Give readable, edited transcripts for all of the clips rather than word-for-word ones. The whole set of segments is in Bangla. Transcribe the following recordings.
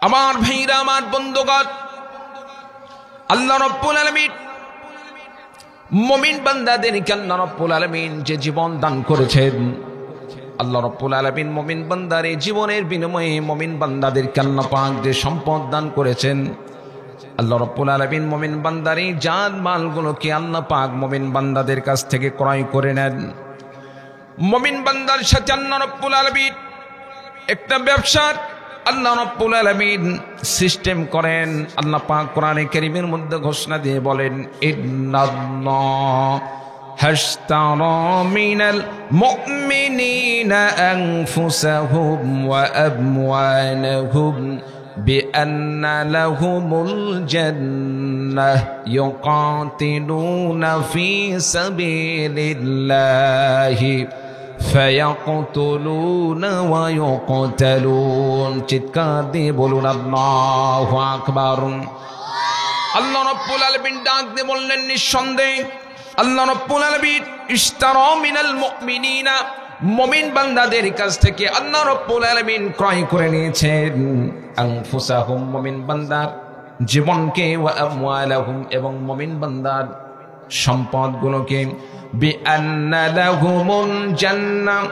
আমার ভাইরা, আমার বন্ধুগণ, আল্লাহ রাব্বুল আলামিন মুমিন বান্দাদেরকে আল্লাহ রাব্বুল আলামিন যে জীবন দান করেছেন, আল্লাহ রাব্বুল আলামিন মুমিন বান্দার এই জীবনের বিনিময়ে মুমিন বান্দাদেরকে আল্লাহ পাক যে সম্পদ দান করেছেন, আল্লাহ রাব্বুল আলামিন মুমিন বান্দার এই জান মালগুলোকে আল্লাহ পাক মুমিন বান্দাদের কাছ থেকে ক্রয় করে নেন। মুমিন বান্দার সাথে আল্লাহ রাব্বুল আলামিন একটা ব্যবসার আল্লাহ রাব্বুল আলামিন সিস্টেম করেন। আল্লাহ পাক কোরআনে কারীমের মধ্যে ঘোষণা দিয়ে বলেন, ইন্নাল্লাহা আশতারা মিনাল মুমিনিনা আনফুসাহুম ওয়া আমওয়ালাহুম বিআন্না লাহুমুল জান্নাহ ইউকাতিলুনা ফি সাবিলিল্লাহি ফায়াকতুলুনা ওয়া ইউকতালুন। চিৎকার দিয়ে বলুন আল্লাহু আকবার। আল্লাহ রাব্বুল আলামিন ডাক দিয়ে বললেন, নিঃসন্দেহে আল্লাহ রাব্বুল আলামিন ইশতারা মিনাল মুমিনিনা, মুমিন বান্দাদের কাছ থেকে আল্লাহ রাব্বুল আলামিন ক্রয় করে নিয়েছেন আনফুসাহুম, মুমিন বান্দার জীবনকে, ওয়া আমওয়ালাহুম এবং মুমিন বান্দার সম্পদগুলোকে, বিআন্না লাহুমুল জান্নাহ,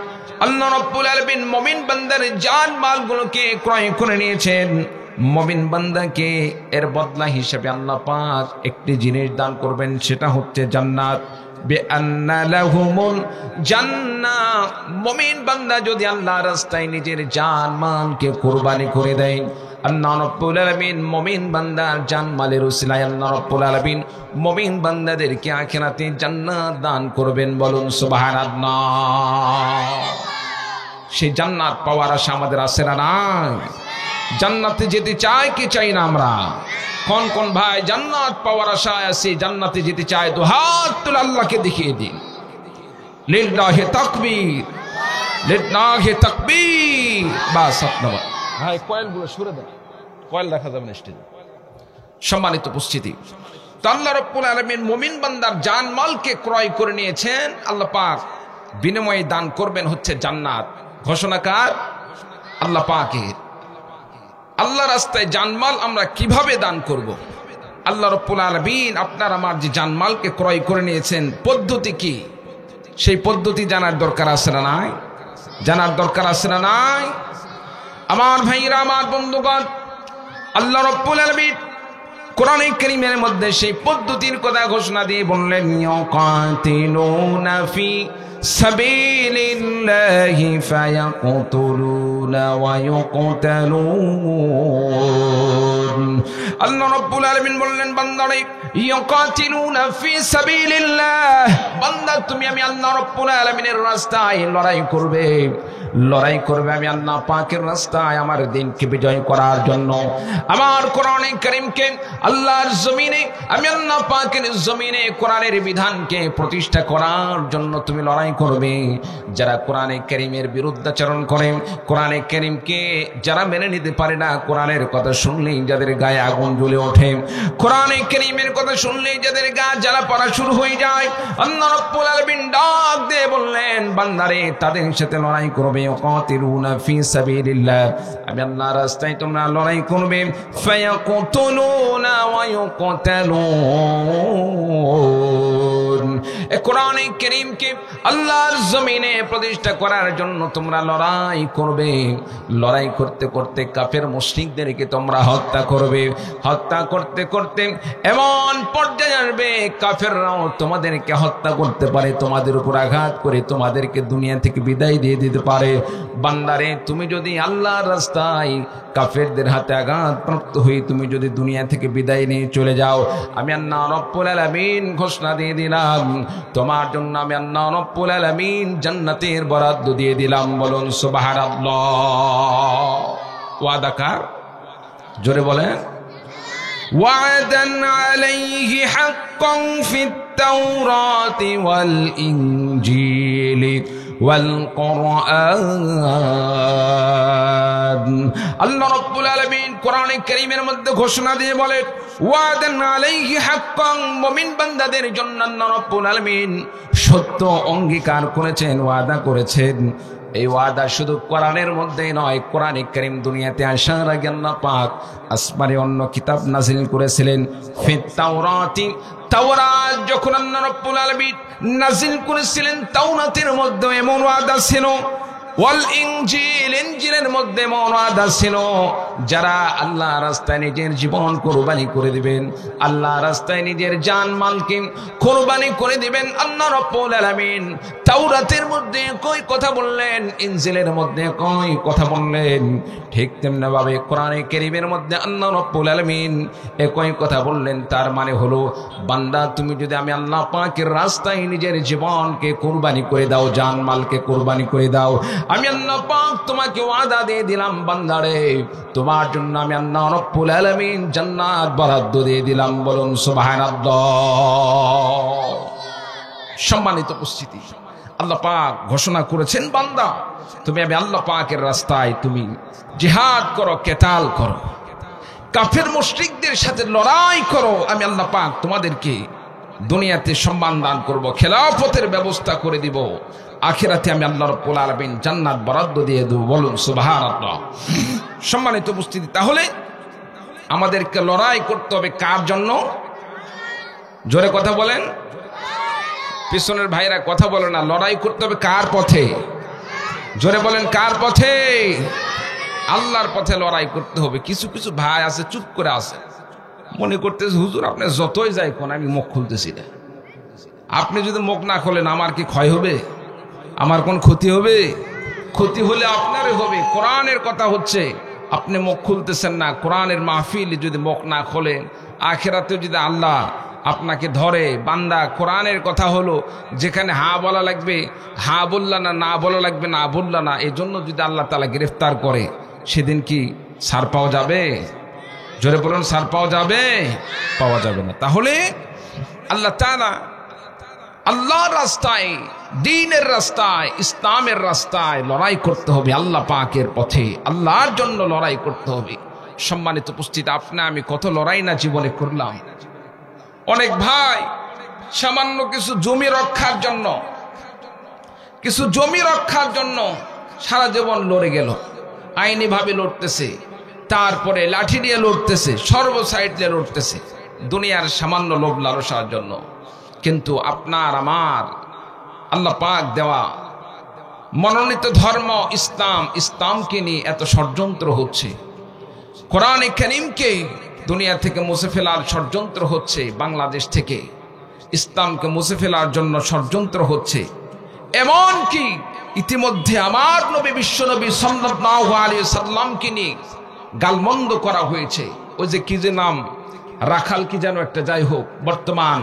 আল্লাহ রাব্বুল আলামিন মুমিন বান্দার জান মালগুলোকে ক্রয় করে নিয়েছেন। মুমিন বান্দাকে এর বদলা হিসেবে আল্লাহ পাক একটি জিনিস দান করবেন, সেটা হচ্ছে জান্নাত। বিআন্না লাহুমুল জান্নাহ, মুমিন বান্দা যদি আল্লাহর রাস্তায় নিজের জান মালকে কুরবানি করে দেয়, আল্লাহ রাব্বুল আলামিন মুমিন বান্দার জান মালের উসিলায় আল্লাহ রাব্বুল আলামিন মুমিন বান্দাদেরকে আখিরাতে জান্নাত দান করবেন। বলুন সুবহানাল্লাহ। সেই জান্নাত পাওয়ার আশা আমাদের আছে না নাই? জান্নাতে যেতে চাই কি চাই না আমরা? কোন কোন ভাই জান্নাত পাওয়ার আশায় আছে, জান্নাতে যেতে চায়? তো হাত তুলে আল্লাহকে দেখিয়ে দিন। লিল্লাহি তাকবীর, লিল্লাহি তাকবীর। বাস আপনারা ভাই কয়েলগুলো সরে দেন, কয়েল দেখা যাবে না স্টেজে। সম্মানিত উপস্থিতি, তো আল্লাহ রাব্বুল আলামিন মুমিন বান্দার জান মালকে ক্রয় করে নিয়েছেন। আল্লাহ পাক বিনিময়ে দান করবেন হচ্ছে জান্নাত। ঘোষণা কার? আল্লাহ পাকের। আল্লাহ রাস্তায় জানমাল আমরা কিভাবে দান করব? আল্লাহ রাব্বুল আলামিন আপনার আমার যে জানমালকে ক্রয় করে নিয়েছেন, পদ্ধতি কি? সেই পদ্ধতি জানার দরকার আছে না নাই? জানার দরকার আছে না নাই? আমার ভাইরা, আমার বন্ধুগণ, আল্লাহ রাব্বুল আলামিন কোরআনে কারীমের মধ্যে সেই পদ্ধতির কথা ঘোষণা দিয়ে বললেন, ইয়াকাতিলুনা ফি সাবিলিল্লাহি ফায়াকতুলুনা ওয়া ইউকতালুন। আল্লাহ রাব্বুল আলামিন বললেন, বান্দারে ইয়াকাতিলুনা ফি সাবিলিল্লাহ, বান্দা তুমি আমি আল্লাহ রাব্বুল আলামিনের রাস্তায় লড়াই করবে, লড়াই করবে আমি আল্লাহ পাকের রাস্তায় আমার দিনকে বিজয় করার জন্য। আমার কোরআনে কারীমকে আল্লাহর জমিনে, আমি আল্লাহ পাকের জমিনে কোরআনের বিধানকে প্রতিষ্ঠা করার জন্য তুমি লড়াই করবে। যারা কোরআনে কারীমের বিরুদ্ধাচরণ করে, কোরআনে কারীমকে যারা মেনে নিতে পারে না, কোরআনের কথা শুনলেই যাদের গায়ে আগুন জ্বলে ওঠে, কোরআনে কারীমের কথা শুনলেই যাদের গা জ্বালা পড়া শুরু হয়ে যায়, আল্লাহ রাব্বুল আলামিন ডাক দিয়ে বললেন, বান্দারে তাদের সাথে লড়াই করবে। ইয়াকাতিলুনা ফি সাবিলিল্লাহ, আমি আল্লাহর রাস্তায় তোমরা লড়াই করবে। ফায়াকতুলুনা ওয়া ইউকতালুন, কোরআনে কারীমকে আল্লাহর জমিনে প্রতিষ্ঠা করার জন্য তোমরা লড়াই করবে। লড়াই করতে করতে কাফের মুশরিকদেরকে তোমরা হত্যা করবে। হত্যা করতে করতে এমন পর্যায়ে আসবে, কাফেররাও তোমাদেরকে হত্যা করতে পারে, তোমাদের উপর আঘাত করে তোমাদেরকে দুনিয়া থেকে বিদায় দিয়ে দিতে পারে। বান্দারে তুমি যদি আল্লাহর রাস্তায় কাফেরদের হাতে আঘাতপ্রাপ্ত হয়ে তুমি যদি দুনিয়া থেকে বিদায় নিয়ে চলে যাও, আমি আল্লাহ রাব্বুল আলামিন ঘোষণা দিয়ে দিলাম, তোমার জন্য আমি আল্লাহ রাব্বুল আলামিন জান্নাতের বরাদ্দ দিয়ে দিলাম। বলুন সুবহানাল্লাহ। ওয়াদা কার? জোরে বলেন। ওয়াদান আলাইহি হাক্কান ফিত তাওরাতি ওয়াল ইনজিলি ওয়াল কুরআন। আল্লাহ রাব্বুল আলামিন কোরআনে কারীমের মধ্যে ঘোষণা দিয়ে বলেন, ওয়াদান আলাইহি হাক্কান, মুমিন বান্দাদের জন্য আল্লাহ রাব্বুল আলামিন সত্য অঙ্গীকার করেছেন, ওয়াদা করেছেন। এই ওয়াদা শুধু কোরআনের মধ্যেই নয়, কোরআনে কারীম দুনিয়াতে আসার আগে আল্লাহ পাক আসমানে অন্য কিতাব নাযিল করেছিলেন। ফিত তাওরাতি, তাওরাত যখন আল্লাহ রাব্বুল আলামিন নাযিল করেছিলেন, তাওরাতের মধ্যে এমন ওয়াদা ছিল, ওয়াল ইনজিল, ইনজিলের মধ্যে এমন ওয়াদা ছিল, যারা আল্লাহ রাস্তায় নিজের জীবন কুরবানি করে দিবেন, আল্লাহ রাস্তায় নিজের জান মালকে কুরবানি করে দিবেন, আল্লাহ রাব্বুল আলামিন তাওরাতের মধ্যে কই কথা বললেন, ইনজিলের মধ্যে কই কথা বললেন, ঠিক তেমনি ভাবে কোরআনে কারীমের মধ্যে আল্লাহ রাব্বুল আলামিন একই কথা বললেন। তার মানে হলো, বান্দা তুমি যদি আমি আল্লাহ পাকের রাস্তায় নিজের জীবনকে কুরবানি করে দাও, জান মালকে কুরবানি করে দাও, আমি আল্লাহ পাক তোমাকে ওয়াদা দিয়ে দিলাম, বান্দারে তোমার জন্য আমি আল্লাহ রাব্বুল আলামিন জান্নাত বরাদ্দ দিয়ে দিলাম। বলুন সুবহানাল্লাহ। সম্মানিত উপস্থিতি, আল্লাহ পাক ঘোষণা করেছেন, বান্দা তুমি আমি আল্লাহ পাকের রাস্তায় তুমি জিহাদ করো, কেতাল করো, কাফের মুশরিকদের সাথে লড়াই করো, আমি আল্লাহ পাক তোমাদেরকে দুনিয়াতে সম্মান দান করব, খেলাফতের ব্যবস্থা করে দিব, আখিরাতে আমি আল্লাহ রাব্বুল আলামিন জান্নাত বরাদ্দ দিয়ে দেব। বলুন সুবহানাল্লাহ। সম্মানিত উপস্থিতি, তাহলে আমাদেরকে লড়াই করতে হবে কার জন্য? জোরে কথা বলেন, পিছনের ভাইরা কথা বলে না। লড়াই করতে হবে কার পথে? জোরে বলেন, কার পথে? আল্লাহর পথে লড়াই করতে হবে। কিছু কিছু ভাই আছে চুপ করে আছে, মনে করতেছে হুজুর আপনি যতই যাই কোন আমি মুখ খুলতেছি না। আপনি যদি মুখ না খোলেন আমার কি ক্ষয় হবে? আমার কোন ক্ষতি হবে? ক্ষতি হলে আপনারই হবে। কোরআনের কথা হচ্ছে, আপনি মুখ খুলতেছেন না, কোরআনের মাহফিল যদি মুখ না খোলেন, আখিরাতে যদি আল্লাহ আপনাকে ধরে, বান্দা কোরআনের কথা হলো, যেখানে হা বলা লাগবে হা বললা না, না বলা লাগবে না বললা না, এই জন্য যদি আল্লাহ তাআলা গ্রেফতার করে, সেদিন কি ছাড় পাওয়া যাবে? জোরে বলুন, ছাড় পাওয়া যাবে? পাওয়া যাবে না। তাহলে আল্লাহ তাআলা আল্লাহর রাস্তায়, দ্বীনের রাস্তায়, ইসলামের রাস্তায় লড়াই করতে হবে, আল্লাহ পাকের পথে আল্লাহর জন্য লড়াই করতে হবে। সম্মানিত উপস্থিতি, আপনি আমি কত লড়াই না জীবনে করলাম। অনেক ভাই সামান্য কিছু জমি রক্ষার জন্য, কিছু জমি রক্ষার জন্য সারা জীবন লড়ে গেল, আইনি ভাবে লড়তেছে, তারপরে লাঠি দিয়ে লড়তেছে, সর্বসাইড দিয়ে লড়তেছে, দুনিয়ার সামান্য লোভ লালসার জন্য। কিন্তু আপনার আমার আল্লাহ পাক দেওয়া মনোনীত ধর্ম ইসলাম, ইসলামকে নিয়ে এত ষড়যন্ত্র হচ্ছে, কোরআনে কারীমকে দুনিয়া থেকে মুছে ফেলার ষড়যন্ত্র হচ্ছে, বাংলাদেশ থেকে ইসলামকে মুছে ফেলার জন্য ষড়যন্ত্র হচ্ছে। এমন কি ইতিমধ্যে আমার নবী বিশ্বনবী সাল্লাল্লাহু আলাইহি সাল্লামকে নিয়ে গালমন্দ করা হয়েছে। ওই যে কি যে নাম, রাখাল কি যেন একটা, যাই হোক, বর্তমান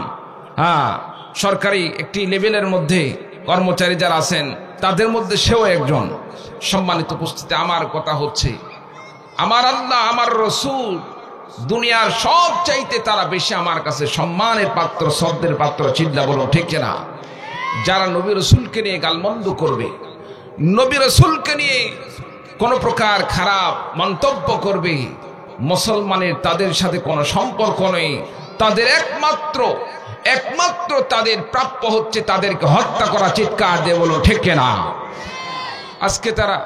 সরকারি একটি লেভেলের মধ্যে কর্মচারী যারা আছেন, তাদের মধ্যে সেও একজন। সম্মানিত উপস্থিতি, আমার কথা হচ্ছে, আমার আল্লাহ আমার রসুল দুনিয়ার সব চাইতে তারা বেশি আমার কাছে সম্মানের পাত্র, শ্রদ্ধের পাত্র। চিল্লা বলো ঠিক না? যারা নবী রসুলকে নিয়ে গালমন্দ করবে, নবী রসুলকে নিয়ে কোন প্রকার খারাপ মন্তব্য করবে, মুসলমানের তাদের সাথে কোনো সম্পর্ক নেই, তাদের একমাত্র তাদের প্রাপ্য হচ্ছে তাদেরকে হত্যা করা। চিৎকার দিয়ে বলো ঠিক না? আজকে তারা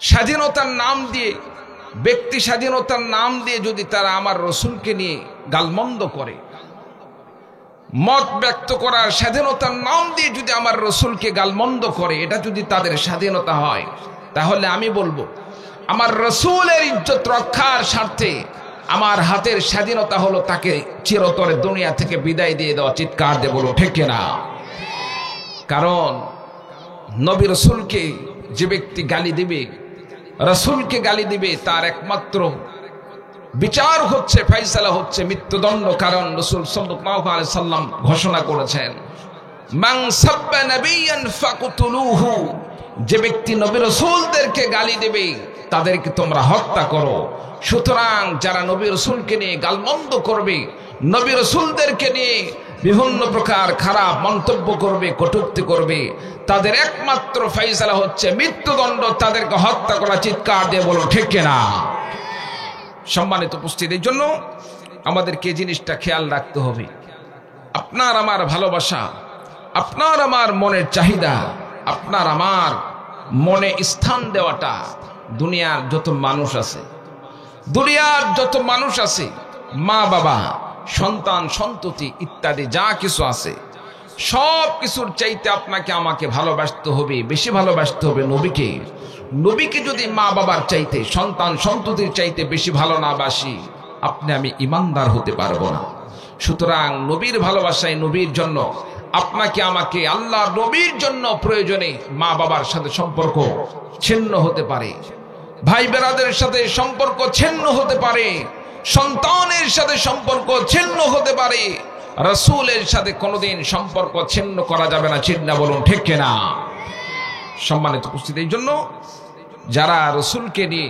স্বাধীনতার নাম দিয়ে, ব্যক্তি স্বাধীনতার নাম দিয়ে যদি তারা আমার রসুলকে নিয়ে গালমন্দ করে, মত ব্যক্ত করার স্বাধীনতার নাম দিয়ে যদি আমার রসুলকে গালমন্দ করে, এটা যদি তাদের স্বাধীনতা হয়, তাহলে আমি বলবো আমার রসুলের ইজ্জত রক্ষার স্বার্থে আমার হাতের স্বাধীনতা হলো তাকে চিরতরে দুনিয়া থেকে বিদায় দিয়ে দেওয়া। চিৎকার দিয়ে বলো ঠিক না? কারণ নবী রসুলকে যে ব্যক্তি গালি দিবে, রসুলকে গালি দিবে, তার একমাত্র বিচার হচ্ছে, ফাইসালা হচ্ছে মৃত্যুদণ্ড। কারণ রসুল সাল্লাল্লাহু আলাইহি সাল্লাম ঘোষণা করেছেন, মান সাব্বা নাবিয়ান ফাকতুলুহু, যে ব্যক্তি নবী রসুলদেরকে গালি দেবে তাদেরকে তোমরা হত্যা করো। সুতরাং যারা নবী রসুলকে নিয়ে গালমন্দ করবে, নবী রসুলদেরকে নিয়ে বিভিন্ন প্রকার খারাপ মন্তব্য করবে, কটূক্তি করবে, তাদের একমাত্র ফাইসালা হচ্ছে মৃত্যুদণ্ড, তাদেরকে হত্যা করা। চিৎকার দিয়ে বলো ঠিক না? সম্মানিত উপস্থিতির জন্য আমাদেরকে এই জিনিসটা খেয়াল রাখতে হবে। আপনার আমার ভালোবাসা, আপনার আমার মনের চাহিদা আপনার আমার মনে স্থান দেওয়াটা, দুনিয়ার যত মানুষ আছে মা বাবা সন্তান সন্ততি ইত্যাদি যা কিছু আছে সব কিছুর চাইতে আপনাকে আমাকে ভালোবাসতে হবে, বেশি ভালোবাসতে হবে নবীকে যদি মা বাবার চাইতে সন্তান সন্ততির চাইতে বেশি ভালো না বাসি আপনি আমি ইমানদার হতে পারবো না। সুতরাং নবীর ভালোবাসায়, নবীর জন্য আপনাকে আমাকে আল্লাহ নবীর জন্য প্রয়োজনে মা বাবার সাথে সম্পর্ক ছিন্ন হতে পারে, ভাই বেরাদের সাথে সম্পর্ক ছিন্ন হতে পারে, সন্তানের সাথে সম্পর্ক ছিন্ন হতে পারে, রাসূলের সাথে কোনোদিন সম্পর্ক ছিন্ন করা যাবে না। ঠিক না বলুন, ঠিক কিনা? সম্মানিত উপস্থিতি, এই জন্য যারা রাসূলকে নিয়ে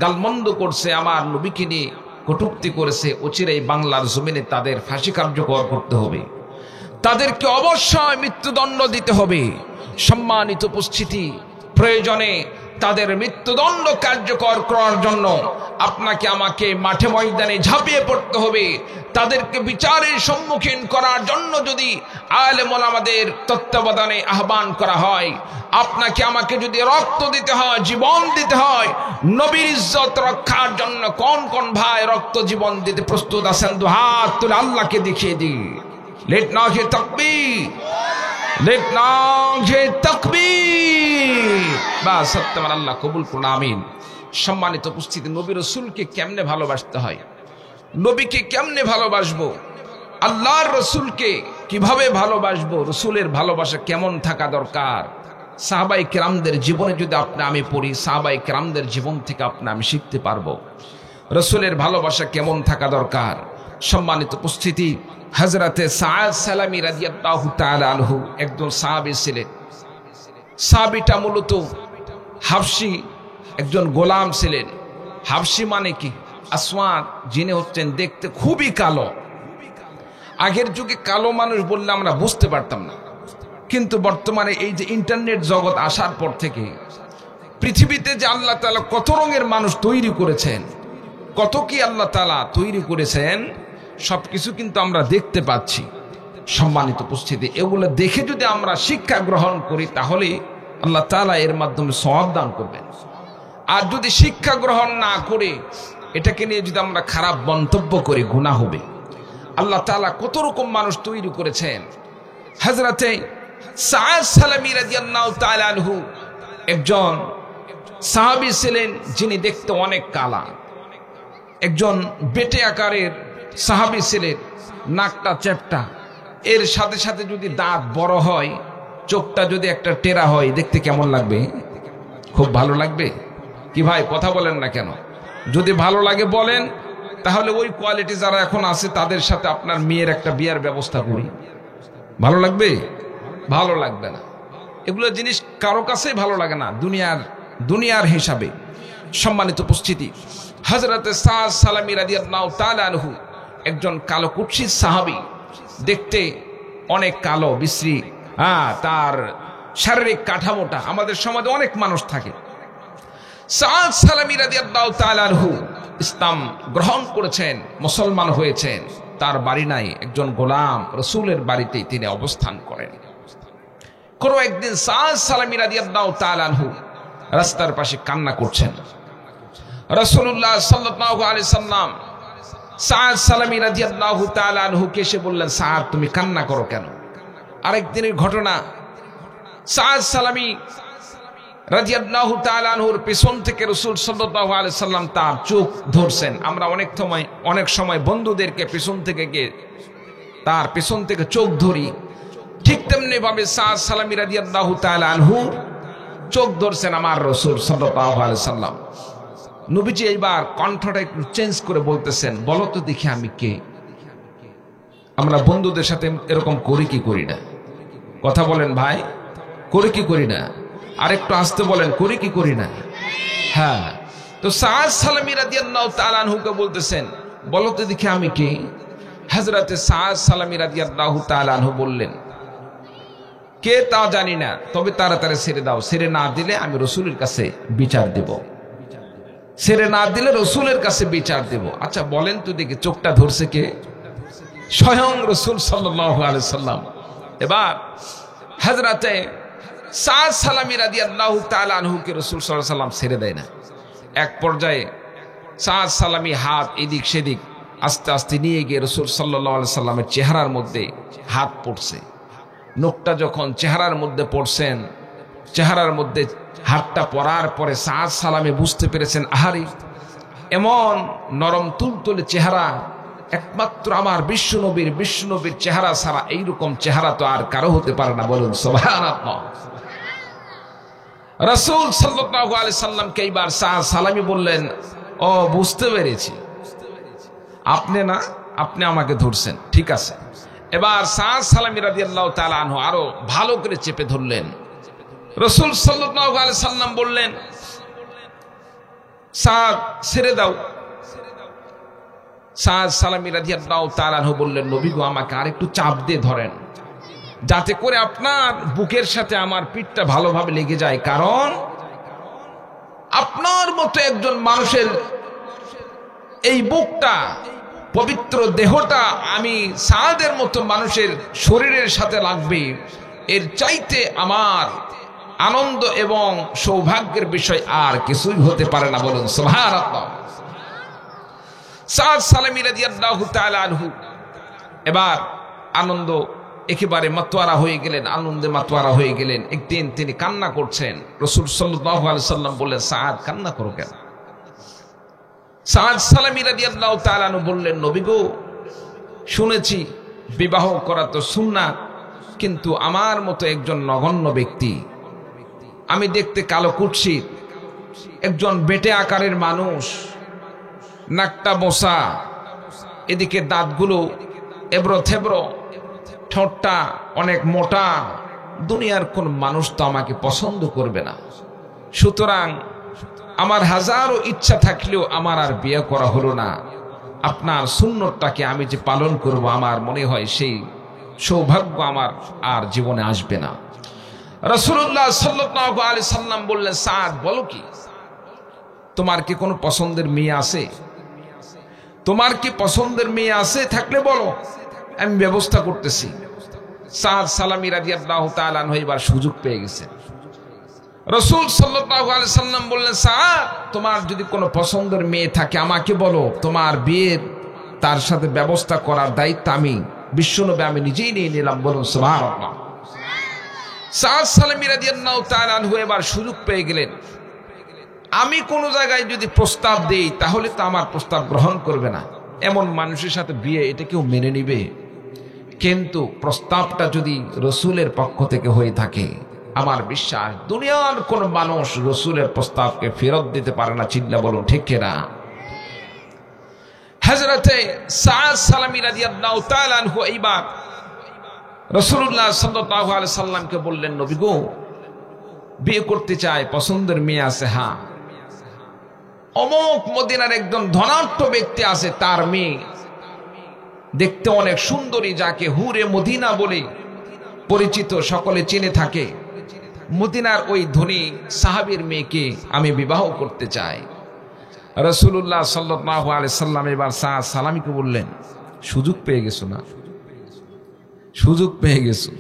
গালমন্দ করছে, আমার নবীকে নিয়ে কটূক্তি করেছে, অচিরেই বাংলার জমিনে তাদের ফাঁসি কার্যকর করতে হবে, তাদেরকে অবশ্যই মৃত্যুদণ্ড দিতে হবে। সম্মানিত উপস্থিতি, প্রয়োজনে তাদের মৃত্যুদণ্ড কার্যকর করার জন্য আপনাকে আমাকে মাঠে ময়দানে ঝাঁপিয়ে পড়তে হবে। তাদেরকে বিচারের সম্মুখীন করার জন্য যদি আলেম ওলামাদের তত্ত্বাবধানে আহ্বান করা হয়, আপনাকে আমাকে যদি রক্ত দিতে হয়, জীবন দিতে হয়, নবীর ইজ্জত রক্ষার জন্য কোন কোন ভাই রক্ত জীবন দিতে প্রস্তুত আছেন? দু হাত তুলে আল্লাহকে দেখিয়ে দিই। লেট না হে তাকবীর, লেট না হে তাকবীর। বা সত্যমান আল্লাহ কবুল করুন, আমিন। সম্মানিত উপস্থিতি, নবী রাসূলকে কেমনে ভালোবাসতে হয়, নবীকে কেমনে ভালোবাসবো, আল্লাহর রাসূলকে কিভাবে ভালোবাসবো, রাসূলের ভালোবাসা কেমন থাকা দরকার, সাহাবায়ে কেরামদের জীবনে যদি আমি পড়ি, সাহাবায়ে কেরামদের জীবন থেকে আমি শিখতে পারবো রাসূলের ভালোবাসা কেমন থাকা দরকার। সম্মানিত উপস্থিতি, হযরতে সাদ সালামী রাদিয়াল্লাহু তাআলা আনহু একজন সাহাবী ছিলেন। সাহাবীটা মূলত হাবশী একজন গোলাম ছিলেন। হাবশী মানে কি? আসওয়াদ, যিনি হচ্ছেন দেখতে খুবই কালো। আগের যুগে কালো মানুষ বললে আমরা বুঝতে পারতাম না, কিন্তু বর্তমানে এই যে ইন্টারনেট জগৎ আসার পর থেকে পৃথিবীতে যে আল্লাহ তাআলা কত রঙের মানুষ তৈরি করেছেন, কত কি আল্লাহ তাআলা তৈরি করেছেন, সবকিছু কিন্তু আমরা দেখতে পাচ্ছি। সম্মানিত উপস্থিতি, এগুলো দেখে যদি আমরা শিক্ষা গ্রহণ করি তাহলে আল্লাহ তাআলা এর মাধ্যমে সওয়াব দান করবেন। আর যদি শিক্ষা গ্রহণ না করে এটাকে নিয়ে যদি আমরা খারাপ মন্তব্য করি, গুনাহ হবে। আল্লাহ তাআলা কত রকম মানুষ তৈরি করেছেন। হযরতে সাদ সালামী রাদিয়াল্লাহু তাআলা আনহু একজন সাহাবী ছিলেন যিনি দেখতে অনেক কালা, একজন বেটে আকারের সাহাবী ছিলেন, নাকটা চ্যাপ্টা, এর সাথে সাথে যদি দাঁত বড় হয়, চোখটা যদি একটা টেরা হয়, দেখতে কেমন লাগবে? খুব ভালো লাগবে কি ভাই? কথা বলেন না কেন? যদি ভালো লাগে বলেন, তাহলে ওই কোয়ালিটি যারা এখন আছে তাদের সাথে আপনার মেয়ের একটা বিয়ের ব্যবস্থা করি। ভালো লাগবে? ভালো লাগবে না। এগুলো জিনিস কারো কাছেই ভালো লাগে না দুনিয়ার হিসাবে। সম্মানিত উপস্থিতি, হযরতে সাদ সালামী রাদিয়াল্লাহু তাআলা আনহু একজন কালো কুৎসিত সাহাবী, দেখতে অনেক কালো বিশ্রী, তার শারীরিক কাঠামোটা, আমাদের সমাজে অনেক মানুষ থাকে। সাদ সালামী রাদিয়াল্লাহু তাআলা আনহু ইসলাম গ্রহণ করেছেন, মুসলমান হয়েছেন। তার বাড়ি নাই, একজন গোলাম রাসূলের বাড়িতেই তিনি অবস্থান করেন। কোনো একদিন সাদ সালামী রাদিয়াল্লাহু তাআলা আনহু রাস্তার পাশে কান্না করছেন। রাসূলুল্লাহ সাল্লাল্লাহু আলাইহি সাল্লাম সাদ সালামী রাদিয়াল্লাহু তাআলা আনহুকে এসে বললেন, সাদ তুমি কান্না করো কেন? আরেকদিনের ঘটনা, সাদ সালামী রাদিয়াল্লাহু তাআলা আনহুর পেছন থেকে রাসূল সাল্লাল্লাহু আলাইহি সাল্লাম তার চোখ ধরছেন। আমরা অনেক সময় বন্ধুদেরকে পেছন থেকে গিয়ে তার পেছন থেকে চোখ ধরি, ঠিক তেমনি ভাবে সাদ সালামী রাদিয়াল্লাহু তাআলা আনহু চোখ ধরছেন আমার রাসূল সাল্লাল্লাহু আলাইহি সাল্লাম। নবীজি এইবার কণ্ঠটা একটু চেঞ্জ করে বলতেছেন, বলো তো দেখি আমি কে? আমরা বন্ধুদের সাথে এরকম করি কি করি না? কথা বলেন ভাই, করি কি করি না? আরেকটু আসতে বলেন, করি কি করি না? হ্যাঁ। তো সাদ সালামী রাদিয়াল্লাহু তাআলা আনহুকে বলতেছেন, বলো তো দেখি আমি কে? হযরতে সাদ সালামী রাদিয়াল্লাহু তাআলা আনহু বললেন, কে তা জানি না, তবে তাড়াতাড়ি ছেড়ে দাও, ছেড়ে না দিলে আমি রাসূলের কাছে বিচার দেব, ছেড়ে না দিলে রাসূলের কাছে বিচার দেব। আচ্ছা বলেন তো দেখি চোখটা ধরছে কে? স্বয়ং রাসূল সাল্লাল্লাহু আলাইহি সাল্লাম। এবার হযরতে সাদ সালামী রাদিয়াল্লাহু তাআলা আনহুকে রাসূল সাল্লাল্লাহু আলাইহি ওয়াসাল্লাম ছেড়ে দেয় না। এক পর্যায়ে সাদ সালামী হাত এদিক সেদিক আস্তে আস্তে নিয়ে গিয়ে রাসূল সাল্লাল্লাহু আলাইহি সাল্লামের চেহারার মধ্যে হাত পড়ছে। নোকটা যখন চেহারার মধ্যে পড়ছেন, চেহারার মধ্যে হাতটা পড়ার পরে সাদ সালামী বুঝতে পেরেছেন, আহারে এমন নরম তুলতুলে চেহারা একমাত্র আমার বিশ্বনবীর চেহারা ছাড়া এইরকম চেহারা তো আর কারো হতে পারে না, বলুন সুবহানাল্লাহ। রাসূল সাল্লাল্লাহু আলাইহি সাল্লামকে এইবার সাদ সালামী বললেন, ও বুঝতে পেরেছি, আপনি না, আপনি আমাকে ধরছেন, ঠিক আছে। এবার সাদ সালামী রাদিয়াল্লাহু তাআলা আনহু আরো ভালো করে চেপে ধরলেন। রাসূল সাল্লাল্লাহু আলাইহি সাল্লাম বললেন, সাদ ছেড়ে দাও। সাদ সালামী রাদিয়াল্লাহু তাআলা আনহু বললেন, নবী গো আমাকে আরেকটু চাপ দিয়ে ধরেন, যাতে করে আপনার বুকের সাথে আমার পিঠটা ভালোভাবে লেগে যায়, কারণ আপনার মতো একজন মানুষের এই বুকটা, পবিত্র দেহটা আমি সাদের মতো মানুষের শরীরের সাথে লাগবে, এর চাইতে আমার আনন্দ এবং সৌভাগ্যের বিষয় আর কিছুই হতে পারে না, বলুন সুবহানাল্লাহ। সাদ সালামী রাদিয়াল্লাহু তাআলা আনহু এবার আনন্দ একেবারে মাতোয়ারা হয়ে গেলেন, আনন্দে মাতোয়ারা হয়ে গেলেন। একদিন তিনি কান্না করছেন। রাসূল সাল্লাল্লাহু আলাইহি সাল্লাম বললেন, সাদ কান্না করো কেন? সাদ সালামী রাদিয়াল্লাহু তাআলা আনহু বললেন, নবী গো শুনেছি বিবাহ করা তো সুন্নাত, কিন্তু আমার মতো একজন নগণ্য ব্যক্তি, আমি দেখতে কালো কুৎসিত, একজন বেটে আকারের মানুষ, নাকটা বোসা, এদিকে দাঁতগুলো এবড়ো থেবড়ো, ঠোঁটটা অনেক মোটা, দুনিয়ার কোন মানুষ তো আমাকে পছন্দ করবে না। সুতরাং আমার হাজারো ইচ্ছা থাকলেও আমার আর বিয়ে করা হলো না। আপনার সুন্নতটাকে আমি যে পালন করব, আমার মনে হয় সেই সৌভাগ্য আমার আর জীবনে আসবে না। রাসূলুল্লাহ সাল্লাল্লাহু আলাইহি সাল্লাম বললেন, সাদ বলো কি, তোমার কি কোনো পছন্দের মেয়ে আছে? তোমার কি পছন্দের মেয়ে আছে? থাকলে বলো, আমি ব্যবস্থা করতেছি। সাদ সালামী রাদিয়াল্লাহু তাআলা আনহু এবার সুযোগ পেয়ে গেছেন। রাসূল সাল্লাল্লাহু আলাইহি সাল্লাম বললেন, সাদ তোমার যদি কোনো পছন্দের মেয়ে থাকে আমাকে বলো, তোমার বিয়ের তার সাথে ব্যবস্থা করার দায়িত্ব আমি বিশ্বনবী আমি নিজেই নিয়ে নিলাম, বলুন সুবহানাল্লাহ। সাদ সালামী রাদিয়াল্লাহু তাআলা আনহু এবার সুযোগ পেয়ে গেলেন। আমি কোন জায়গায় যদি প্রস্তাব দেই তাহলে তো আমার প্রস্তাব গ্রহণ করবে না, এমন মানুষের সাথে বিয়ে এটা কেউ মেনে নিবে? কিন্তু প্রস্তাবটা যদি রাসূলের পক্ষ থেকে হয়ে থাকে, আমার বিশ্বাস দুনিয়ার কোন মানুষ রাসূলের প্রস্তাবকে ফেরত দিতে পারে না, চিল্লা বলুন ঠিক কিনা। হযরতে সাদ সালামী রাদিয়াল্লাহু তাআলা আনহু এইবার রাসূলুল্লাহ সাল্লাল্লাহু আলাইহি সাল্লামকে বললেন, নবী গো বিয়ে করতে চাই, পছন্দের মেয়ে আছে, হ্যাঁ অমুক মদিনার একজন ধনাঢ্য ব্যক্তি আছে, তার মেয়ে দেখতে অনেক সুন্দরী, যাকে হুরে মদিনা বলে পরিচিত, সকলে চিনে থাকে, মদিনার ওই ধনী সাহাবীর মেয়েকে আমি বিবাহ করতে চাই। রাসূলুল্লাহ সাল্লাল্লাহু আলাইহি সাল্লাম এবার সাদ সালামীকে বললেন, সুযোগ পেয়ে গেছো না, সুযোগ পেয়ে গেছো।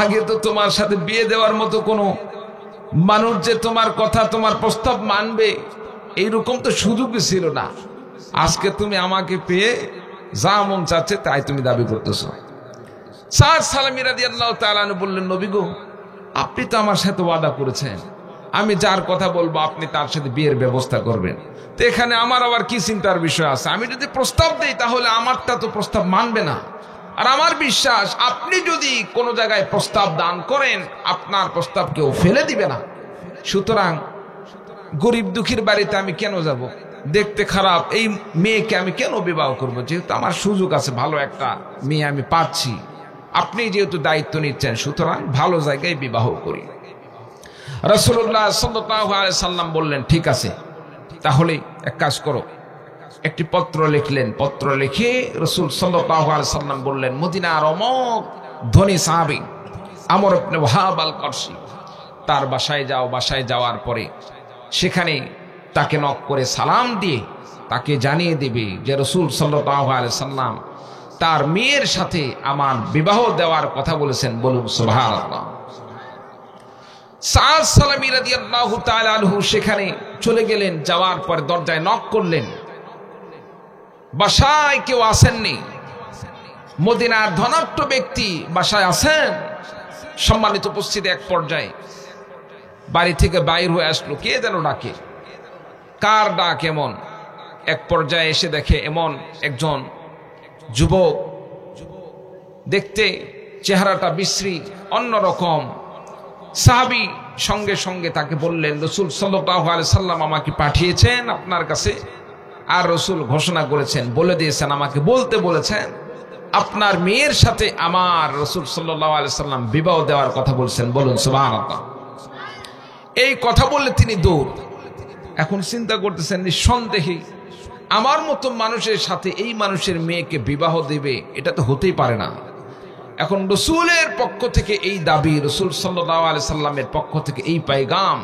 আগে তো তোমার সাথে বিয়ে দেওয়ার মতো কোনো মানুষ যে তোমার কথা, তোমার প্রস্তাব মানবে, এইরকম তো সুযোগই ছিল না। আজকে তুমি আমাকে পেয়ে যা মন চাচ্ছে তাই তুমি দাবি করতেছো। সাদ সালামী রাদিয়াল্লাহু তাআলা আনহু বললেন, নবী গো আপনি তো আমার সাথে ওয়াদা করেছেন, আমি যার কথা বলবো আপনি তার সাথে বিয়ের ব্যবস্থা করবেন, তো এখানে আমার আবার কি চিন্তার বিষয় আছে? আমি যদি প্রস্তাব দেই তাহলে আমারটা তো প্রস্তাব মানবে না, আর আমার বিশ্বাস আপনি যদি কোনো জায়গায় প্রস্তাব দান করেন আপনার প্রস্তাব কেউ ফেলে দিবে না। সুতরাং গরিব দুঃখীর বাড়িতে আমি কেন যাব, দেখতে খারাপ এই মেয়েকে আমি কেন বিবাহ করব? যেহেতু আমার সুযোগ আছে, ভালো একটা মেয়ে আমি পাচ্ছি, আপনি যেহেতু দায়িত্ব নিচ্ছেন, সুতরাং ভালো জায়গায় বিবাহ করি। রাসূলুল্লাহ সাল্লাল্লাহু আলাইহি সাল্লাম বললেন, ঠিক আছে, তাহলে এক কাজ করো। একটি পত্র লিখলেন, পত্র লিখে রাসূল সাল্লাল্লাহু আলাইহি সাল্লাম বললেন, মদিনার অমুক ধনী সাহাবী আমর ইবনে ওয়াহাব আল করশী, তার বাসায় যাও। বাসায় যাওয়ার পরে সেখানে তাকে নক করে সালাম দিয়ে তাকে জানিয়ে দেবে যে রাসূল সাল্লাল্লাহু আলাইহি সাল্লাম তার মেয়ের সাথে আমার বিবাহ দেওয়ার কথা বলেছেন, বলুন সুবহানাল্লাহ। সাদ সালামী রাদিয়াল্লাহু তাআলা আনহু সেখানে চলে গেলেন। যাওয়ার পর দরজায় নক করলেন, বাসায় কেউ আসেননি। মদিনার ধনাঢ্য ব্যক্তি বাসায় আছেন? সম্মানিত উপস্থিতি, এক পর্যায়ে বাড়ি থেকে বাইর হয়ে আসলো, কে যেন ডাকে, কার ডাক এমন? এক পর্যায়ে এসে দেখে এমন একজন যুবক, দেখতে চেহারাটা বিশ্রী, অন্যরকম সাহাবী। সঙ্গে সঙ্গে তাকে বললেন, রাসূল সাল্লাল্লাহু আলাইহি সাল্লাম আমাকে পাঠিয়েছেন আপনার কাছে, আর রাসূল ঘোষণা করেছেন, বলে দিয়েছেন, আমাকে বলতে বলেছেন আপনার মেয়ের সাথে আমার রাসূল সাল্লাল্লাহু আলাইহি সাল্লাম বিবাহ দেওয়ার কথা বলছেন। বলুন সুবহানাল্লাহ। এই কথা বললে তিনি দূর। এখন চিন্তা করতেছেন, নিঃসন্দেহে আমার মতো মানুষের সাথে এই মানুষের মেয়েকে বিবাহ দেবে, এটা তো হতেই পারে না। এখন রাসূলের পক্ষ থেকে এই দাবি, রাসূল সাল্লাল্লাহু আলাইহি সাল্লামের পক্ষ থেকে এই পায়গাম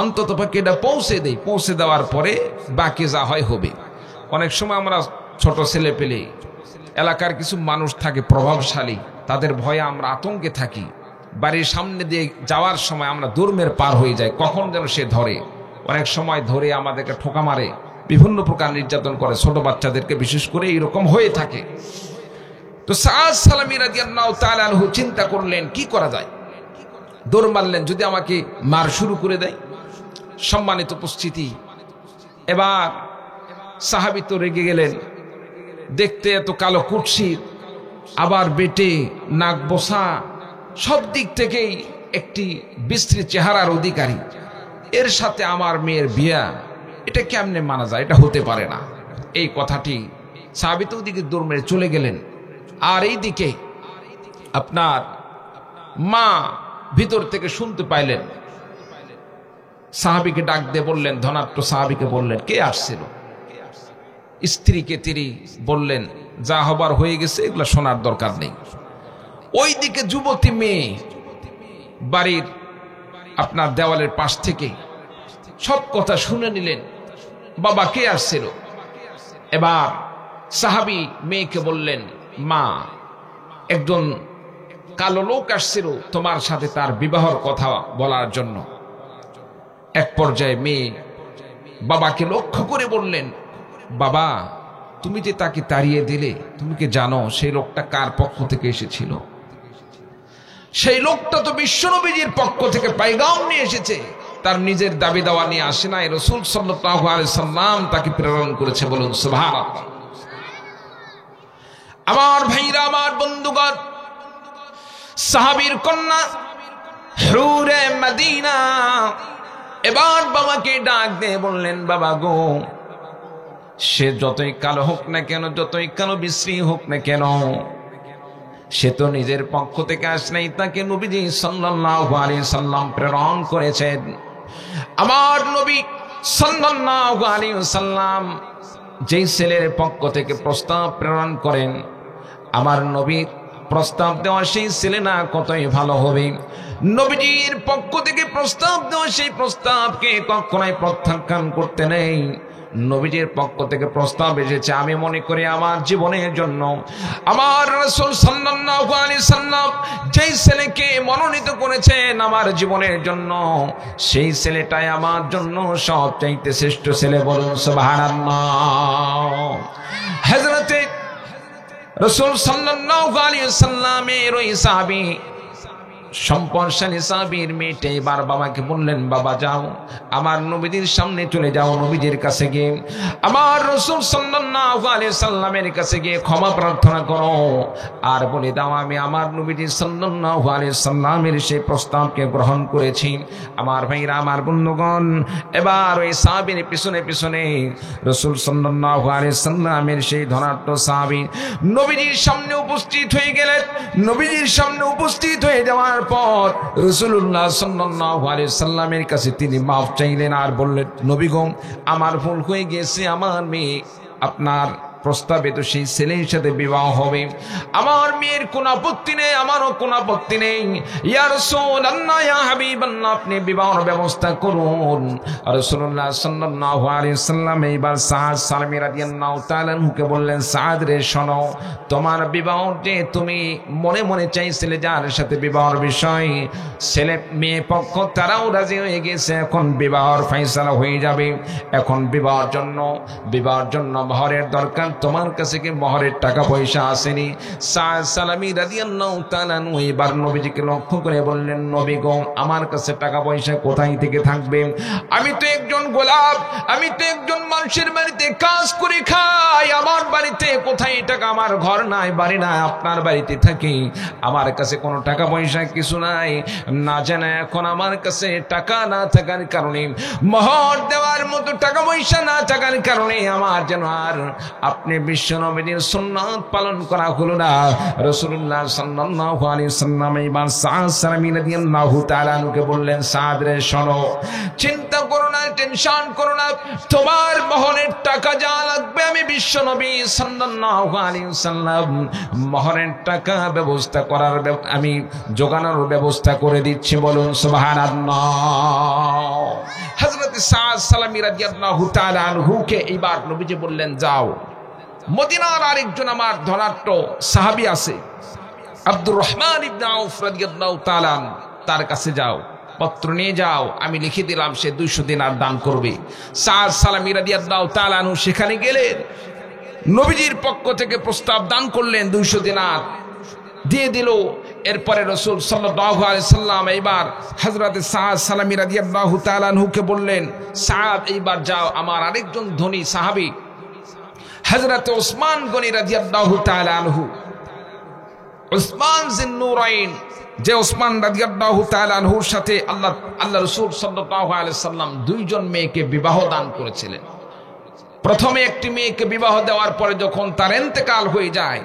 অন্ততপক্ষে এটা পৌঁছে দেই। পৌঁছে দেওয়ার পরে বাকি যা হয় হবে। অনেক সময় আমরা ছোট ছেলে পেলে, এলাকার কিছু মানুষ থাকে প্রভাবশালী, তাদের ভয়ে আমরা আতঙ্কে থাকি। বাড়ির সামনে দিয়ে যাওয়ার সময় আমরা দুর্মের পার হয়ে যাই, কখন যেন সে ধরে। অনেক সময় ধরে আমাদেরকে ঠোকা মারে, বিভিন্ন প্রকার নির্যাতন করে, ছোট বাচ্চাদেরকে বিশেষ করে এইরকম হয়ে থাকে। তো সাদ সালামী রাদিয়াল্লাহু তাআলা আনহু চিন্তা করলেন, কি করা যায়? দৌড় মারলেন, যদি আমাকে মার শুরু করে দেয়। সম্মানিত উপস্থিতি, এবার সাহাবী তো রেগে গেলেন। দেখতে এত কালো কুৎসিত, আবার বেটে, নাক বসা, সব দিক থেকেই একটি বিশ্রী চেহারার অধিকারী, এর সাথে আমার মেয়ের বিয়া, এটা কেমনে মানা যায়? এটা হতে পারে না। এই কথাটি সাহাবী তো ওদিকে দৌড় মেরে চলে গেলেন। আর এইদিকে আপনার মা ভিতর থেকে শুনতে পাইলেন, সাহাবীকে ডাক দিয়ে বললেন, ধনাঢ্য সাহাবীকে বললেন, কে আসছিল? স্ত্রীকে তিনি বললেন, যা হবার হয়ে গেছে, এগুলো শোনার দরকার নেই। ওইদিকে যুবতী মেয়ে বাড়ির আপনার দেওয়ালের পাশ থেকে সব কথা শুনে নিলেন। বাবা, কে আসছিল? এবার সাহাবী মেয়েকে বললেন, মা, একজন কালো লোক আসছিল তোমার সাথে তার বিবাহর কথা বলার জন্য। এক পর্যায়ে মেয়ে বাবাকে লক্ষ্য করে বললেন, বাবা, তুমি যে তাকে তাড়িয়ে দিলে, তুমি কি জানো সেই লোকটা কার পক্ষ থেকে এসেছিল? সেই লোকটা তো বিশ্বনবীজির পক্ষ থেকে পায়গাম নিয়ে এসেছে, তার নিজের দাবি দাওয়া নিয়ে আসে নাই। রাসূল সাল্লাল্লাহু আলাইহি সাল্লাম তাকে প্রেরণ করেছে। বলুন সুবহানাল্লাহ। আমার ভাইরা, আমার বন্ধুগণ, সাহাবীর কন্যা হুরে মদিনা এবার বাবাকে ডাক দিয়ে বললেন, বাবা গো, সে যতই কালো হোক না কেন, যতই কালো বিশ্রী হোক না কেন, সে তো নিজের পক্ষ থেকে আসে নাই, তাকে নবীজি সাল্লাল্লাহু আলাইহি সাল্লাম প্রেরণ করেছেন। আমার নবী সাল্লাল্লাহু আলাইহি সাল্লাম যেই ছেলের পক্ষ থেকে প্রস্তাব প্রেরণ করেন, আমার নবীর প্রস্তাব দেওয়া সেই ছেলে না কতই ভালো হবে। নবীজির পক্ষ থেকে প্রস্তাব দেওয়া সেই প্রস্তাবকে কখনোই প্রত্যাখ্যান করতে নেই। নবীজির পক্ষ থেকে প্রস্তাব এসেছে, আমি মনে করি আমার জীবনের জন্য আমার রাসূল সাল্লাল্লাহু আলাইহি সাল্লাম যেই ছেলেকে মনোনীত করেছেন আমার জীবনের জন্য, সেই ছেলেটাই আমার জন্য সবচাইতে শ্রেষ্ঠ ছেলে। বলুন সুবহানাল্লাহ। হযরতে রাসূল সাল্লাল্লাহু আলাইহি সাল্লামের ওই সাহাবী, সম্পদশালী সাহাবীর মেয়েটা এবার বাবাকে বললেন, বাবা যাও, আমার নবীজির সামনে চলে যাও, নবীজির কাছে গিয়ে আমার রাসূল সাল্লাল্লাহু আলাইহি সাল্লামের কাছে গিয়ে ক্ষমা প্রার্থনা করো, আর বলে দাও আমি আমার নবীজি সাল্লাল্লাহু আলাইহি সাল্লামের সেই প্রস্তাবকে গ্রহণ করেছি। আমার ভাইরা, আমার বন্ধুগণ, এবার ওই সাহাবীর পিছনে পিছনে রাসূল সাল্লাল্লাহু আলাইহি সাল্লামের সেই ধনাঢ্য সাহাবী নবীজির সামনে উপস্থিত হয়ে গেলেন। নবীজির সামনে উপস্থিত হয়ে যাওয়ার পর রাসূলুল্লাহ সাল্লাল্লাহু আলাইহি সাল্লামের কাছে তিনি মাফ চাইলেন আর বললেন, নবী গো, আমার ভুল হয়ে গেছে, আমার মেয়ে আপনার প্রস্তাবিত সেই ছেলের সাথে বিবাহ হবে। আমার মেয়ের কোনো আপত্তি নেই, আমারও কোনো আপত্তি নেই। ইয়া রাসূলুল্লাহ, ইয়া হাবিবাল্লাহ, আপনি বিবাহের ব্যবস্থা করুন। রাসূলুল্লাহ সাল্লাল্লাহু আলাইহি ওয়াসাল্লাম এইবার সাদ সালামী রাদিয়াল্লাহু তাআলা আনহুকে বললেন, সাদ রে শোনো, তোমার বিবাহ যে তুমি মনে মনে চাইছিলে যার সাথে বিবাহের বিষয়, ছেলে মেয়ে পক্ষ তারাও রাজি হয়ে গেছে। এখন বিবাহের ফয়সালা হয়ে যাবে। এখন বিবাহের জন্য মহরের দরকার। তোমার কাছে কি মহরের টাকা পয়সা আসেনি? সাদ সালামী রাদিয়াল্লাহু তাআলা আনহু এবার নবীজিকে লক্ষ্য করে বললেন, নবী গো, আমার কাছে টাকা পয়সা কোথায় থেকে থাকবে? আমি তো একজন গোলাম, আমি তো একজন মানুষের বাড়িতে কাজ করে খাই। আমার বাড়িতে কোথায় টাকা? আমার ঘর নাই, বাড়ি নাই, আপনার বাড়িতে থাকি। আমার কাছে কোনো টাকা পয়সা কিছু নাই। না জানা এখন আমার কাছে টাকা না থাকার কারণে, মোহর দেওয়ার মতো টাকা পয়সা না থাকার কারণে আমার যেন আর আপনি বিশ্ব নবীর সুন্নাত পালন করা হলো না। রাসূলুল্লাহ সাল্লাল্লাহু আলাইহি ওয়াসাল্লাম এইবার সাদ সালামী রাদিয়াল্লাহু তাআলা আনহুকে বললেন, সাদ রে শোনো, চিন্তা করো না, টেনশন করো না, তোমার মোহরের টাকা যা লাগবে আমি বিশ্ব নবী সাল্লাল্লাহু আলাইহি ওয়াসাল্লাম মোহরের টাকা ব্যবস্থা করার আমি জোগানোর ব্যবস্থা করে দিচ্ছি। বলুন সুবহানাল্লাহ। হযরত সাদ সালামী রাদিয়াল্লাহু তাআলা আনহুকে এইবার নবীজি বললেন, যাও, মদিনার আরেকজন আমার ধনাঢ্য সাহাবী আছে, আব্দুর রহমান ইবনে আউফ রাদিয়াল্লাহু তাআলা, তার কাছে যাও, পত্র নিয়ে যাও, আমি লিখে দিলাম সে 200 দিনার দান করবে। সাদ সালামী রাদিয়াল্লাহু তাআলা আনহু সেখানে গেলেন, নবীজির পক্ষ থেকে প্রস্তাব দান করলেন, 200 দিনার দিয়ে দিল। এরপরে রাসূল সাল্লাল্লাহু আলাইহি সাল্লাম এইবার হযরত সাদ সালামী রাদিয়াল্লাহু তাআলা আনহুকে বললেন, সাদ এইবার যাও, আমার আরেকজন ধনী সাহাবী হযরত ওসমান গনি রাদিয়াল্লাহু তাআলা আনহু, ওসমান জিন্নুরাইন, যে ওসমান রাদিয়াল্লাহু তাআলা আনহুর সাথে আল্লাহ রাসূল সাল্লাল্লাহু আলাইহি সাল্লাম দুইজন মেয়েকে বিবাহ দান করেছিলেন। প্রথমে একটি মেয়েকে বিবাহ দেওয়ার পরে যখন তার ইন্তেকাল হয়ে যায়,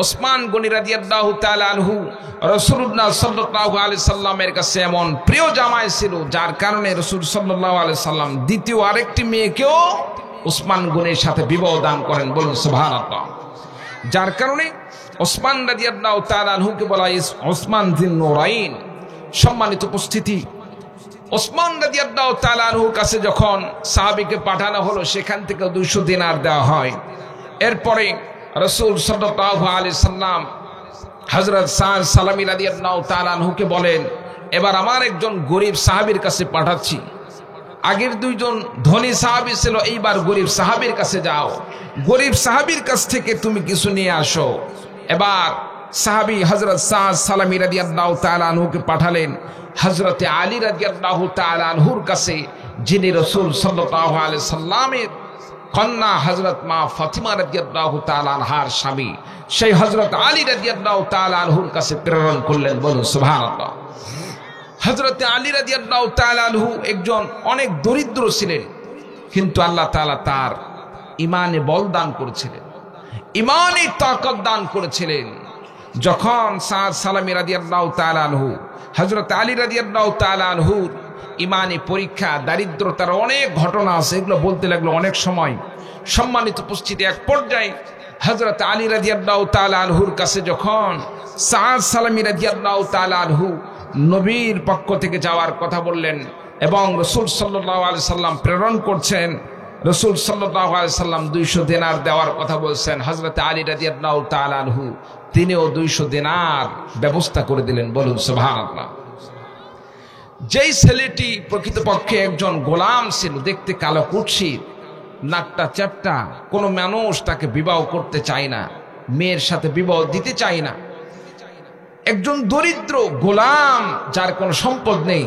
ওসমান গনি রাদিয়াল্লাহু তাআলা আনহু রাসূলুল্লাহ সাল্লাল্লাহু আলাইহি সাল্লামের কাছে এমন প্রিয় জামাই ছিল, যার কারণে রাসূল সাল্লাল্লাহু আলাইহি সাল্লাম দ্বিতীয় আরেকটি মেয়েকেও ওসমান গনির সাথে বিবাহ দান করেন। বলুন সুবহানাল্লাহ। যার কারণে ওসমান রাদিয়াল্লাহু তাআলা আনহুকে বলা হয় ওসমান জিন্নুরাইন। সম্মানিত উপস্থিতি, ওসমান রাদিয়াল্লাহু তাআলা আনহুর কাছে যখন সাহাবীকে পাঠানো হলো, সেখান থেকে 200 দিনার দেওয়া হয়। এরপরে রাসূল সাল্লাল্লাহু আলাইহি সাল্লাম হযরত সাদ সালামী রাদিয়াল্লাহু তাআলা আনহুকে বলেন, এবার আমার একজন গরীব সাহাবীর কাছে পাঠাচ্ছি। আগের দুইজন ধনী সাহাবী ছিল, এইবার গরীব সাহাবীর কাছে যাও, গরীব সাহাবীর কাছ থেকে তুমি কিছু নিয়ে আসো। এবার সাহাবী হযরত সাদ সালামী রাদিয়াল্লাহু তাআলা আনহুকে পাঠালেন হযরতে আলী রাদিয়াল্লাহু তাআলা আনহুর কাছে, যিনি রাসূল সাল্লাল্লাহু আলাইহি সাল্লামের কন্যা হযরত মা ফাতিমা রাদিয়াল্লাহু তাআলা আনহার স্বামী, সেই হযরত আলী রাদিয়াল্লাহু তাআলা আনহুর কাছে প্রেরণ করলেন। বলুন সুবহানাল্লাহ। হযরত আলী রাদিয়াল্লাহু তাআলা আনহু একজন অনেক দরিদ্র ছিলেন, কিন্তু আল্লাহ তাআলা তার ঈমানে বল দান করেছিলেন, ঈমানে তাকত দান করেছিলেন। যখন সাদ সালামী রাদিয়াল্লাহু তাআলা আনহু হযরত আলী রাদিয়াল্লাহু তাআলা আনহুর ঈমানে পরীক্ষা, দারিদ্রতার অনেক ঘটনা আছে, এগুলো বলতে লাগলো অনেক সময়। সম্মানিত উপস্থিতি, এক পর্যায়ে হযরত আলী রাদিয়াল্লাহু তাআলা আনহুর কাছে যখন সাদ সালামী রাদিয়াল্লাহু তাআলা আনহু নবীর পক্ষ থেকে যাওয়ার কথা বললেন এবং রাসূল সাল্লাল্লাহু আলাইহি সাল্লাম প্রেরণ করছেন, রাসূল সাল্লাল্লাহু আলাইহি সাল্লাম 200 দিনার দেওয়ার কথা বলছেন, হযরত আলী রাদিয়াল্লাহু তাআলা আনহু তিনিও 200 দিনার ব্যবস্থা করে দিলেন। বলুন সুবহানাল্লাহ। যেই ছেলেটি প্রকৃতপক্ষে একজন গোলাম ছিল, দেখতে কালো কুৎসিত, নাকটা চ্যাপ্টা, কোনো মানুষ তাকে বিবাহ করতে চায় না, মেয়ের সাথে বিবাহ দিতে চায় না। একজন দরিদ্র গোলাম যার কোনো সম্পদ নেই,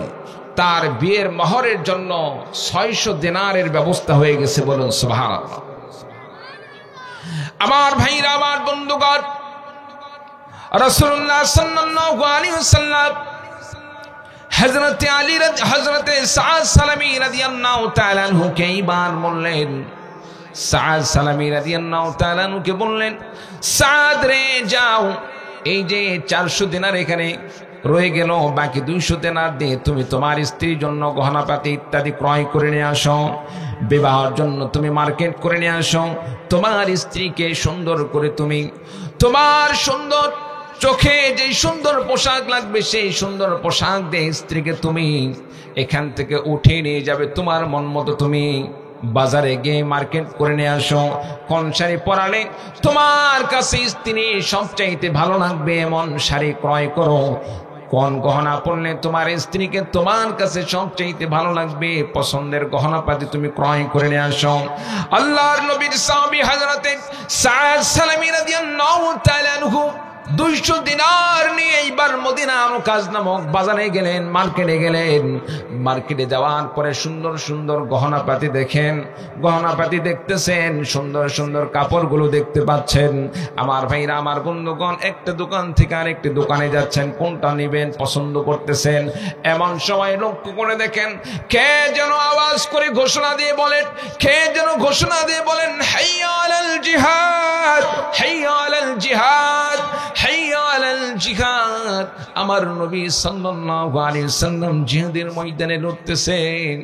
তার বিয়ের মহরের জন্য 600 দিনারের ব্যবস্থা হয়ে গেছে। বলুন সুবহানাল্লাহ। আমার ভাইরা, আমার বন্ধুগণ, রাসূলুল্লাহ সাল্লাল্লাহু আলাইহি ওয়াসাল্লাম হযরত আলী হযরত সাদ সালামী রাদিয়াল্লাহু তাআলা আনহুকে এইবার বললেন, সাদ সালামী রাদিয়াল্লাহু তাআলা আনহুকে বললেন, সাদ রে যাও, এই যে 400 দিনার এখানে রয়ে গেল, বাকি 200 দিনার দিয়ে তুমি তোমার স্ত্রীর জন্য গহনাপাতি ইত্যাদি ক্রয় করে নিয়ে আসো। বিবাহের জন্য তুমি মার্কেট করে নিয়ে আসো, তোমার স্ত্রীকে সুন্দর করে তুমি তোমার সুন্দর চোখে যে সুন্দর পোশাক লাগবে সেই সুন্দর পোশাক দিয়ে স্ত্রীকে তুমি এখান থেকে উঠে নিয়ে যাবে। তোমার মন মতো তুমি বাজারে গিয়ে মার্কেট করে নিয়ে আসো। কোন শাড়ি পরালে তোমার কাছে স্ত্রী সবচাইতে ভালো লাগবে এমন শাড়ি ক্রয় করো। কোন গহনা পরলে তোমার স্ত্রীকে তোমার কাছে সবচাইতে ভালো লাগবে পছন্দের গহনা পাতি তুমি ক্রয় করে নিয়ে আসো। আল্লাহর নবীর সাহাবী হযরতে সাদ সালামী রাদিয়াল্লাহু তাআলা আনহু 200 দিনার নিয়ে এইবার মদিনা মুকাজ নামক বাজারে গেলেন, মার্কেটে গেলেন। মার্কেটে যাওয়ার পরে সুন্দর সুন্দর গহনাপাতি দেখেন, গহনাপাতি দেখতেছেন, সুন্দর সুন্দর কাপড়গুলো দেখতে পাচ্ছেন। আমার ভাইরা, আমার বন্ধুগণ, একটা দোকান থেকে আরেকটি দোকানে যাচ্ছেন, কোনটা নেবেন পছন্দ করতেছেন। এমন সময় লক্ষ্য করে দেখেন কে যেন আওয়াজ করে ঘোষণা দিয়ে বলেন, কে যেন ঘোষণা দিয়ে বলেন, হাইয়া আলাল জিহাদ, হাইয়া আলাল জিহাদ, হাইয়া আলাল জিহাদ। আমার নবী সাল্লাল্লাহু আলাইহি ওয়াসাল্লাম জিহাদের ময়দানে লড়তেছেন।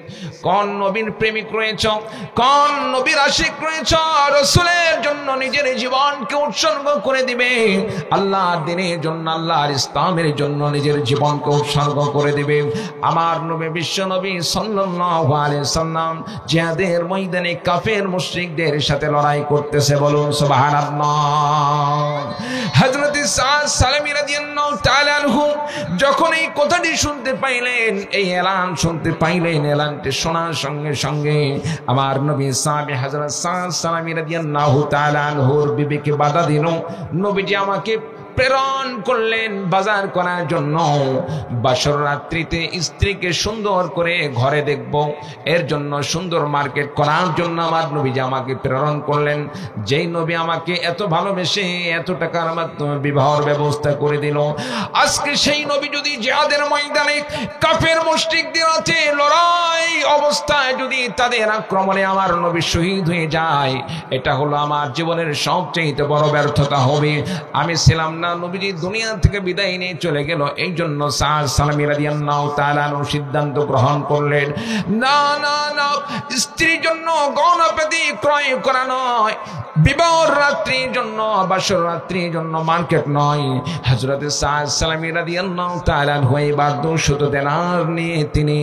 কোন নবীর প্রেমিক রয়েছ, কোন নবীর আশিক রয়েছ, রাসূলের জন্য নিজের জীবনকে উৎসর্গ করে দিবে, আল্লাহর দ্বীনের জন্য, আল্লাহর ইসলামের জন্য নিজের জীবনকে উৎসর্গ করে দিবে। আমার নবী বিশ্ব নবী সাল্লাল্লাহু আলাইহি ওয়াসাল্লাম জিহাদের ময়দানে কাফের মুশরিকদের সাথে লড়াই করতেছে। বলুন সুবহানাল্লাহ। হযরত সাদ সালামী রাদিয়াল্লাহু তাআলা আনহু যখন এই কথাটি শুনতে পাইলেন, এই এলান শুনতে পাইলেন, এলানটি শোনার সঙ্গে সঙ্গে আমার নবী সাহাবী হযরত সাদ সালামী রাদিয়াল্লাহু তাআলা আনহুর বিবেকে বাধা দিল। নবীজি আমাকে প্রেরণ করলেন বাজার করার জন্য। বাসর রাত্রিতে স্ত্রীকে সুন্দর করে ঘরে দেখব, এর জন্য সুন্দর মার্কেট করার জন্য আমার নবীজি আমাকে প্রেরণ করলেন। যেই নবী আমাকে এত ভালোবেসে এত টাকার মাধ্যমে বিবাহের ব্যবস্থা করে দিল, আজকে সেই নবী যদি জিহাদের ময়দানে কাফের মুশরিকদের সাথে লড়াই অবস্থায় যদি তাদের আক্রমণে আমার নবী শহীদ হয়ে যায়, এটা হলো আমার জীবনের সবচেয়ে বড় ব্যর্থতা হবে। আমি ছিলাম না, নবীজি দুনিয়া থেকে বিদায় নিয়ে চলে গেল। এই জন্য সাদ সালামী রাদিয়াল্লাহু তাআলা সিদ্ধান্ত গ্রহণ করলেন, না না না, স্ত্রীর জন্য গহনাপাতি ক্রয় করা নয়, বিবাহ রাত্রির জন্য, বাসর রাত্রির জন্য মার্কেট নয়। হযরত সাদ সালামী রাদিয়াল্লাহু তাআলা হয়ে 200 দিনার নিয়ে তিনি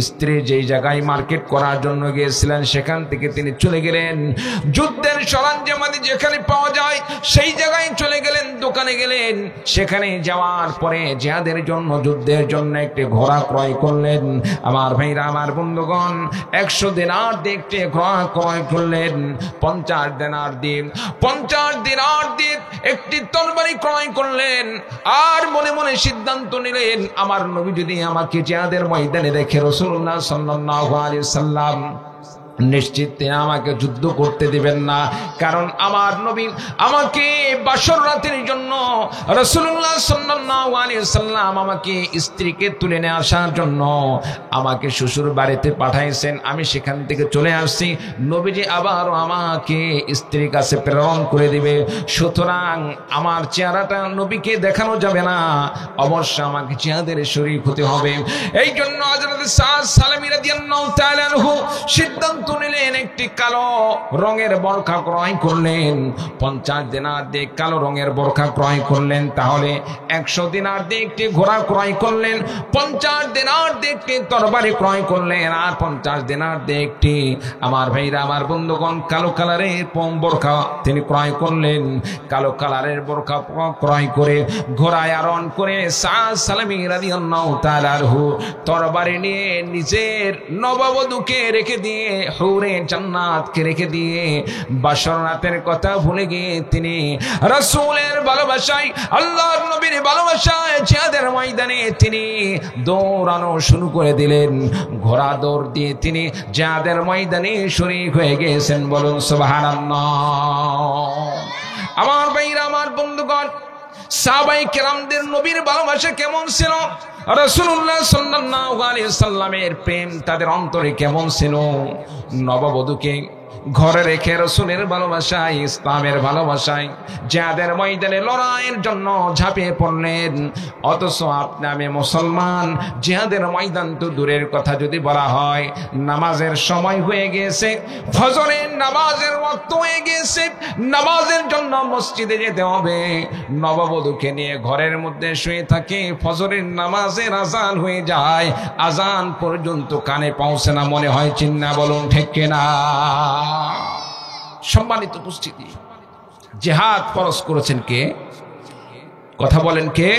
স্ত্রী যেই জায়গায় মার্কেট করার জন্য গিয়েছিলেন সেখান থেকে তিনি চলে গেলেন। যুদ্ধের সরঞ্জামাদি যেখানে পাওয়া যায় সেই জায়গায় চলে গেলেন, দোকানে গেলেন। সেখানে যাওয়ার পরে জিহাদের জন্য, যুদ্ধের জন্য একটি ঘোড়া ক্রয় করলেন। আমার ভাইরা, আমার বন্ধুগণ, 100 দিনার দিয়ে একটি ঘোড়া ক্রয় করলেন। 50 দিনার দিয়ে, 50 দিনার দিয়ে একটি তরবারি ক্রয় করলেন। আর মনে মনে সিদ্ধান্ত নিলেন, আমার নবী যদি আমাকে জিহাদের ময়দানে দেখে, রাসূলুল্লাহ সাল্লাল্লাহু আলাইহি ওয়াসাল্লাম নিশ্চিত আমাকে যুদ্ধ করতে দিবেন না। কারণ আমার নবী আমাকে বাসর রাতের জন্য, রাসূলুল্লাহ সাল্লাল্লাহু আলাইহি ওয়াসাল্লাম আমাকে স্ত্রীকে তুলে নিয়ে আসার জন্য আমাকে শ্বশুর বাড়িতে পাঠাইছেন। আমি সেখান থেকে চলে আসছি, নবীজি আবারও আমাকে স্ত্রীর কাছে প্রেরণ করে দিবে। সুতরাং আমার চেহারাটা নবীকে দেখানো যাবে না, অবশ্যই আমাকে জিহাদের শরীক হতে হবে। এই জন্য হযরত সাদ সালামী রাদিয়াল্লাহু তাআলা আনহু সিদ্ধান্ত নিলেন, একটি কালো রঙের বোরকা ক্রয় করলেন। 50 দিনার দিয়ে কালো রঙের বোরকা ক্রয় করলেন। তাহলে 100 দিনার দিয়ে একটি ঘোড়া ক্রয় করলেন, 50 দিনার দিয়ে একটি তরবারি ক্রয় করলেন, আর 50 দিনার দিয়ে একটি, আমার ভাইরা, আমার বন্ধুগণ, কালো কালারের বোরকা তিনি ক্রয় করলেন। কালো কালারের বোরকা ক্রয় করে ঘোড়ায় আরোহণ করে সাদ সালামী রাদিয়াল্লাহু তাআলা আনহু তরবারি নিয়ে নিজের নববধূকে রেখে দিয়ে, হুরে জান্নাতকে রেখে দিয়ে, বাসর রাতের কথা ভুলে গিয়ে তিনি রাসূলের ভালোবাসায়, আল্লাহর নবীর ভালোবাসায় জিহাদের ময়দানে তিনি দৌড়ানো শুরু করে দিলেন। ঘোড়া দৌড় দিয়ে তিনি জিহাদের ময়দানে শরীক হয়ে গেছেন। বলুন সুবহানাল্লাহ। আমার ভাইরা, আমার বন্ধুগণ, সাহাবায়ে কেরামদের নবীর ভালোবাসা কেমন ছিল, রাসূলুল্লাহ সাল্লাল্লাহু আলাইহি ওয়াসাল্লামের প্রেম তাদের অন্তরে কেমন ছিল। নববধূকে ঘরে রেখে রসুলের ভালোবাসায়, ইসলামের ভালোবাসায় জিহাদের ময়দানে লড়াইয়ের জন্য ঝাঁপিয়ে পড়লেন। অথচ আপনি আমি মুসলমান, জিহাদের ময়দান তো দূরের কথা, যদি বলা হয় নামাজের সময় হয়ে গিয়েছে, ফজরের নামাজের ওয়াক্ত হয়ে গিয়েছে, নামাজের জন্য মসজিদে যেতে হবে, নববধূকে নিয়ে ঘরের মধ্যে শুয়ে থাকে, ফজরের নামাজের আজান হয়ে যায়, আজান পর্যন্ত কানে পৌঁছে না, মনে হয় চিন্না, বলুন ঠিক কিনা? সম্মানিত উপস্থিতি, জিহাদ ফরজ করেছেন কে? কথা বলেন কে?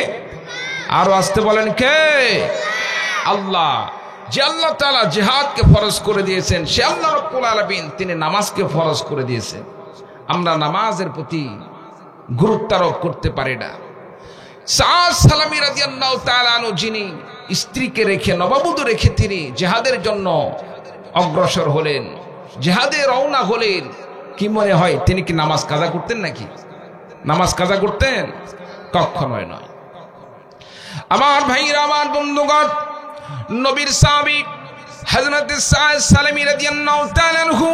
আরো আসতে বলেন কে? আল্লাহ। যে আল্লাহ তাআলা জিহাদকে ফরজ করে দিয়েছেন, সে আল্লাহ রাব্বুল আলামিন তিনি নামাজকে ফরজ করে দিয়েছেন। আমরা নামাজের প্রতি গুরুত্ব আরোপ করতে পারি না। সাদ সালামী রাদিয়াল্লাহু তাআলা আনহু, যিনি স্ত্রীকে রেখে, নববধূ রেখে তিনি জিহাদের জন্য অগ্রসর হলেন, জিহাদে রওনা হলেন, কি মনে হয় তিনি কি নামাজ কাজা করতেন নাকি? নামাজ কাজা করতেন? কখনোই নয়। আমার ভাইরা, আমার বন্ধুগণ, নবীর সাহাবী হযরত সাদ সালামী রাদিয়াল্লাহু তাআলা আনহু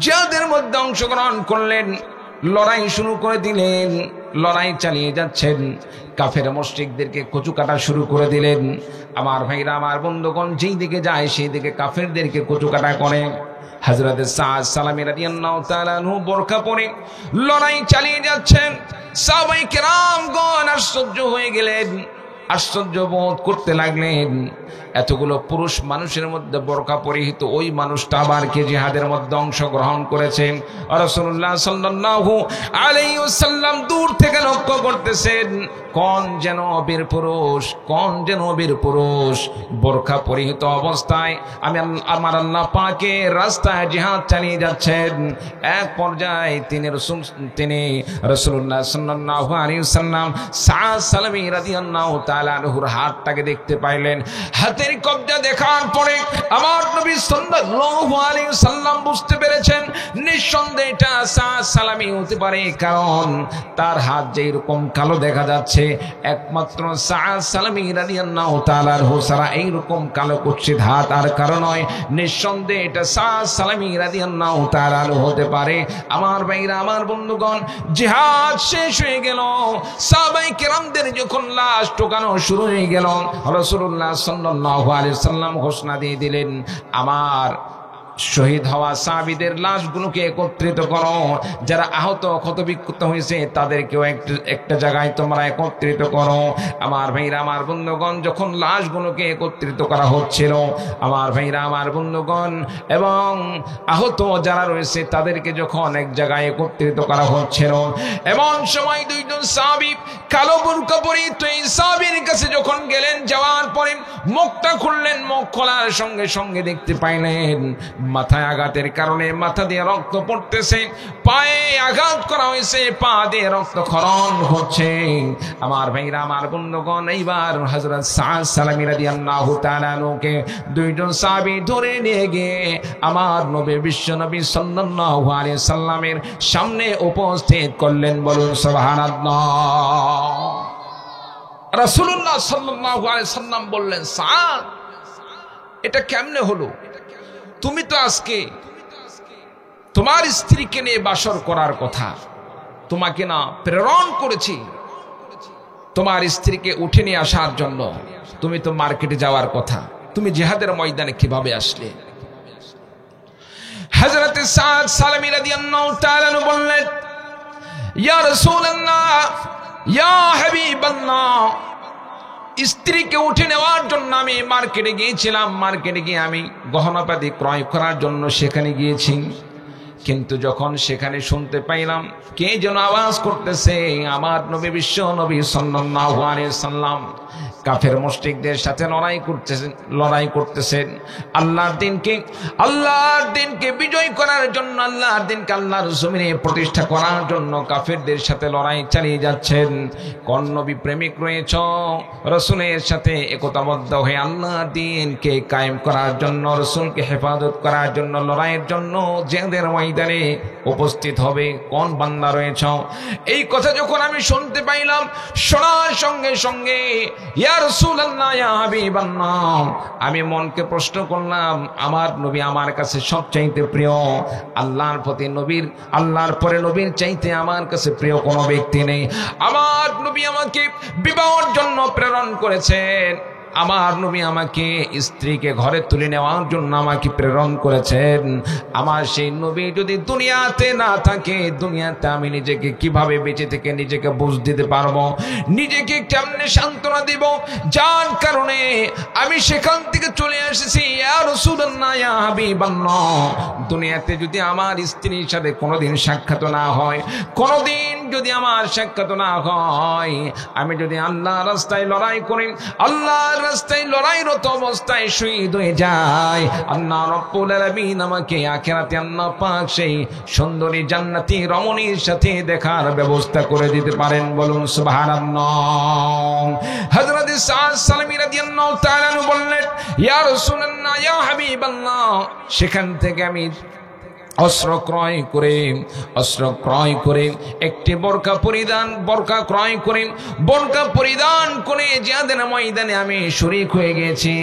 জিহাদের মধ্যে অংশগ্রহণ করলেন, লড়াই শুরু করে দিলেন, লড়াই চালিয়ে যাচ্ছেন, কাফের মুশরিকদেরকে কচু কাটা শুরু করে দিলেন। আমার ভাইরা, আমার বন্ধুগণ, যেই দিকে যায় সেই দিকে কাফেরদেরকে কচু কাটা করে। হযরত সাদ সালামী রাদিয়াল্লাহু তাআলা আনহু বোরকা পরে লড়াই চালিয়ে যাচ্ছেন। সাহাবায়ে কেরামগণ আশ্চর্য হয়ে গেলেন, আশ্চর্য বোধ করতে লাগলেন, এতগুলো পুরুষ মানুষের মধ্যে বোরকা পরিহিত ওই মানুষটা আবার কে জিহাদের মধ্যে অংশগ্রহণ করেছেন? রাসূলুল্লাহ সাল্লাল্লাহু আলাইহি ওয়াসাল্লাম দূর থেকে লক্ষ্য করতেছেন, কোন যেন বীর পুরুষ, কোন যেন বীর পুরুষ বোরকা পরিহিত অবস্থায় আমি আমার আল্লাহ পাকের রাস্তায় জিহাদ চালিয়ে যাচ্ছেন। এক পর্যায়ে তিনি রাসূলুল্লাহ সাল্লাল্লাহু আলাইহি ওয়াসাল্লাম সাদ সালামী রাদিয়াল্লাহু তাআলা আনহুর হাতটাকে দেখতে পাইলেন। হাতের কবজা দেখার পরে আমার নবী সাল্লাল্লাহু আলাইহি ওয়াসাল্লাম বুঝতে পেরেছেন নিঃসন্দেহে এটা সাদ সালামী হতে পারে, কারণ তার হাত যে এরকম কালো দেখা যাচ্ছে, একমাত্র সাদ সালামী রাদিয়াল্লাহু তাআলা আনহু ছাড়া এইরকম কালো কুৎসিত হাত আর কারো নয়। নিঃসন্দেহে এটা সাদ সালামী রাদিয়াল্লাহু তাআলা আনহু হতে পারে। আমার ভাইরা, আমার বন্ধুগণ, জিহাদ শেষ হয়ে গেল, সাহাবায়ে কেরামদের যখন লাশ টোকানো শুরু হয়ে গেল, রাসূলুল্লাহ সাল্লাল্লাহু আলাইহি ওয়াসাল্লাম ঘোষণা দিয়ে দিলেন, আমার শহীদ হওয়া সাহাবীদের লাশগুলোকে একত্রিত করো, যারা আহত ক্ষতবিক্ষত হয়েছে তাদেরকেও একটা জায়গায় তোমরা একত্রিত করো। আমার ভাইরা, আমার বন্ধুগণ, যখন লাশগুলোকে একত্রিত করা হচ্ছিল, আমার ভাইরা, আমার বন্ধুগণ, এবং আহত যারা রয়েছে তাদেরকে যখন এক জায়গায় একত্রিত করা হচ্ছিল, এমন সময় দুইজন সাহাবী কালো বোরকা পরিহিত এই সাহাবীর কাছে যখন গেলেন, যাওয়ার পরে মুখটা খুললেন, মুখ খোলার সঙ্গে সঙ্গে দেখতে পাইলেন মাথায় আঘাতের কারণে মাথা দিয়ে রক্ত পড়তেছে, পায়ে আঘাত করা হয়েছে, পা দিয়ে রক্তক্ষরণ হচ্ছে। আমার ভাইরা, আমার বন্ধুগণ, এইবার হযরত সাদ সালামী রাদিয়াল্লাহু তাআলা আনহুকে দুইজন সাহাবী ধরে নিয়ে গিয়ে আমার নবী বিশ্ব নবী সাল্লাল্লাহু আলাইহি সাল্লামের সামনে উপস্থিত করলেন। বলুন সুবহানাল্লাহ। রাসূলুল্লাহ সাল্লাল্লাহু আলাইহি সাল্লাম বললেন, সাদ, এটা কেমনে হলো? তুমি তো আজকে তোমার স্ত্রীকে নিয়ে বাসর করার কথা, তোমাকে না প্রেরণ করেছি তোমার স্ত্রীকে উঠে নিয়ে আসার জন্য, তুমি তো মার্কেটে যাওয়ার কথা, তুমি জিহাদের ময়দানে কিভাবে আসলে? হযরত সাদ সালামী রাদিয়াল্লাহু তাআলা বললেন, ইয়া রাসূলুল্লাহ, ইয়া হাবিবাল্লাহ, স্ত্রীকে উঠে নেওয়ার জন্য আমি মার্কেটে গিয়েছিলাম, মার্কেটে গিয়ে আমি গহনাপাতি ক্রয় করার জন্য সেখানে গিয়েছি, কিন্তু যখন সেখানে শুনতে পাইলাম কে যেন আওয়াজ করতেছে, আমার নবী বিশ্ব নবী সাল্লাল্লাহু আলাইহি সাল্লাম কাফের মুশরিকদের সাথে লড়াই করতেছেন আল্লাহর দিনকে বিজয় করার জন্য, আল্লাহর দিনকে আল্লাহর জমিনে প্রতিষ্ঠা করার জন্য কাফেরদের সাথে লড়াই চালিয়ে যাচ্ছেন। কোন নবী প্রেমিক রয়েছ, রাসূলের সাথে একতাবদ্ধ হয়ে আল্লাহর দিনকে কায়েম করার জন্য, রাসূলকে হেফাজত করার জন্য, লড়াইয়ের জন্য জিহাদের ময়দানে উপস্থিত হবে কোন বান্দা রয়েছ? এই কথা যখন আমি শুনতে পাইলাম, শোনার সঙ্গে সঙ্গে ইয়া ইয়া রাসূলুল্লাহ ইয়া হাবিবাল্লাহ, আমি মনকে প্রশ্ন করলাম আমার নবী আমার কাছে সবচাইতে প্রিয়, আল্লাহর প্রতি নবীর, আল্লাহর পরে নবীর চাইতে আমার কাছে প্রিয় কোনো ব্যক্তি নেই। আমার নবী আমাকে বিবাহের জন্য প্রেরণ করেছেন, আমার নবী আমাকে স্ত্রীকে ঘরে তুলে নেওয়ার জন্য আমাকে প্রেরণ করেছেন। আমার সেই নবী যদি দুনিয়াতে না থাকে, দুনিয়াতে আমি নিজেকে কিভাবে বেঁচে থেকে নিজেকে বুঝ দিতে পারবো, নিজেকে কেমনে সান্ত্বনা দিব, যার কারণে আমি সেখান থেকে চলে এসেছি। ইয়া রাসূলুল্লাহ ইয়া হাবিবাল্লাহ, দুনিয়াতে যদি আমার স্ত্রীর সাথে কোনোদিন সাক্ষাৎ না হয়, কোনোদিন যদি আমার সাক্ষাৎ না হয়, আমি যদি আল্লাহর রাস্তায় লড়াই করি, আল্লাহর রাস্তায় লড়াইরত অবস্থায় শহীদ হয়ে যায়, আল্লাহ রাব্বুল আলামিন আমাকে আখিরাতে আল্লাহ পাক সেই সুন্দরী জান্নাতি রমণীর সাথে দেখার ব্যবস্থা করে দিতে পারেন। বলুন সুবহানাল্লাহ। হযরত সাদ সালামী রাদিয়াল্লাহু তাআলা বললেন, ইয়া রাসূলুল্লাহ ইয়া হাবিবাল্লাহ, সেখান থেকে আমি অস্ত্র ক্রয় করে একটি বোরকা পরিধান করে জিহাদের ময়দানে আমি শরীক হয়ে গেছি।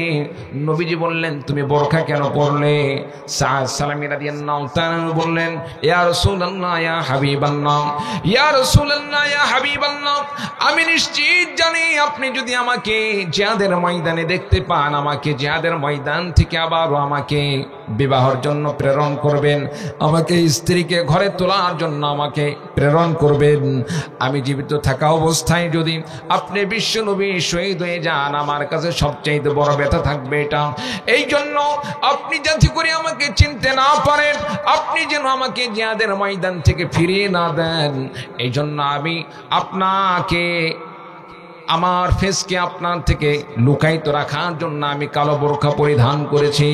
নবীজি বললেন, তুমি বোরকা কেন পরলে? সাদ সালামী রাদিয়াল্লাহু তাআলা বললেন, ইয়া রাসূলুল্লাহ ইয়া হাবিবাল্লাহ, ইয়া রাসূলুল্লাহ ইয়া হাবিবাল্লাহ, আমি নিশ্চিত জানি আপনি যদি আমাকে জিহাদের ময়দানে দেখতে পান, আমাকে জিহাদের ময়দান থেকে আবারও আমাকে বিবাহের জন্য প্রেরণ করবেন, আমাকে স্ত্রীকে ঘরে তোলার জন্য আমাকে প্রেরণ করবেন। আমি জীবিত থাকা অবস্থায় যদি আপনি বিশ্ব নবী শহীদ হয়ে যান, আমার কাছে সবচাইতে বড় ব্যথা থাকবে এটা। এই জন্য আপনি যাতে করে আমাকে চিনতে না পারেন, আপনি যেন আমাকে জিহাদের ময়দান থেকে ফিরিয়ে না দেন, এই জন্য আমি আপনাকে, আমার ফেসকে আপনার থেকে লুকায়িত রাখার জন্য আমি কালো বোরকা পরিধান করেছি।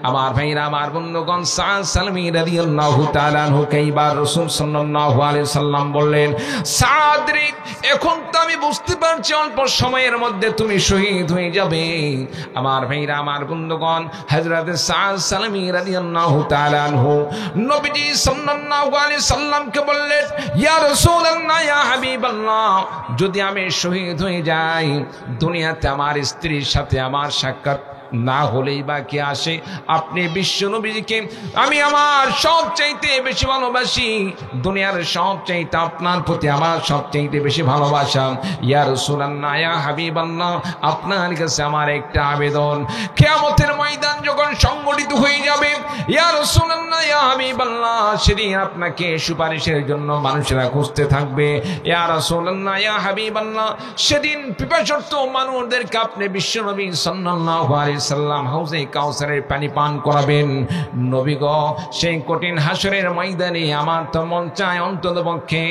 আমার ভাইরা, আমার বন্ধুগণ, সাদ সালামী রাদিয়াল্লাহু তাআলা আনহুকে এইবার রাসূল সাল্লাল্লাহু আলাইহি সাল্লাম বললেন, সাদ রে, এখন তো আমি বুঝতে পারছি অল্প সময়ের মধ্যে তুমি শহীদ হয়ে যাবে। আমার ভাইরা, আমার বন্ধুগণ, হযরত সাদ সালামী রাদিয়াল্লাহু তাআলা আনহু নবীজি সাল্লাল্লাহু আলাইহি সাল্লামকে বললেন, ইয়া রাসূলুল্লাহ ইয়া হাবিবাল্লাহ, যদি আমি শহীদ হয়ে যাই, দুনিয়াতে আমার স্ত্রীর সাথে আমার সাক্ষাৎ না হলেই বা কি আসে, আপনি বিশ্ব নবীকে আমি আমার সবচাইতে বেশি ভালোবাসি, দুনিয়ার সবচাইতে আপনার প্রতি আমার সবচাইতে বেশি ভালোবাসা। ইয়া রাসূলুল্লাহ ইয়া হাবিবাল্লাহ, আপনার কাছে আমার একটা আবেদন, কিয়ামতের ময়দান যখন সংগঠিত হয়ে যাবে, ইয়া রাসূলুল্লাহ ইয়া হাবিবাল্লাহ, সেদিন আপনাকে সুপারিশের জন্য মানুষেরা খুঁজতে থাকবে। ইয়া রাসূলুল্লাহ ইয়া হাবিবাল্লাহ, সেদিন পিপাসার্ত মানুষদেরকে আপনি বিশ্ব নবী সাল্লাল্লাহু আলাইহি সাল্লাম হাউজে কাউসারের পানি পান করাবেন। নবী গো, সেই কঠিন হাসরের ময়দানে আমার তো মন চায় অন্ততপক্ষে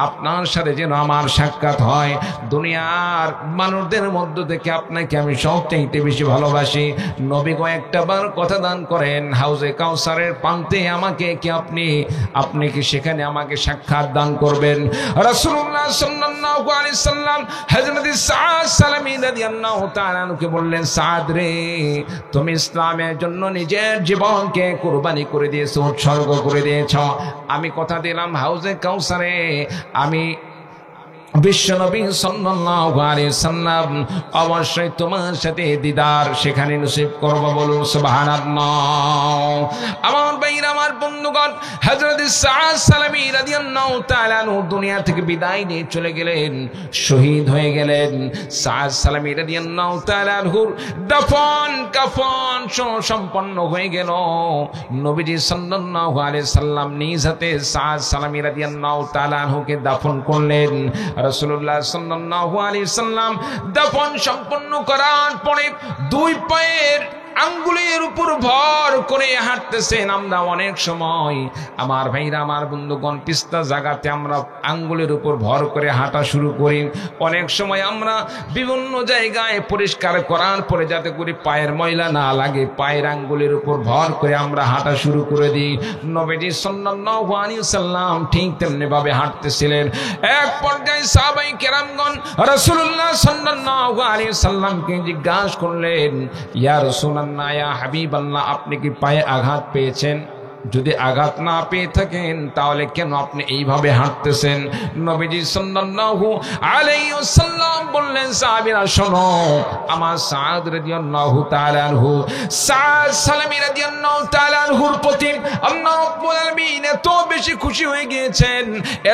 আপনার সাথে যেন আমার সাক্ষাৎ হয়। দুনিয়ার মানুষদের মধ্য থেকে আপনাকে আমি সবচাইতে বেশি ভালোবাসি। নবী গো, একটা বার কথা দান করেন, হাউজে কাউসারের প্রান্তে আমাকে কি আপনি কি সেখানে আমাকে সাক্ষাৎ দান করবেন? রাসূলুল্লাহ সাল্লাল্লাহু আলাইহি সাল্লাম হযরত সাদ সালামী রাদিয়াল্লাহু তাআলা আনহুকে বললেন, সাদ রে, তুমি ইসলামের জন্য নিজের জীবনকে কুরবানি করে দিয়েছো, উৎসর্গ করে দিয়েছ। আমি কথা দিলাম, হাউজে কাউসারে আমি বিশ্বনবী সাল্লাল্লাহু আলাইহি সাল্লাম অবশ্যই তোমার সাথে দিদার সেখানে নসিব করব। বলুন সুবহানাল্লাহ। আমার ভাইরা, আমার বন্ধুগণ, হযরত সাদ সালামী রাদিয়াল্লাহু তাআলা আনহু দুনিয়া থেকে বিদায় নিয়ে চলে গেলেন, শহীদ হয়ে গেলেন। সাদ সালামী রাদিয়াল্লাহু তাআলা আনহুর দাফন কাফন সম্পন্ন হয়ে গেল। নবীজি সাল্লাল্লাহু আলাইহি সাল্লাম নিজ হাতে সাদ সালামী রাদিয়াল্লাহু তাআলা আনহুকে দাফন করলেন। রাসূলুল্লাহ সাল্লাল্লাহু আলাইহি সাল্লাম দাফন সম্পন্ন করার পরে দুই পায়ের আঙ্গুলের উপর ভর করে হাঁটতেছেন। আমরা অনেক সময়, আমার ভাইরা, আমার বন্ধুগণ, পিস্তা জায়গাতে আমরা আঙ্গুলের উপর ভর করে হাঁটা শুরু করি। অনেক সময় আমরা বিভিন্ন জায়গায় পরিষ্কার করার পরে যাতে করে পায়ের ময়লা না লাগে, পায়ের আঙ্গুলের উপর ভর করে আমরা হাঁটা শুরু করে দিই। নবীজি সাল্লাল্লাহু আলাইহি সাল্লাম ঠিক তেমনি ভাবে হাঁটতেছিলেন। এক পর্যায়ে সাহাবায়ে কেরামগণ রাসূলুল্লাহ সাল্লাল্লাহু আলাইহি সাল্লামকে জিজ্ঞাসা করলেন, ইয়া রাসূলুল্লাহ ইয়া হাবিবাল্লাহ, আপনি কি পায়ে আঘাত পেয়েছেন? যদি আঘাত না পেয়ে থাকেন তাহলে কেন আপনি এইভাবে হাঁটতেছেন? নবীজি সাল্লাল্লাহু আলাইহি ওয়াসাল্লাম বললেন, সাহাবীরা শোনো, আমার সাদ রাদিয়াল্লাহু তাআলা আনহু, সাদ সালামী রাদিয়াল্লাহু তাআলা আনহুর প্রতি আল্লাহ রাব্বুল আলামিন এত বেশি খুশি হয়ে গিয়েছেন,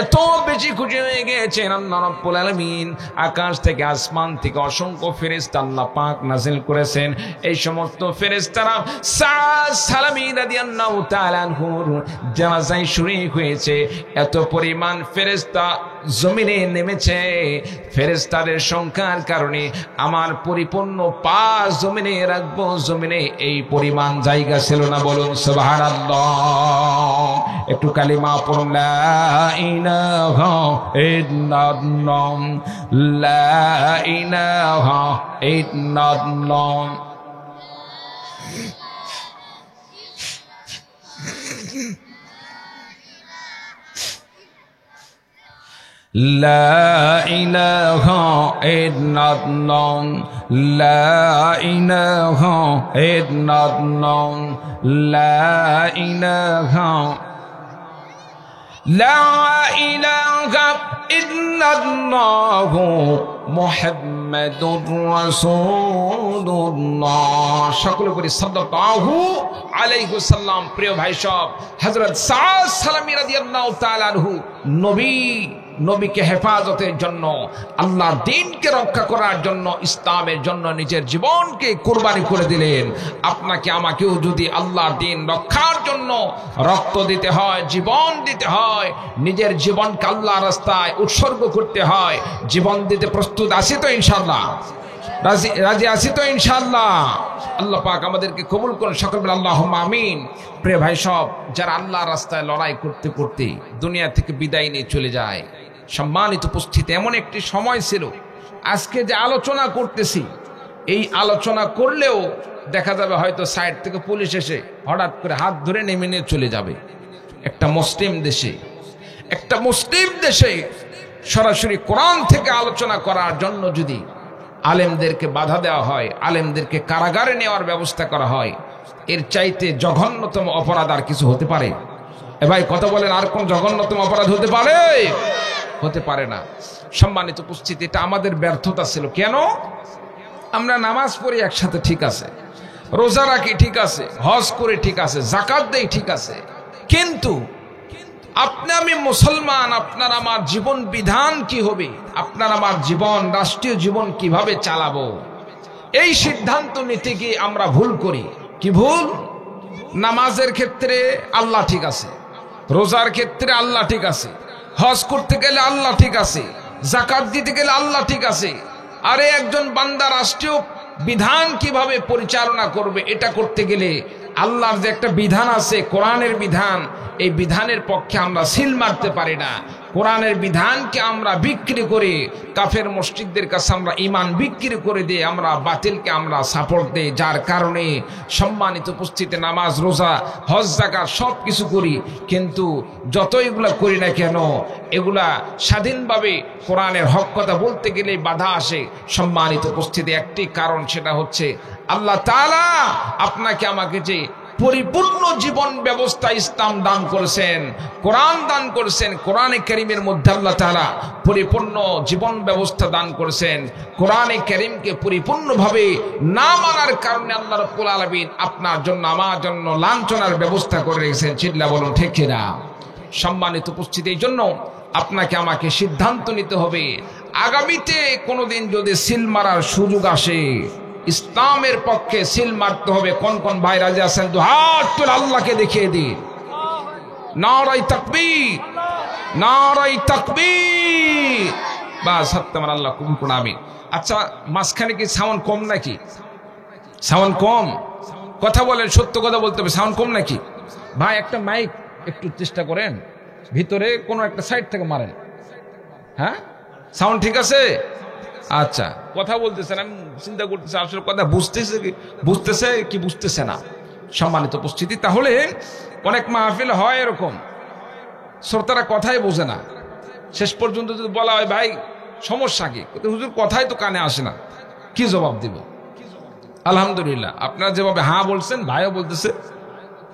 এত বেশি খুশি হয়ে গিয়েছেন, আল্লাহ রাব্বুল আলামিন আকাশ থেকে আসমান থেকে অসংখ্য ফেরেশতা আল্লাহ পাক নাযিল করেছেন। এই সমস্ত ফেরেশতারা সাদ সালামী রাদিয়াল্লাহু তাআলা আনহুর জানাজায় শরীক হয়েছে। এত পরিমাণ ফেরেশতা জমিনে নেমেছে, ফেরেশতাদের সংখ্যার কারণে আমার পরিপূর্ণ পা জমিনে রাখবো, জমিনে এই পরিমাণ জায়গা ছিল না। বলুন সুবহানাল্লাহ। একটু কালিমা পড়ুন, লা ইলাহা ইল্লাল্লাহ, লা ইলাহা ইল্লাল্লাহ। لا إله إلا الله، لا إله إلا الله، لا إله لا إله إلا الله মুহাম্মাদুর রাসূলুল্লাহ। সকলে বলি সাল্লাল্লাহু আলাইহি ওয়াসাল্লাম। প্রিয় ভাই সব, হযরত সাদ সালামী রাদিয়াল্লাহু তাআলা আনহু নবীকে হেফাজতের জন্য, আল্লাহর দ্বীনকে রক্ষা করার জন্য, ইসলামের জন্য নিজের জীবনকে কুরবানি করে দিলেন। আপনাকে আমাকেও যদি আল্লাহর দ্বীন রক্ষার জন্য রক্ত দিতে হয়, জীবন দিতে হয়, নিজের জীবনকে আল্লাহর রাস্তায় উৎসর্গ করতে হয়, জীবন দিতে প্রস্তুত আছি তো ইনশাআল্লাহ? রাজি আছি তো ইনশাআল্লাহ? আল্লাহ পাক আমাদেরকে কবুল করুন, সকলে বলেন আল্লাহুম্মা আমিন। প্রিয় ভাই সব, যারা আল্লাহর রাস্তায় লড়াই করতে করতে দুনিয়া থেকে বিদায় নিয়ে চলে যায়, সম্মানিত উপস্থিতি, এমন একটি সময় ছিল, আজকে যে আলোচনা করতেছি, এই আলোচনা করলেও দেখা যাবে হয়তো সাইড থেকে পুলিশ এসে হঠাৎ করে হাত ধরে নেমে নিয়ে চলে যাবে। একটা মুসলিম দেশে সরাসরি কোরআন থেকে আলোচনা করার জন্য যদি আলেমদেরকে বাধা দেওয়া হয়, আলেমদেরকে কারাগারে নেওয়ার ব্যবস্থা করা হয়, এর চাইতে জঘন্যতম অপরাধ আর কিছু হতে পারে? এ ভাই কথা বলেন, আর কোন জঘন্যতম অপরাধ হতে পারে? হতে পারে না। সম্মানিত উপস্থিতি, এটা আমাদের ব্যর্থতা ছিল। কেন? আমরা নামাজ পড়ি একসাথে, ঠিক আছে, রোজা রাখি, ঠিক আছে, হজ করে, ঠিক আছে, যাকাত দেই, ঠিক আছে, কিন্তু আপনি আমি মুসলমান, আপনার আমার জীবন বিধান কি হবে, আপনার আমার জীবন, রাষ্ট্রীয় জীবন কিভাবে চালাবো, এই সিদ্ধান্ত নিতে গিয়ে আমরা ভুল করি। কি ভুল? নামাজের ক্ষেত্রে আল্লাহ ঠিক আছে, রোজার ক্ষেত্রে আল্লাহ ঠিক আছে, হজ করতে গেলে আল্লাহ ঠিক আছে, যাকাত দিতে গেলে আল্লাহ ঠিক আছে, আরে একজন বান্দা রাষ্ট্রীয় বিধান কিভাবে পরিচালনা করবে, এটা করতে গেলে আল্লাহর যে একটা বিধান আছে, কোরআনের বিধান, এই বিধানের পক্ষে আমরা সিল মারতে পারি না। কোরআনের বিধানকে আমরা বিক্রি করে কাফের মুশরিকদের কাছে আমরা ঈমান বিক্রি করে দিয়ে আমরা বাতিলকে আমরা সাপোর্ট দেই, যার কারণে সম্মানিত উপস্থিতি নামাজ, রোজা, হজ, যাকাত সব কিছু করি, কিন্তু যত এগুলা করি না কেন, এগুলা স্বাধীনভাবে কোরআনের হক কথা বলতে গেলে বাধা আসে। সম্মানিত উপস্থিতি, একটি কারণ, সেটা হচ্ছে আল্লাহ তাআলা আপনাকে আমাকে যে পরিপূর্ণ জীবন ব্যবস্থা ইসলাম দান করেছেন, কোরআন দান করেছেন, কোরআনে কারীমের মধ্যে আল্লাহ তাআলা পরিপূর্ণ জীবন ব্যবস্থা দান করেছেন। কোরআনে কারীমকে পরিপূর্ণভাবে না মানার কারণে আল্লাহ রাব্বুল আলামিন আপনার জন্য, আমার জন্য লাঞ্ছনার ব্যবস্থা করে রেখেছেন। চিল্লা বলুন ঠিক কিনা? সম্মানিত উপস্থিতি, এই জন্য আপনাকে আমাকে সিদ্ধান্ত নিতে হবে, আগামীতে কোনোদিন যদি সিল মারার সুযোগ আসে, ইসলামের পক্ষে সিল মারতে হবে। কোন কোন ভাই রাজি আছেন? দু হাত তুলে আল্লাহকে দেখিয়ে দিন। নারায়ে তাকবীর, নারায়ে তাকবীর। বাস, আমার আল্লাহ কবুল করুন, আমিন। আচ্ছা, মাঝখানে কি সাউন্ড কম নাকি? সাউন্ড কম? কথা বলেন, সত্য কথা বলতে হবে। সাউন্ড কম নাকি? ভাই একটা মাইক একটু চেষ্টা করেন, ভিতরে কোনো একটা সাইড থেকে মারেন। হ্যাঁ, সাউন্ড ঠিক আছে? আচ্ছা, কথা বলতেছেন, আমি চিন্তা করতেছি আসলে কথা বুঝতেছে কি বুঝতেছে না। সম্মানিত উপস্থিতি, তাহলে অনেক মাহফিল হয় এরকম, শ্রোতারা কথাই বোঝে না। শেষ পর্যন্ত যদি বলা হয় ভাই সমস্যা কি, হুজুর কথাই তো কানে আসে না, কি জবাব দিব? আলহামদুলিল্লাহ, আপনারা যেভাবে হ্যাঁ বলছেন, ভাইও বলতেছে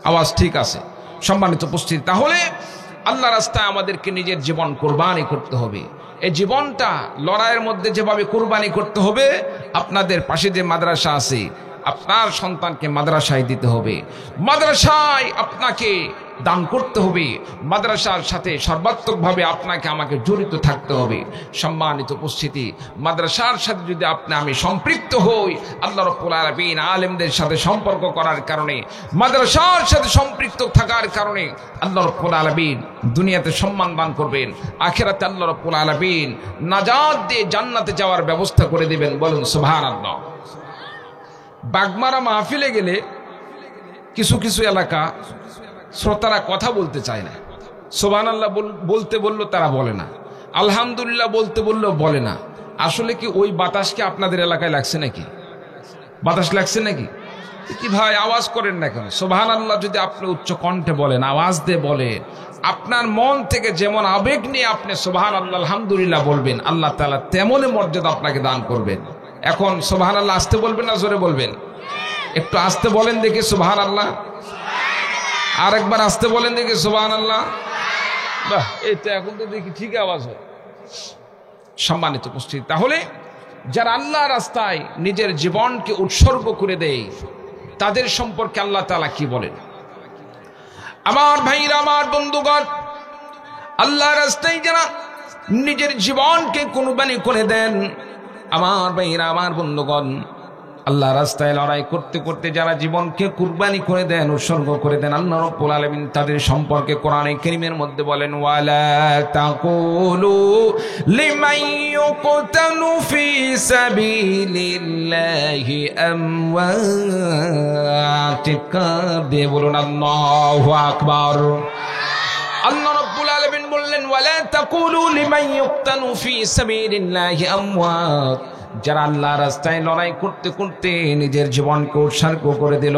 আওয়াজ ঠিক আছে। সম্মানিত উপস্থিতি, তাহলে আল্লাহ রাস্তায় আমাদেরকে নিজের জীবন কোরবানি করতে হবে। এই জীবনটা লড়াইয়ের মধ্যে যেভাবে কোরবানি করতে হবে, আপনাদের পাশে যে মাদ্রাসা আছে আপনার সন্তানকে মাদ্রাসায় দিতে হবে, মাদ্রাসায় আপনাকে দান করতে হবে, মাদ্রাসার সাথে সর্বাত্মকভাবে আপনাকে আমাকে জড়িত থাকতে হবে। সম্মানিত উপস্থিতি, মাদ্রাসার সাথে যদি আমি সম্পৃক্ত হই, আল্লাহ রাব্বুল আলামিন আলেমদের সাথে সম্পর্ক করার কারণে, মাদ্রাসার সাথে সম্পৃক্ত থাকার কারণে আল্লাহ রাব্বুল আলামিন দুনিয়াতে সম্মান দান করবেন, আখিরাতে আল্লাহ রাব্বুল আলামিন নাজাত দিয়ে জান্নাতে যাওয়ার ব্যবস্থা করে দিবেন। বলুন সুবহানাল্লাহ। বাগমারা মাহফিলে গেলে কিছু কিছু এলাকা শ্রোতারা কথা বলতে চায় না, সুবহানাল্লাহ বলতে বললো তারা বলে না, আলহামদুলিল্লাহ বলতে বললো বলে না। আসলে কি ওই বাতাসকে আপনাদের এলাকায় লাগছে নাকি? বাতাস লাগছে নাকি? কি ভাই আওয়াজ করেন না কেন? সুবহানাল্লাহ যদি আপনি উচ্চ কণ্ঠে বলেন, আওয়াজ দিয়ে বলেন, আপনার মন থেকে যেমন আবেগ নিয়ে আপনি সুবহানাল্লাহ আলহামদুলিল্লাহ বলবেন, আল্লাহ তাআলা তেমনই মর্যাদা আপনাকে দান করবেন। এখন সুবহানাল্লাহ আস্তে বলবেন না জোরে বলবেন? একটু আস্তে বলেন দেখি সুবহানাল্লাহ, আরেকবার আস্তে বলেন দেখি সুবহানাল্লাহ। বাহ, এই তো এখন তো দেখি ঠিক আওয়াজ হয়। সম্মানিত উপস্থিতি, তাহলে যারা আল্লাহ রাস্তায় নিজের জীবনকে উৎসর্গ করে দেয় তাদের সম্পর্কে আল্লাহ তাআলা কি বলেন? আমার ভাইরা, আমার বন্ধুগণ, আল্লাহ রাস্তায় যারা নিজের জীবনকে কুরবানি করে দেন, আমার ভাইরা, আমার বন্ধুগণ, আল্লাহ রাস্তায় লড়াই করতে করতে যারা জীবনকে কুরবানি করে দেন, উৎসর্গ করে দেন, আল্লাহ রাব্বুল আলামিন তাদের সম্পর্কে কোরআনে কারীমের মধ্যে বলেন, ওয়ালা তাকুলু লিমান ইউকতালু ফি সাবিলিল্লাহি আমওয়াত। দিয়ে বলুন আল্লাহু আকবার। আল্লাহ রাব্বুল আলামিন বললেন, ওয়ালা তাকুলু লিমান ইউকতালু ফি সাবিলিল্লাহি আমওয়াত। যারা আল্লাহ রাস্তায় লড়াই করতে করতে নিজের জীবনকে উৎসর্গ করে দিল,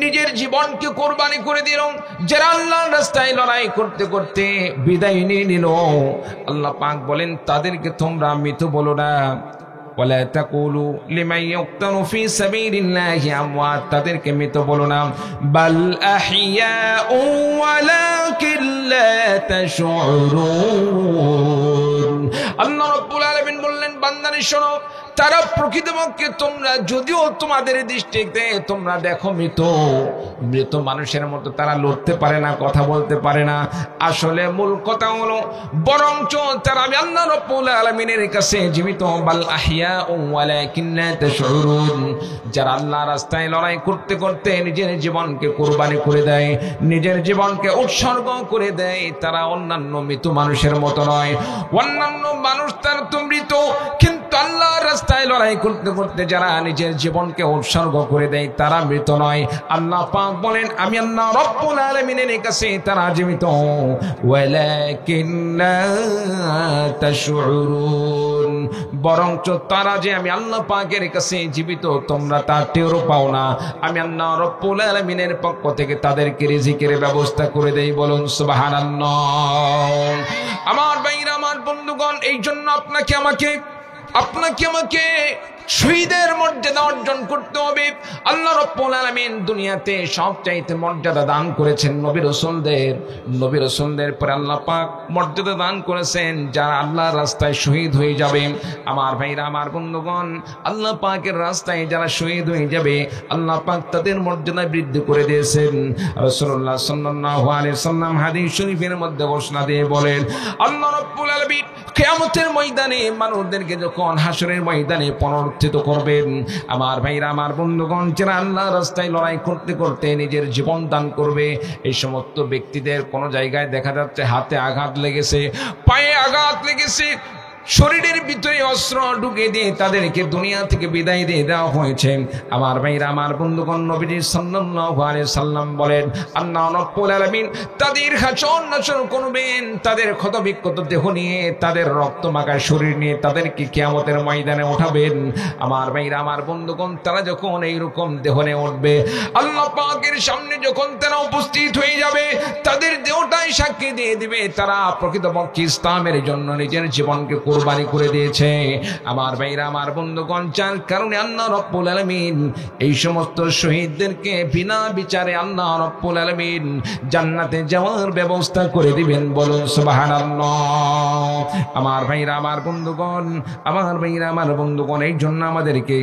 নিজের জীবনকে কোরবানি করে দিল, যারা আল্লাহ রাস্তায় লড়াই করতে করতে বিদায় নিয়ে নিল, আল্লাহ পাক বলেন তাদেরকে তোমরা মৃত বলো না। ওয়ালা তাকুলু লিমান ইউকতালু ফি সাবিলিল্লাহি আমওয়াত, তাদেরকে মৃত বলো না, বাল আহইয়াউ ওয়ালাকিন লা তাশউরুন। আল্লাহ রাব্বুল আলামিন বললেন, বান্দারে শোনো, তারা প্রকৃতপক্ষে তোমরা যদিও তোমাদের দৃষ্টিতে তোমরা দেখো মৃত, মৃত মানুষের মতো তারা লড়তে পারে না, কথা বলতে পারে না, আসলে মূল কথা হলো বরঞ্চ তারা আমি আল্লাহ রাব্বুল আলামিনের কাছে জীবিত। বাল আহইয়াউ ওয়ালাকিন লা তাশউরুন। যারা আল্লাহ রাস্তায় লড়াই করতে করতে নিজের জীবনকে কুরবানি করে দেয়, নিজের জীবনকে উৎসর্গ করে দেয়, তারা অন্যান্য মৃত মানুষের মতো নয়। অন্যান্য মানুষ তারা তো মৃত, কিন্তু আল্লাহ রাস্তায় লড়াই করতে করতে যারা নিজের জীবনকে উৎসর্গ করে দেয় তারা মৃত নয়। আল্লাহ পাক বলেন, আমি আল্লাহ রাব্বুল আলামিনের কাছে তারা জীবিত, ওয়ালাকিন লা তাশউরুন। বরঞ্চ তারা যে আমি আল্লাহ পাকের কাছে জীবিত তোমরা তা টেরও পাও না। আমি আল্লাহ রাব্বুল আলামিনের পক্ষ থেকে তাদেরকে রিজিকের ব্যবস্থা করে দেই। বলুন সুবহানাল্লাহ। আমার ভাইরা, আমার বন্ধুগণ, এই জন্য আপনাকে আমাকে শহীদের মর্যাদা অর্জন করতে হবে। আল্লাহ রাব্বুল আলামিন দুনিয়াতে সবচাইতে মর্যাদা দান করেছেন নবী রাসূলদের। নবী রাসূলদের পরে আল্লাহ পাক মর্যাদা দান করেছেন যারা আল্লাহর রাস্তায় শহীদ হয়ে যাবে। আমার ভাইরা, আমার বন্ধুগণ, আল্লাহ পাকের রাস্তায় যারা শহীদ হয়ে যাবে আল্লাহ পাক তাদের মর্যাদা বৃদ্ধি করে দিয়েছেন। রাসূলুল্লাহ সাল্লাল্লাহু আলাইহি ওয়াসাল্লাম হাদিস শরীফের মধ্যে ঘোষণা দিয়ে বলেন, আল্লাহ রাব্বুল আলামিন কিয়ামতের ময়দানে মানুষদেরকে যখন হাসরের ময়দানে পুনরুত্থিত করবেন, আমার ভাইরা, আমার বন্ধুগণ, যারা আল্লাহর রাস্তায় লড়াই করতে করতে নিজের জীবন দান করবে, এই সমস্ত ব্যক্তিদের কোনো জায়গায় দেখা যাচ্ছে হাতে আঘাত লেগেছে, পায়ে আঘাত লেগেছে, শরীরের ভিতরে অস্ত্র ঢুকে দিয়ে তাদেরকে দুনিয়া থেকে বিদায় দিয়ে দেওয়া হয়েছে। আমার ভাইরা, আমার বন্ধুগণ, নবীজি সাল্লাল্লাহু আলাইহি সাল্লাম বলেন, আল্লাহ রাব্বুল আলামিন তাদের হাসর নাসর করবেন, তাদের ক্ষতবিক্ষত দেহ নিয়ে, তাদের রক্ত মাখা শরীর নিয়ে তাদেরকে কিয়ামতের ময়দানে উঠাবেন। আমার ভাইরা, আমার বন্ধুগণ, তারা যখন এইরকম দেহ নিয়ে উঠবে, আল্লাহ পাকের সামনে যখন তারা উপস্থিত হয়ে যাবে, তাদের দেহটাই সাক্ষী দিয়ে দিবে তারা প্রকৃতপক্ষে ইসলামের জন্য নিজের জীবনকে কুরবানি করে দিয়েছে। আমার ভাইরা, আমার বন্ধুগণ, যার কারণে আল্লাহ রাব্বুল আলামিন এই সমস্ত শহীদদেরকে বিনা বিচারে আল্লাহ রাব্বুল আলামিন জান্নাতে যাওয়ার ব্যবস্থা করে দিবেন। বলুন সুবহানাল্লাহ। আমার ভাইরা, আমার বন্ধুগণ, এই জন্য আমাদেরকে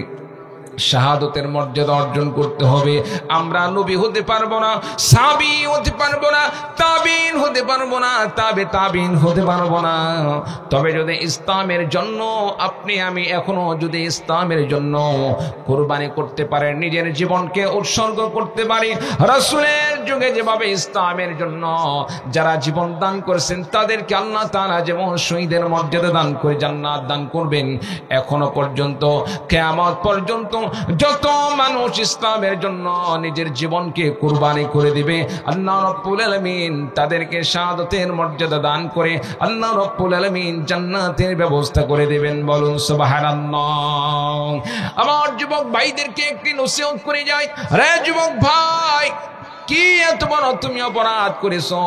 শাহাদতের মর্যাদা অর্জন করতে হবে। আমরা নবী হতে পারবো না, সাহাবী হতে পারবো না, তাবিন হতে পারবো না, তাবিন হতে পারবো না। তবে যদি ইসলামের জন্য আপনি আমি এখনো যদি ইসলামের জন্য কুরবানি করতে পারেন, নিজের জীবনকে উৎসর্গ করতে পারি, রাসূলের যুগে যেভাবে ইসলামের জন্য যারা জীবন দান করেছেন তাদেরকে আল্লাহ তাআলা যেমন শহীদের মর্যাদা দান করে জান্নাত দান করবেন, এখনো পর্যন্ত কিয়ামত পর্যন্ত যত মানুষ ইসলামের জন্য নিজের জীবনকে কুরবানি করে দিবে, আল্লাহ রাব্বুল আলামিন তাদেরকে শাহাদাতের মর্যাদা দান করে আল্লাহ রাব্বুল আলামিন জান্নাতের ব্যবস্থা করে দিবেন। বলুন সুবহানাল্লাহ। আমার যুবক ভাইদেরকে একটি নসিহত করে যাই, রে যুবক ভাই, কি এত বড় তুমি অপরাধ করেছো?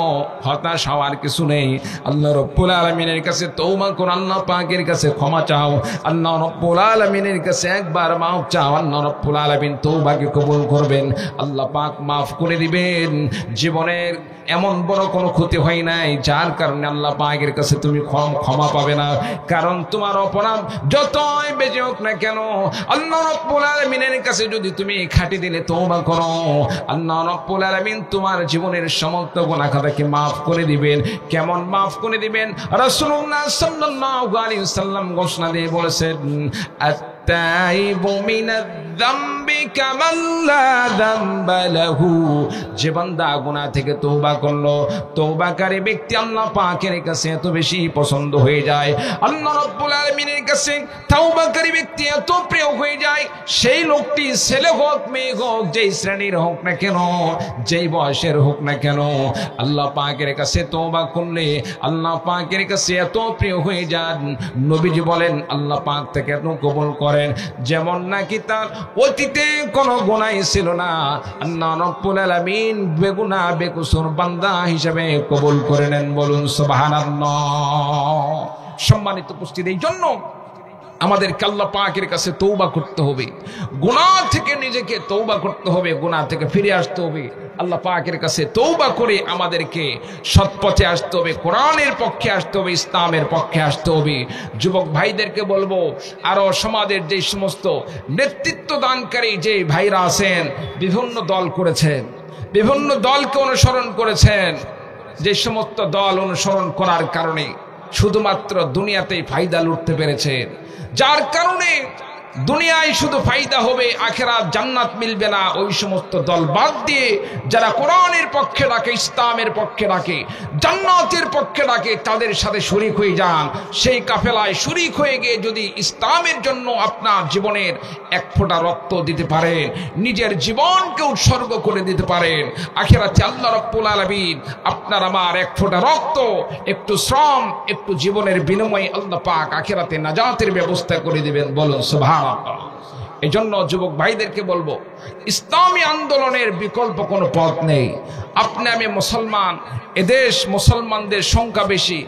হতাশ হওয়ার কিছু নেই। আল্লাহ রাব্বুল আলামিনের কাছে তওবা করো, আল্লাহ পাকের কাছে ক্ষমা চাও, আল্লাহ রাব্বুল আলামিনের কাছে একবার মাফ চাও। আল্লাহ রাব্বুল আলামিন তওবাকে কবুল করবেন, আল্লাহ পাক মাফ করে দিবেন। জীবনের এমন বড় কোনো ক্ষতি হয় নাই যার কারণে আল্লাহ পাকের কাছে তুমি ক্ষমা পাবে না। কারণ তোমার অপরাধ যতই বেশি হোক না কেন, আল্লাহ রাব্বুল আলামিনের কাছে যদি তুমি খাঁটি দিলে তওবা করো, আল্লাহ রাব্বুল আলামিন তোমার জীবনের সমস্ত গুনাহ খাতাকে মাফ করে দিবেন। কেমন মাফ করে দিবেন? রাসূলুল্লাহ সাল্লাল্লাহু আলাইহি ওয়াসাল্লাম ঘোষণা দিয়ে বলেছেন, আত-তাইবু মিনায-যামবি কামান লা যামবা লাহু। যে বান্দা গুনাহ থেকে তওবা করলো, তওবাকারী ব্যক্তি আল্লাহ পাকের কাছে এত বেশি পছন্দ হয়ে যায়, আল্লাহ রাব্বুল আলামিনের কাছে তওবাকারী ব্যক্তি এত প্রিয় হয়ে যায়, সেই লোকটি ছেলে হোক মেয়ে হোক, যেই শ্রেণীর হোক না কেন, যেই বয়সের হোক না কেন, আল্লাহ পাকের কাছে তওবা করলে আল্লাহ পাকের কাছে এত প্রিয় হয়ে যান। নবীজি বলেন আল্লাহ পাক থেকে এত কবুল করেন যেমন নাকি তার অতীতে কোনো গুনাহ ছিল না, আল্লাহ রাব্বুল আলামিন বেগুনাহ বেকসুর বান্দা হিসেবে কবুল করে নেন। বলুন সুবহানাল্লাহ। সম্মানিত উপস্থিতি, এই জন্য আমাদেরকে আল্লাহ পাকের কাছে তওবা করতে হবে, গুনাহ থেকে নিজেকে তওবা করতে হবে, গুনাহ থেকে ফিরে আসতে হবে, আল্লাহ পাকের কাছে তওবা করে আমাদেরকে সৎপথে আসতে হবে, কোরআনের পক্ষে আসতে হবে, ইসলামের পক্ষে আসতে হবে। যুবক ভাইদেরকে বলবো, আরো সমাজের যে সমস্ত নেতৃত্ব দানকারী যে ভাইরা আছেন, বিভিন্ন দল করেছেন, বিভিন্ন দলকে অনুসরণ করেছেন, যে সমস্ত দল অনুসরণ করার কারণে শুধুমাত্র দুনিয়াতেই ফায়দা লুটতে পেরেছেন, যার কারণে দুনিয়ায় শুধু ফায়দা হবে, আখিরাত জান্নাত মিলবে না, ওই সমস্ত দল বাদ দিয়ে যারা কোরআনের পক্ষে ডাকে, ইসলামের পক্ষে ডাকে, জান্নাতের পক্ষে ডাকে, তাদের সাথে শরীক হয়ে যান। সেই কাফেলায় শরীক হয়ে গিয়ে যদি ইসলামের জন্য আপনার জীবনের এক ফোঁটা রক্ত দিতে পারেন, নিজের জীবনকে উৎসর্গ করে দিতে পারেন, আখিরাতে আল্লাহ রাব্বুল আলামিন আপনার আমার এক ফোঁটা রক্ত, একটু শ্রম, একটু জীবনের বিনিময়ে আল্লাহ পাক আখিরাতে নাজাতের ব্যবস্থা করে দিবেন। বলুন সুবহানাল্লাহ। এই জন্য যুবক ভাইদেরকে বলবো, ইসলামী আন্দোলনের বিকল্প কোনো পথ নেই। আপনি আমি মুসলমান, এদেশ মুসলমানদের সংখ্যা বেশি,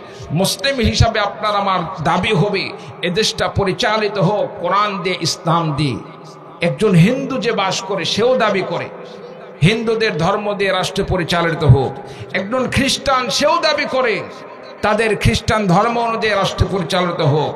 মুসলিম হিসাবে আপনার আমার দাবি হবে এদেশটা পরিচালিত হোক কোরআন দিয়ে, ইসলাম দিয়ে। একজন হিন্দু যে বাস করে সেও দাবি করে হিন্দুদের ধর্ম দিয়ে রাষ্ট্র পরিচালিত হোক। একজন খ্রিস্টান সেও দাবি করে তাদের খ্রিস্টান ধর্ম অনুযায়ী রাষ্ট্র পরিচালিত হোক।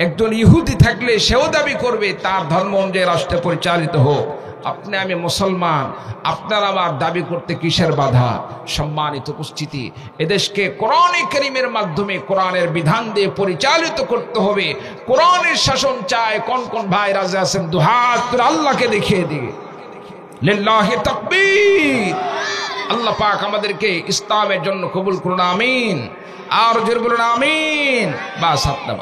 একজন ইহুদি থাকলে সেও দাবি করবে তার ধর্ম অনুযায়ী রাষ্ট্র পরিচালিত হোক। আপনি আমি মুসলমান, আপনার আমার দাবি করতে কিসের বাধা? সম্মানিত উপস্থিতি, এদেশকে কোরআনে কারীমের মাধ্যমে কোরআনের বিধান দিয়ে পরিচালিত করতে হবে। কোরআনের শাসন চায়। কোন কোন ভাই রাজি আছেন? দুহাত তুলে আল্লাহকে দেখিয়ে দিয়ে লিল্লাহি তাকবীর। আল্লাহ পাক আমাদেরকে ইসলামের জন্য কবুল করুন, আমিন। আর জোরে বলুন আমিন। বাস আপনার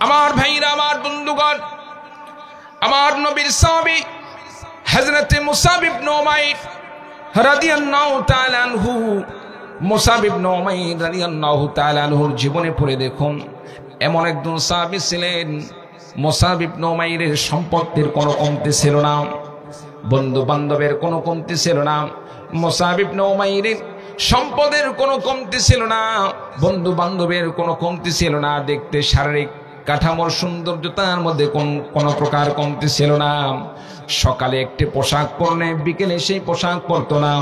আমার ভাইরা, আমার বন্ধুগণ, আমার নবীর সাহাবী হযরত মুসাব ইবনে উমাইর রাদিয়াল্লাহু তাআলা আনহু, মুসাব ইবনে উমাইর রাদিয়াল্লাহু তাআলা আনহুর জীবনে পড়ে দেখুন, এমন একজন সাহাবী ছিলেন, মুসাব ইবনে উমাইরের সম্পত্তির কোনো কমতি ছিল না, বন্ধু বান্ধবের কোনো কমতি ছিল না। মুসাব ইবনে উমাইরের সম্পদের কোনো কমতি ছিল না, বন্ধু বান্ধবের কোনো কমতি ছিল না, দেখতে শারীরিক কাঠামোর সৌন্দর্যতার মধ্যে কোনো প্রকার কমতি ছিল না। সকালে একটি পোশাক পরলে বিকেলে সেই পোশাক পরতো না,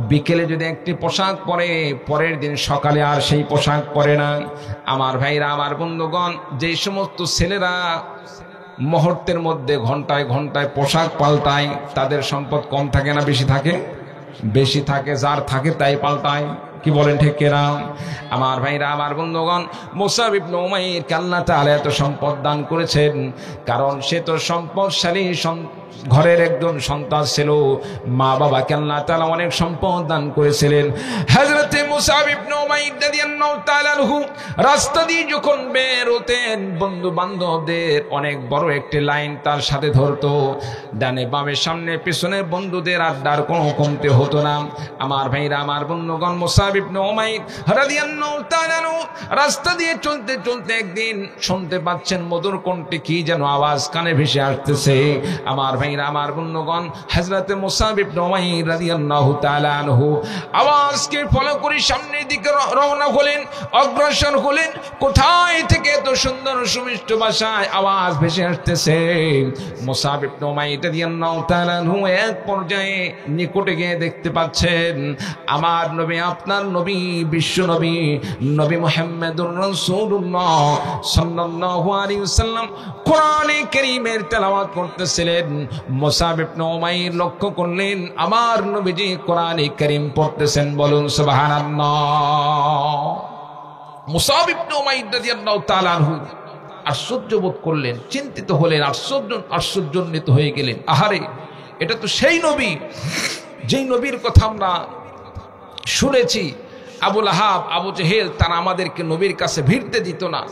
বিকেলে যদি একটি পোশাক পরে পরের দিন সকালে আর সেই পোশাক পরে না। আমার ভাইরা, আমার বন্ধুগণ, যেই সমস্ত ছেলেরা মুহূর্তের মধ্যে ঘন্টায় ঘন্টায় পোশাক পাল্টায়, তাদের সম্পদ কম থাকে না বেশি থাকে? বেশি থাকে। যার থাকে তাই পাল্টায়। কি বলেন ঠিক কিনা? আমার ভাইরা, আমার বন্ধুগণ, মুসাব ইবনে উমাইরকে আল্লাহ তাআলা এত সম্পদ দান করেছেন, কারণ সে তো সম্পদশালী ঘরের একজন সন্তান ছিল। মা বাবাকে আল্লাহ তাআলা অনেক সম্পদ দান করেছিলেন। হযরতে মুসাব ইবনে উমাইর রাদিয়াল্লাহু তাআলা আনহু রাস্তা দিয়ে যখন বের হতেন, বন্ধু বান্ধবদের অনেক বড় একটি লাইন তার সাথে ধরতো। ডানে বামে সামনে পিছনে বন্ধুদের আড্ডার কোনো কমতি হতো না। আমার ভাইরা, আমার বন্ধুগণ, মুসাব ইবনে উমাইর রাদিয়াল্লাহু তাআলা আনহু রাস্তা দিয়ে চলতে চলতে একদিন শুনতে পাচ্ছেন মধুর কণ্ঠে কি যেন আওয়াজ কানে ভেসে আসতেছে। আমার ভাইরা, আমার বন্ধুগণ, হযরতে মুসাব ইবনে উমাইর রাদিয়াল্লাহু তাআলা আনহু আওয়াজকে ফলো করে সামনের দিকে রওনা হলেন, অগ্রসর হলেন। কোথায় থেকে এত সুন্দর সুমিষ্ট ভাষায় আওয়াজ ভেসে আসতেছে? মুসাব ইবনে উমাইর রাদিয়াল্লাহু তাআলা আনহু এক পর্যায়ে নিকটে গিয়ে দেখতে পাচ্ছেন আমার নবী, আপনার নবী, বিশ্ব নবী, নবী মুহাম্মদুর রাসূলুল্লাহ সাল্লাল্লাহু আলাইহি ওয়াসাল্লাম কোরআনে কারীমের তেলাওয়াত করতেছিলেন। মুসাব ইবনে উমাইর লক্ষ্য করলেন আমার নবীজি কোরআনে কারীম পড়তেছেন। বলুন সুবহানাল্লাহ। মুসাব ইবনে উমাইর রাদিয়াল্লাহু তাআলা আনহু আশ্চর্য বোধ করলেন, চিন্তিত হলেন, আশ্চর্যান্বিত হয়ে গেলেন। আহারে, এটা তো সেই নবী যেই নবীর কথা আমরা শুনেছি। আবু লাহাব, আবু জেহেল তারা আমাদেরকে নবীর কাছে ভিড়তে দিত না।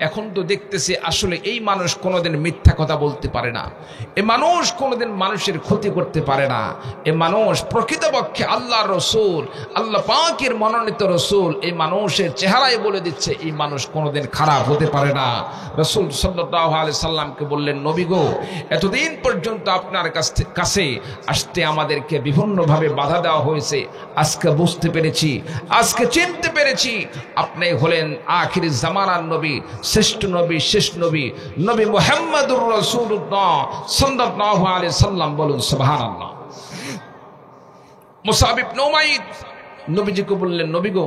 এখন তো দেখতেছি আসলে এই মানুষ কোনোদিন মিথ্যা কথা বলতে পারে না, এ মানুষ কোনোদিন মানুষের ক্ষতি করতে পারে না, এ মানুষ প্রকৃতপক্ষে আল্লাহর রসুল, আল্লাহ পাকের মনোনীত রসুল। এই মানুষের চেহারায় বলে দিচ্ছে এই মানুষ কোনোদিন খারাপ হতে পারে না। রসুল সাল্লাল্লাহু আলাইহি সাল্লামকে বললেন, নবী গো, এতদিন পর্যন্ত আপনার কাছে আসতে আমাদেরকে বিভিন্নভাবে বাধা দেওয়া হয়েছে, আজকে বুঝতে পেরেছি, আজকে চিনতে পেরেছি আপনি হলেন আখির জামানার নবী, শ্রেষ্ঠ নবী, শেষ নবী, নবী মুহাম্মদুর রাসূলুল্লাহ সাল্লাল্লাহু আলাইহি সাল্লাম। বলুন সুবহানাল্লাহ। মুসাব ইবনে উমাইর নবীজিকে বললেন, নবী গো,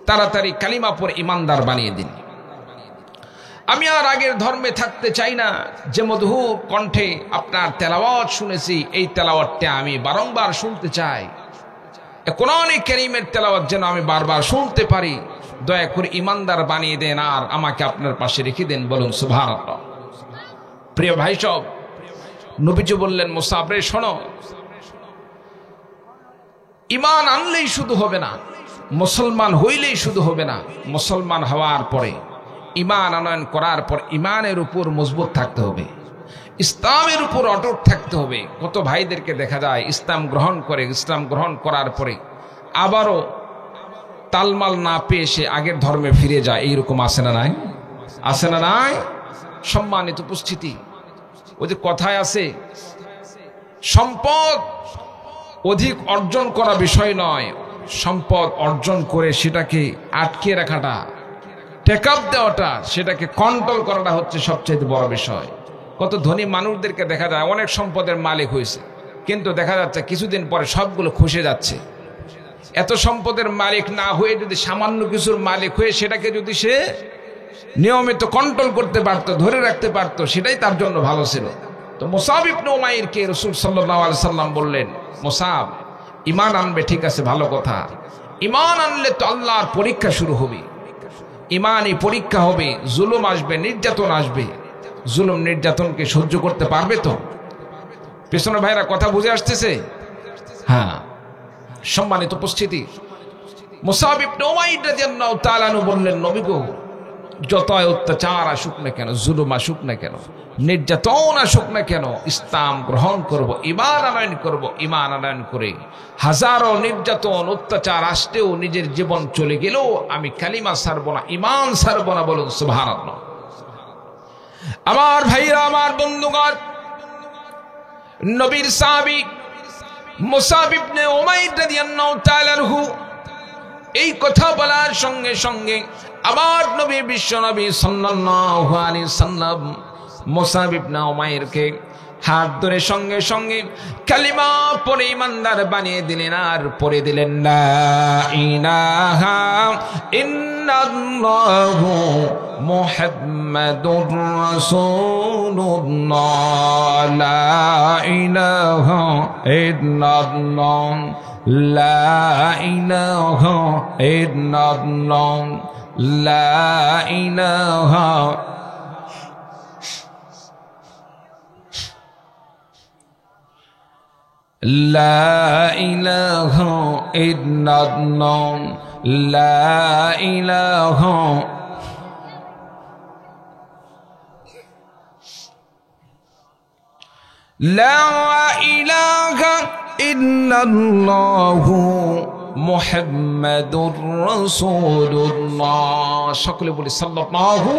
তাড়াতাড়ি কালিমা পড়ে ইমানদার বানিয়ে দিন। আমি আর আগের ধর্মে থাকতে চাই না। যে মধুর কণ্ঠে আপনার তেলাওয়াত শুনেছি, এই তেলাওয়াতটা আমি বারংবার শুনতে চাই। কোরআনে কারীমের তেলাওয়াত যেন আমি বারবার শুনতে পারি। দয়া করে ইমানদার বানিয়ে দেন আর আমাকে আপনার পাশে রেখে দেন। বলুন সুবহানাল্লাহ। প্রিয় ভাই সব, নবীজি বললেন, মুসাব রে শোনো, ঈমান আনলেই শুধু হবে না, মুসলমান হইলেই শুধু হবে না, মুসলমান হওয়ার পরে ঈমান আনয়ন করার পর ঈমানের উপর মজবুত থাকতে হবে, ইসলামের উপর অটুট থাকতে হবে। কত ভাইদেরকে দেখা যায় ইসলাম গ্রহণ করে, ইসলাম গ্রহণ করার পরে আবারও তালমাল না পেয়ে সে আগের ধর্মে ফিরে যায়। এইরকম আছে না নাই? আছে না নাই? সম্মানিত উপস্থিতি, ওই যে কথায় আছে, সম্পদ অধিক অর্জন করা বিষয় নয়, সম্পদ অর্জন করে সেটাকে আটকে রাখাটা, টেকআপ দেওয়াটা, সেটাকে কন্ট্রোল করাটা হচ্ছে সবচেয়ে বড় বিষয়। কত ধনী মানুষদেরকে দেখা যায় অনেক সম্পদের মালিক হয়েছে, কিন্তু দেখা যাচ্ছে কিছুদিন পরে সবগুলো খসে যাচ্ছে। এত সম্পদের মালিক না হয়ে যদি সামান্য কিছুর মালিক হয়ে সেটাকে যদি সে নিয়মিত কন্ট্রোল করতে পারতো, ধরে রাখতে পারতো, সেটাই তার জন্য ভালো ছিল। তো মুসাব ইবনে উমাইরকে রাসূল সাল্লাল্লাহু আলাইহি সাল্লাম বললেন, মুসাব, ঈমান আনবে ঠিক আছে, ভালো কথা, ঈমান আনলে তো আল্লাহর পরীক্ষা শুরু হবে, ঈমানই পরীক্ষা হবে, জুলুম আসবে, নির্যাতন আসবে। জুলুম নির্যাতনকে সহ্য করতে পারবে তো? পেছনে ভাইরা কথা বুঝে আসতেছে? হ্যাঁ। সম্মানিত উপস্থিতি, মুসাব ইবনে উমাইর রাদিয়াল্লাহু তাআলা আনহু বললেন, নবী গো, যত অত্যাচার আসুক না কেন, জুলুম আসুক না কেন, নির্যাতন আসুক না কেন, ইসলাম গ্রহণ করব, ঈমান আনয়ন করব। ঈমান আনয়ন করে হাজারো নির্যাতন অত্যাচার আসতেও নিজের জীবন চলে গেলেও আমি কালিমা ছাড়ব না, ঈমান ছাড়ব না। বলুন সুবহানাল্লাহ। আমার ভাইরা, আমার বন্ধুগণ, নবীর সাহাবী মুসাব ইবনে উমাইর রাদিয়াল্লাহু তাআলা আনহু এই কথা বলার সঙ্গে সঙ্গে আমার নবী বিশ্ব নবী সাল্লাল্লাহু আলাইহি সাল্লাম মুসাব ইবনে উমাইরকে হাত ধরে সঙ্গে সঙ্গে কালিমা পড়ে ইমানদার বানিয়ে দিলেন আর পড়ে দিলেন লা ইলাহা ইল্লাল্লাহু মুহাম্মাদুর রাসূলুল্লাহ লা ইলাহা ইল্লাল্লাহ লা ইলাহা ইল্লাল্লাহ লা ইলাহা لا إله إلا الله لا إله لا إله إلا الله মুহাম্মাদুর রাসূলুল্লাহ। সকলে বলি সাল্লাল্লাহু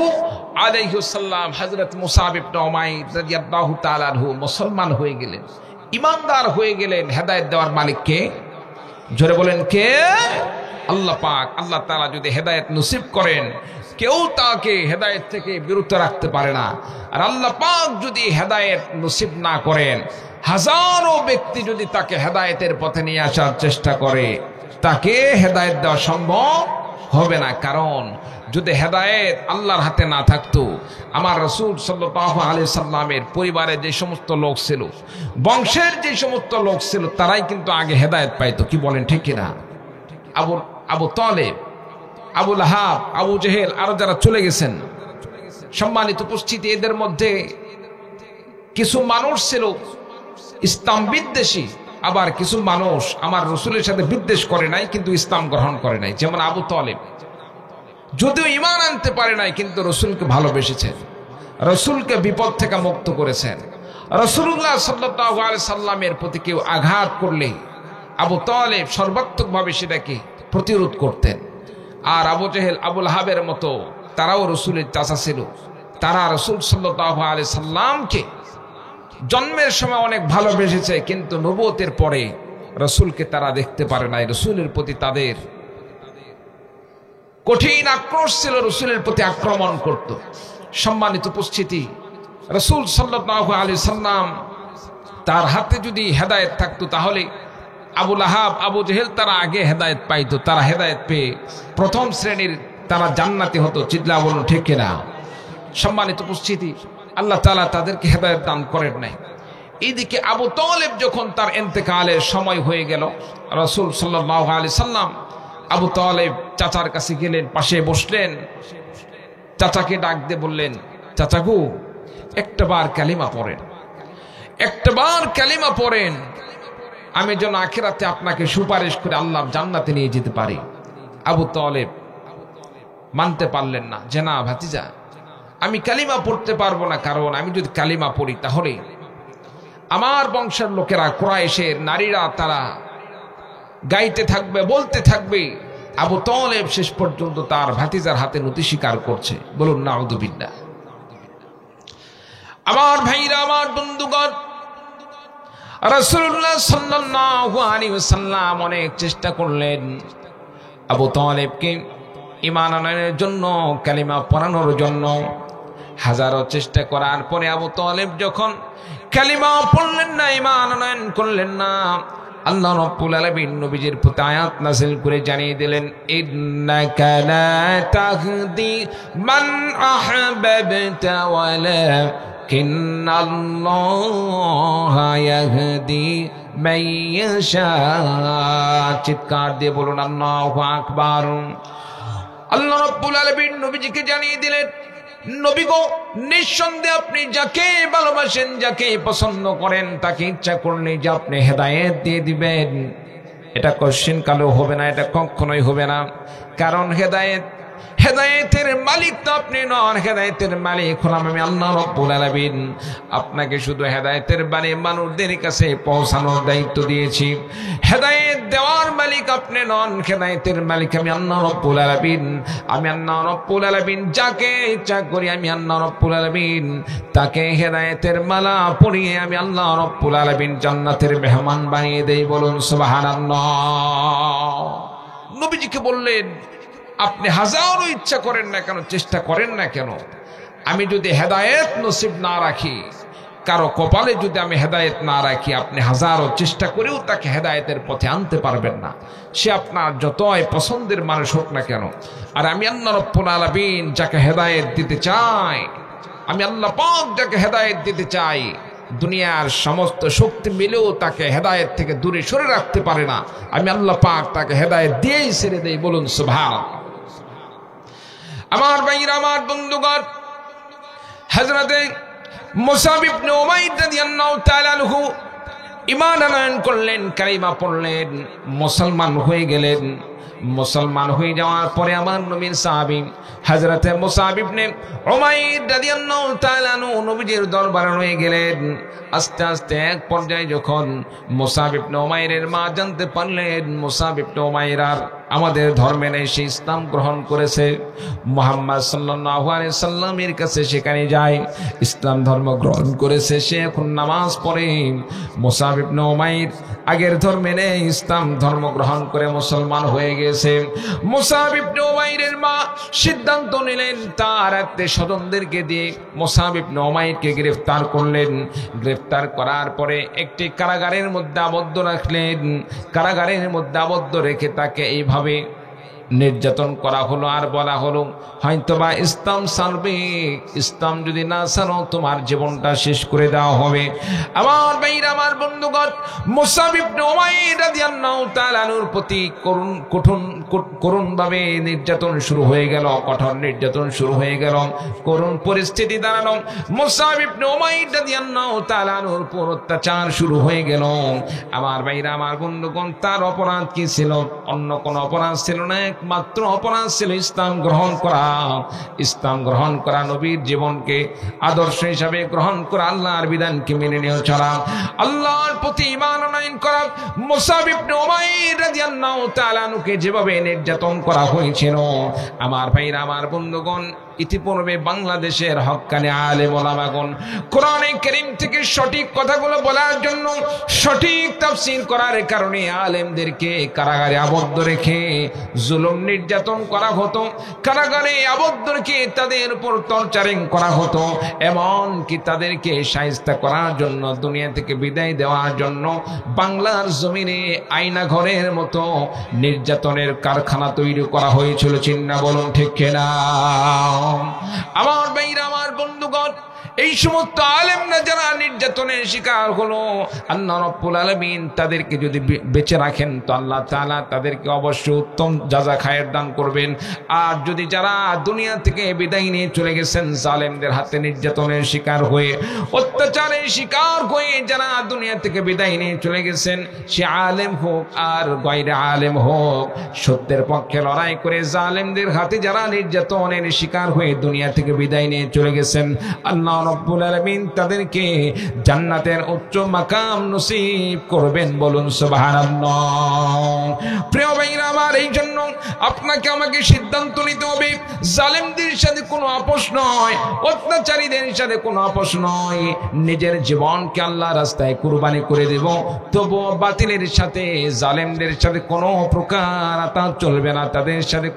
আলাইহি ওয়াসাল্লাম। হযরত মুসাব ইবনে উমাইর রাদিয়াল্লাহু তাআলা আনহু মুসলমান হয়ে গেলেন, ইমানদার হয়ে গেলেন। হেদায়েত দেওয়ার মালিক কে? জোরে বলেন কে? আল্লাহ পাক। আল্লাহ তাআলা যদি হেদায়েত নসিব করেন, কেউ তাকে হেদায়েত থেকে বিরত রাখতে পারে না। আর আল্লাহ পাক যদি হেদায়েত নসিব না করেন, হাজারো ব্যক্তি যদি তাকে হেদায়েতের পথে নিয়ে আসার চেষ্টা করে, তাকে হেদায়েত দেওয়া সম্ভব হবে না। কারণ যদি হেদায়েত আল্লাহর হাতে না থাকতো, আমার রাসূল সাল্লাল্লাহু আলাইহি সাল্লামের পরিবারে যে সমস্ত লোক ছিল, বংশের যে সমস্ত লোক ছিল, তারাই কিন্তু আগে হেদায়েত পাইতো। কি বলেন ঠিক কিনা? আবু তালেব, আবু লাহাব, আবু জেহেল, আরো যারা চলে গেছেন, সম্মানিত উপস্থিতি, এদের মধ্যে কিছু মানুষ ছিল ইসলাম বিদ্বেষী, আবার কিছু মানুষ আমার রাসূলের সাথে বিদ্বেষ করে নাই কিন্তু ইসলাম গ্রহণ করে নাই। যেমন আবু তালেব যদিও ঈমান আনতে পারে নাই, কিন্তু রাসূলকে ভালোবেসেছেন, রাসূলকে বিপদ থেকে মুক্ত করেছেন। রাসূলুল্লাহ সাল্লাল্লাহু আলাইহি সাল্লামের প্রতি কেউ আঘাত করলে আবু তালেব সর্বাত্মকভাবে সেটাকে প্রতিরোধ করতেন। আর আবু জেহেল, আবু লাহাবের মতো তারাও রাসূলের চাচা ছিল। তারা রাসূল সাল্লাল্লাহু আলাইহি সাল্লামকে জন্মের সময় অনেক ভালোবেসেছে, কিন্তু নবুয়তের পরে রাসূলকে তারা দেখতে পারে নাই। রাসূলের প্রতি তাদের কঠিন আক্রোশ ছিল, রাসূলের প্রতি আক্রমণ করত। সম্মানিত উপস্থিতি, রাসূল সাল্লাল্লাহু আলাইহি সাল্লাম তার হাতে যদি হেদায়েত থাকতো, তাহলে আবু লাহাব, আবু জেহেল তারা আগে হেদায়েত পাইতো। তারা হেদায়েত পেয়ে প্রথম শ্রেণীর তারা জান্নাতি হতো। চিল্লা বলুন ঠিক কিনা? সম্মানিত উপস্থিতি, আল্লাহ তাআলা তাদেরকে হেদায়েত দান করেন নাই। এইদিকে আবু তালেব যখন তার ইন্তেকালের সময় হয়ে গেল, রাসূল সাল্লাল্লাহু আলাইহি সাল্লাম আবু তালেব চাচার কাছে গেলেন, পাশে বসলেন, চাচাকে ডাক দিয়ে বললেন, চাচা গো, একটাবার কালিমা পড়েন, একটাবার কালিমা পড়েন, আমি যেন আখিরাতে আপনাকে সুপারিশ করে আল্লাহর জান্নাতে নিয়ে যেতে পারি। আবু তালেব মানতে পারলেন না যে না ভাতিজা, আমি কালিমা পড়তে পারবো না, কারণ আমি যদি কালিমা পড়ি তাহলে আমার বংশের লোকেরা, কুরাইশের নারীরা, তারা গাইতে থাকবে, বলতে থাকবে। আবু তালেব শেষ পর্যন্ত তার ভাতিজার হাতে নতি স্বীকার করছে। বলুন নাউযুবিল্লাহ। আমার ভাইরা, আমার বন্ধুগণ, রাসূলুল্লাহ সাল্লাল্লাহু আলাইহি ওয়াসাল্লাম অনেক চেষ্টা করলেন আবু তালেবকে ঈমান আনানোর জন্য, কালিমা পড়ানোর জন্য। হাজারো চেষ্টা করার পরে আবু তালেব যখন কালিমা পড়লেন না, ঈমান আনয়ন করলেন না, আল্লাহ রাব্বুল আলামিন নবীজির প্রতি আয়াত নাযিল করে জানিয়ে দিলেন, ইন্নাকা লা তাহদি মান আহবাবতা ওয়ালাকিন্নাল্লাহা ইয়াহদি মান ইয়াশা। চিৎকার দিয়ে বলুন আল্লাহু আকবার। আল্লাহ রাব্বুল আলামিন নবীজিকে জানিয়ে দিলেন, নবী গো, নিঃসন্দেহে আপনি যাকে ভালোবাসেন, যাকে পছন্দ করেন, তাকে ইচ্ছা করলে যে আপনি হেদায়েত দিয়ে দিবেন। এটা কোশ্চেন কালেও হবে না, এটা কখনোই হবে না। কারণ হেদায়েতের মালিক তো আপনি নন, হেদায়েতের মালিক হলাম আমি আল্লাহ রাব্বুল আলামিন। আপনাকে শুধু হেদায়েতের বাণী মানুষদের কাছে পৌঁছানোর দায়িত্ব দিয়েছি। হেদায়েত দেওয়ার মালিক আপনি নন, হেদায়েতের মালিক আমি আল্লাহ রাব্বুল আলামিন। আমি আল্লাহ রাব্বুল আলামিন যাকে ইচ্ছা করি, আমি আল্লাহ রাব্বুল আলামিন তাকে হেদায়েতের মালা পরিয়ে আমি আল্লাহ রাব্বুল আলামিন জান্নাতের মেহমান বানিয়ে দেই। বলুন সুবহানাল্লাহ। নবীজিকে বললেন, আপনি হাজারো ইচ্ছা করেন না কেন, চেষ্টা করেন না কেন, আমি যদি হেদায়েত নসিব না রাখি, কারো কপালে যদি আমি হেদায়েত না রাখি, আপনি হাজারো চেষ্টা করেও তাকে হেদায়েতের পথে আনতে পারবেন না, সে আপনার যতই পছন্দের মানুষ হোক না কেন। আর আমি আল্লাহ রাব্বুল আলামিন যাকে হেদায়েত দিতে চাই, আমি আল্লাহ পাক যাকে হেদায়েত দিতে চাই, দুনিয়ার সমস্ত শক্তি মিলেও তাকে হেদায়েত থেকে দূরে সরে রাখতে পারে না। আমি আল্লাহ পাক তাকে হেদায়েত দিয়েই ছেড়ে দেই, বলুন সুবহানাল্লাহ। আমার ভাইরা, আমার বন্ধুগণ, হযরতে মুসআব ইবনে উমাইর রাদিয়াল্লাহু তাআলা আনহু ঈমান আনয়ন করলেন, কালিমা পড়লেন, মুসলমান হয়ে গেলেন। মুসলমান হয়ে যাওয়ার পরে আমার নবীর সাহাবী হযরতে মুসআব ইবনে উমাইর রাদিয়াল্লাহু তাআলা আনহু নবীজির দরবারে হয়ে গেলেন। আস্তে আস্তে এক পর্যায়ে যখন মুসআব ইবনে উমাইরের মা জানতে পারলেন মুসআব ইবনে উমাইর আর আমাদের ধর্মে নেই, সে ইসলাম গ্রহণ করেছে, মুহাম্মদ সাল্লাল্লাহু আলাইহি সাল্লামের কাছে সেখানে যায়, ইসলাম ধর্ম গ্রহণ করেছে, সে এখন নামাজ পড়ে। মুসআব ইবনে উমাইর আগের ধর্মে নেই, ইসলাম ধর্ম গ্রহণ করে মুসলমান হয়ে গেছে। মুসআব ইবনে উমাইরের মা সিদ্ধান্ত নিলেন তার আত্মীয় স্বজনদেরকে দিয়ে মুসআব ইবনে উমাইরকে গ্রেফতার করলেন। গ্রেফতার করার পরে একটি কারাগারের মধ্যে আবদ্ধ রাখলেন। কারাগারের মধ্যে আবদ্ধ রেখে তাকে এইভাবে নির্যাতন করা হলো, আর বলা হলো হয়তোবা ইসলাম ছাড়বে, ইসলাম যদি না ছাড়ো তোমার জীবনটা শেষ করে দেওয়া হবে। আমার ভাইরা, আমার বন্ধুগণ, মুসআব ইবনে উমাইর রাদিয়াল্লাহু তাআলা আনহুর প্রতি করুণ ভাবে নির্যাতন শুরু হয়ে গেল, কঠোর নির্যাতন শুরু হয়ে গেল, করুণ পরিস্থিতি দাঁড়ানো। মুসআব ইবনে উমাইর রাদিয়াল্লাহু তাআলা আনহুর উপর অত্যাচার শুরু হয়ে গেল। আমার ভাইরা, আমার বন্ধুগণ, তার অপরাধ কি ছিল? অন্য কোন অপরাধ ছিল না, একমাত্র অপরাধ ছিল ইসলাম গ্রহণ করা। ইসলাম গ্রহণ করা, নবীর জীবনকে আদর্শ হিসাবে গ্রহণ করা, আল্লাহর বিধানকে মেনে নিয়ে চলা, আল্লাহর প্রতি ঈমান আনয়ন করা। মুসআব ইবনে উমাইর রাদিয়াল্লাহু তাআলা আনহুকে যেভাবে নির্যাতন করা হয়েছিল, আমার ভাইরা, আমার বন্ধুগণ, ইতিপূর্বে বাংলাদেশের হক্কানি আলেম ওলামাগণ কোরআনে কারীম থেকে সঠিক কথাগুলো বলার জন্য, সঠিক তাফসীর করার কারণে আলেমদেরকে কারাগারে আবদ্ধ রেখে জুলুম নির্যাতন করা হতো, কারাগারে আবদ্ধ রেখে তাদের উপর টর্চারিং করা হতো, এমনকি তাদেরকে শায়েস্তা করার জন্য, দুনিয়া থেকে বিদায় দেওয়ার জন্য বাংলার জমিনে আয়না ঘরের মতো নির্যাতনের কারখানা তৈরি করা হয়েছিল। চিন্না বলুন ঠিক কিনা? আমার ভাইরা, আমার বন্ধুগণ, এই সমস্ত আলেমরা যারা নির্যাতনের শিকার হলো, আল্লাহ রাব্বুল আলামিন তাদেরকে যদি বেঁচে রাখেন তো আল্লাহ তাআলা তাদেরকে অবশ্যই উত্তম জাযা খায়ের দান করবেন। আর যদি যারা দুনিয়া থেকে বিদায় নিয়ে চলে গেছেন, জালেমদের হাতে নির্যাতনের শিকার হয়ে, অত্যাচারের শিকার হয়ে যারা দুনিয়া থেকে বিদায় নিয়ে চলে গেছেন, সে আলেম হোক আর গায়রে আলেম হোক, সত্যের পক্ষে লড়াই করে জালেমদের হাতে যারা নির্যাতনের শিকার হয়ে দুনিয়া থেকে বিদায় নিয়ে চলে গেছেন, আল্লাহ রাব্বুল আলামিন তাদেরকে জান্নাতের উচ্চ মাকাম নসিব করবেন, বলুন সুবহানাল্লাহ। প্রিয় ভাইরা আমার, এই জন্য আপনাকে আমাকে সিদ্ধান্ত নিতে হবে, জালেমদের সাথে কোনো আপোষ নয়, অত্যাচারীদের সাথে কোনো আপোষ নয়। নিজের জীবনকে আল্লাহর রাস্তায় কুরবানি করে দেব, তবুও বাতিলের সাথে, জালেমদের সাথে কোনো প্রকার আতাত চলবে না, তাদের সাথে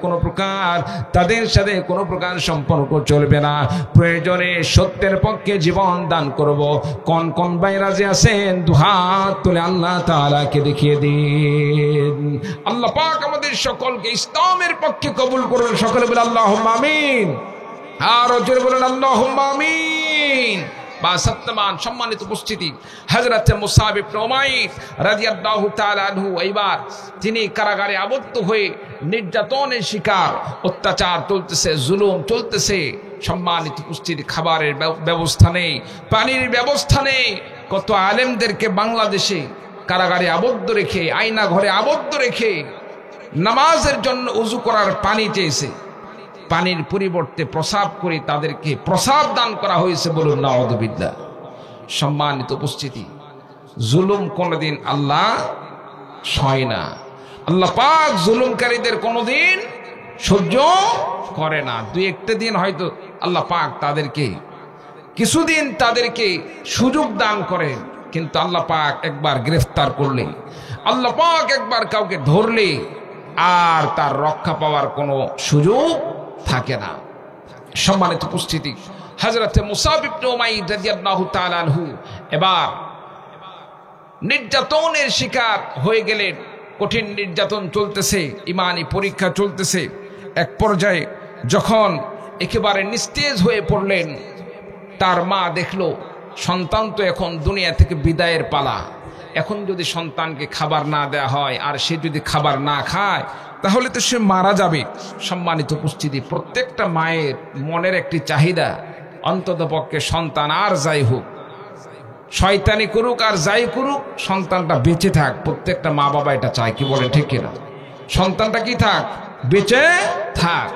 কোনো প্রকার সম্পর্ক চলবে না। প্রয়োজনে সত্যের পক্ষে জীবন দান করব। কোন কোন ভাই রাজি আছেন? দুহাত তুলে আল্লাহ তাআলাকে দেখিয়ে দিন। আল্লাহ পাক আমাদের সকলকে ইসলামের পক্ষে কবুল করুন। সকলে বলে আল্লাহুম্মা আমিন। আর জোরে বলেন আল্লাহুম্মা আমিন। সম্মানিত উপস্থিতি, হযরতে মুসআব ইবনে উমাইর রাদিয়াল্লাহু তাআলা আনহু এইবার তিনি কারাগারে আবদ্ধ হয়ে নির্যাতনের শিকার, অত্যাচার চলতেছে, জুলুম চলতেছে। সম্মানিত উপস্থিতি, খাবারের ব্যবস্থা নেই, পানির ব্যবস্থা নেই। কত আলেমদেরকে বাংলাদেশে কারাগারে আবদ্ধ রেখে, আয়না ঘরে আবদ্ধ রেখে নামাজের জন্য উযু করার পানি চেয়েছে, পানির পরিবর্তে প্রসাব করে তাদেরকে প্রসাব দান করা হয়েছে, বলুন নাউযুবিল্লাহ। সম্মানিত উপস্থিতি, জুলুম কোনদিন আল্লাহ সয় না, আল্লাহ পাক জুলুমকারীদের কোনদিন সহ্য করে না। দুই একটা দিন হয়তো আল্লাহ পাক তাদেরকে কিছুদিন তাদেরকে সুযোগ দান করেন, কিন্তু আল্লাহ পাক একবার গ্রেফতার করলে, আল্লাহ পাক একবার কাউকে ধরলে আর তার রক্ষা পাওয়ার কোনো সুযোগ থাকে না। সম্মানিত উপস্থিতি, হযরতে মুসাব ইবনে উমাইর রাদিয়াল্লাহু তাআলা আনহু এবার নির্যাতনের শিকার হয়ে গেলেন। কঠিন নির্যাতন চলতেছে, ইমানি পরীক্ষা চলতেছে। এক পর্যায়ে যখন একেবারে নিস্তেজ হয়ে পড়লেন, তার মা দেখলো সন্তান তো এখন দুনিয়া থেকে বিদায়ের পালা, এখন যদি সন্তানকে খাবার না দেয়া হয় আর সে যদি খাবার না খায় তাহলে তো সে মারা যাবে। সম্মানিত উপস্থিতি, প্রত্যেকটা মায়ের মনের একটি চাহিদা, অন্তত পক্ষে সন্তান আর যাই হোক, শয়তানি করুক আর যাই করুক, সন্তানটা বেঁচে থাক। প্রত্যেকটা মা বাবা এটা চায়, কি বলে ঠিক কিনা? সন্তানটা কি থাক, বেঁচে থাক।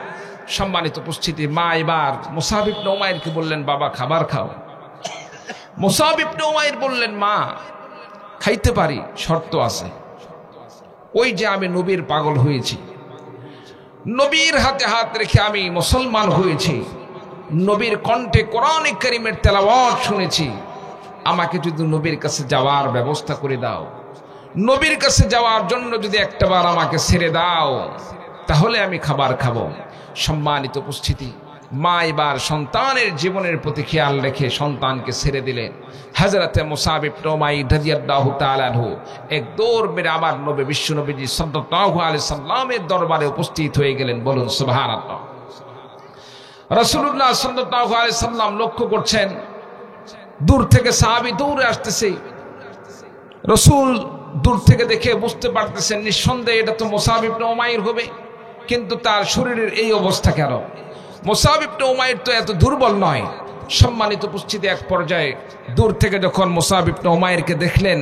সম্মানিত উপস্থিতি, মা এবার মুসাব ইবনে উমাইরকে বললেন, বাবা খাবার খাও। মুসাব ইবনে উমাইর বললেন, মা খাইতে পারি, শর্ত আছে। ওই যে আমি নবীর পাগল হয়েছি, নবীর হাতে হাত রেখে আমি মুসলমান হয়েছি, নবীর কণ্ঠে কোরআন কারীমের তেলাওয়াত শুনেছি, আমাকে যদি নবীর কাছে যাওয়ার ব্যবস্থা করে দাও, নবীর কাছে যাওয়ার জন্য যদি একটাবার আমাকে ছেড়ে দাও, তাহলে আমি খাবার খাবো। সম্মানিত উপস্থিতি, মা এবার সন্তানের জীবনের প্রতি খেয়াল রেখে সন্তানকে ছেড়ে দিলেন। হযরতে মুসাব ইবনে উমাইর রাদিয়াল্লাহু তাআলা আনহু এক দৌড় মেরে আবার নবী বিশ্ব নবীজি সাল্লাল্লাহু আলাইহি সাল্লামের দরবারে উপস্থিত হয়ে গেলেন। বলুন সুবহানাল্লাহ। রাসূলুল্লাহ সাল্লাল্লাহু আলাইহি সাল্লাম লক্ষ্য করছেন, দূর থেকে সাহাবী দৌড়ে আসতেছে। রাসূল দূর থেকে দেখে বুঝতে পারতেছেন নিঃসন্দেহে এটা তো মুসাব ইবনে উমাইর হবে, কিন্তু তার শরীরের এই অবস্থা কেন? মুসাব ইবনে উমাইর তো এত দুর্বল নয়। সম্মানিত উপস্থিতি, এক পর্যায়ে দূর থেকে যখন মুসাব ইবনে উমাইরকে দেখলেন,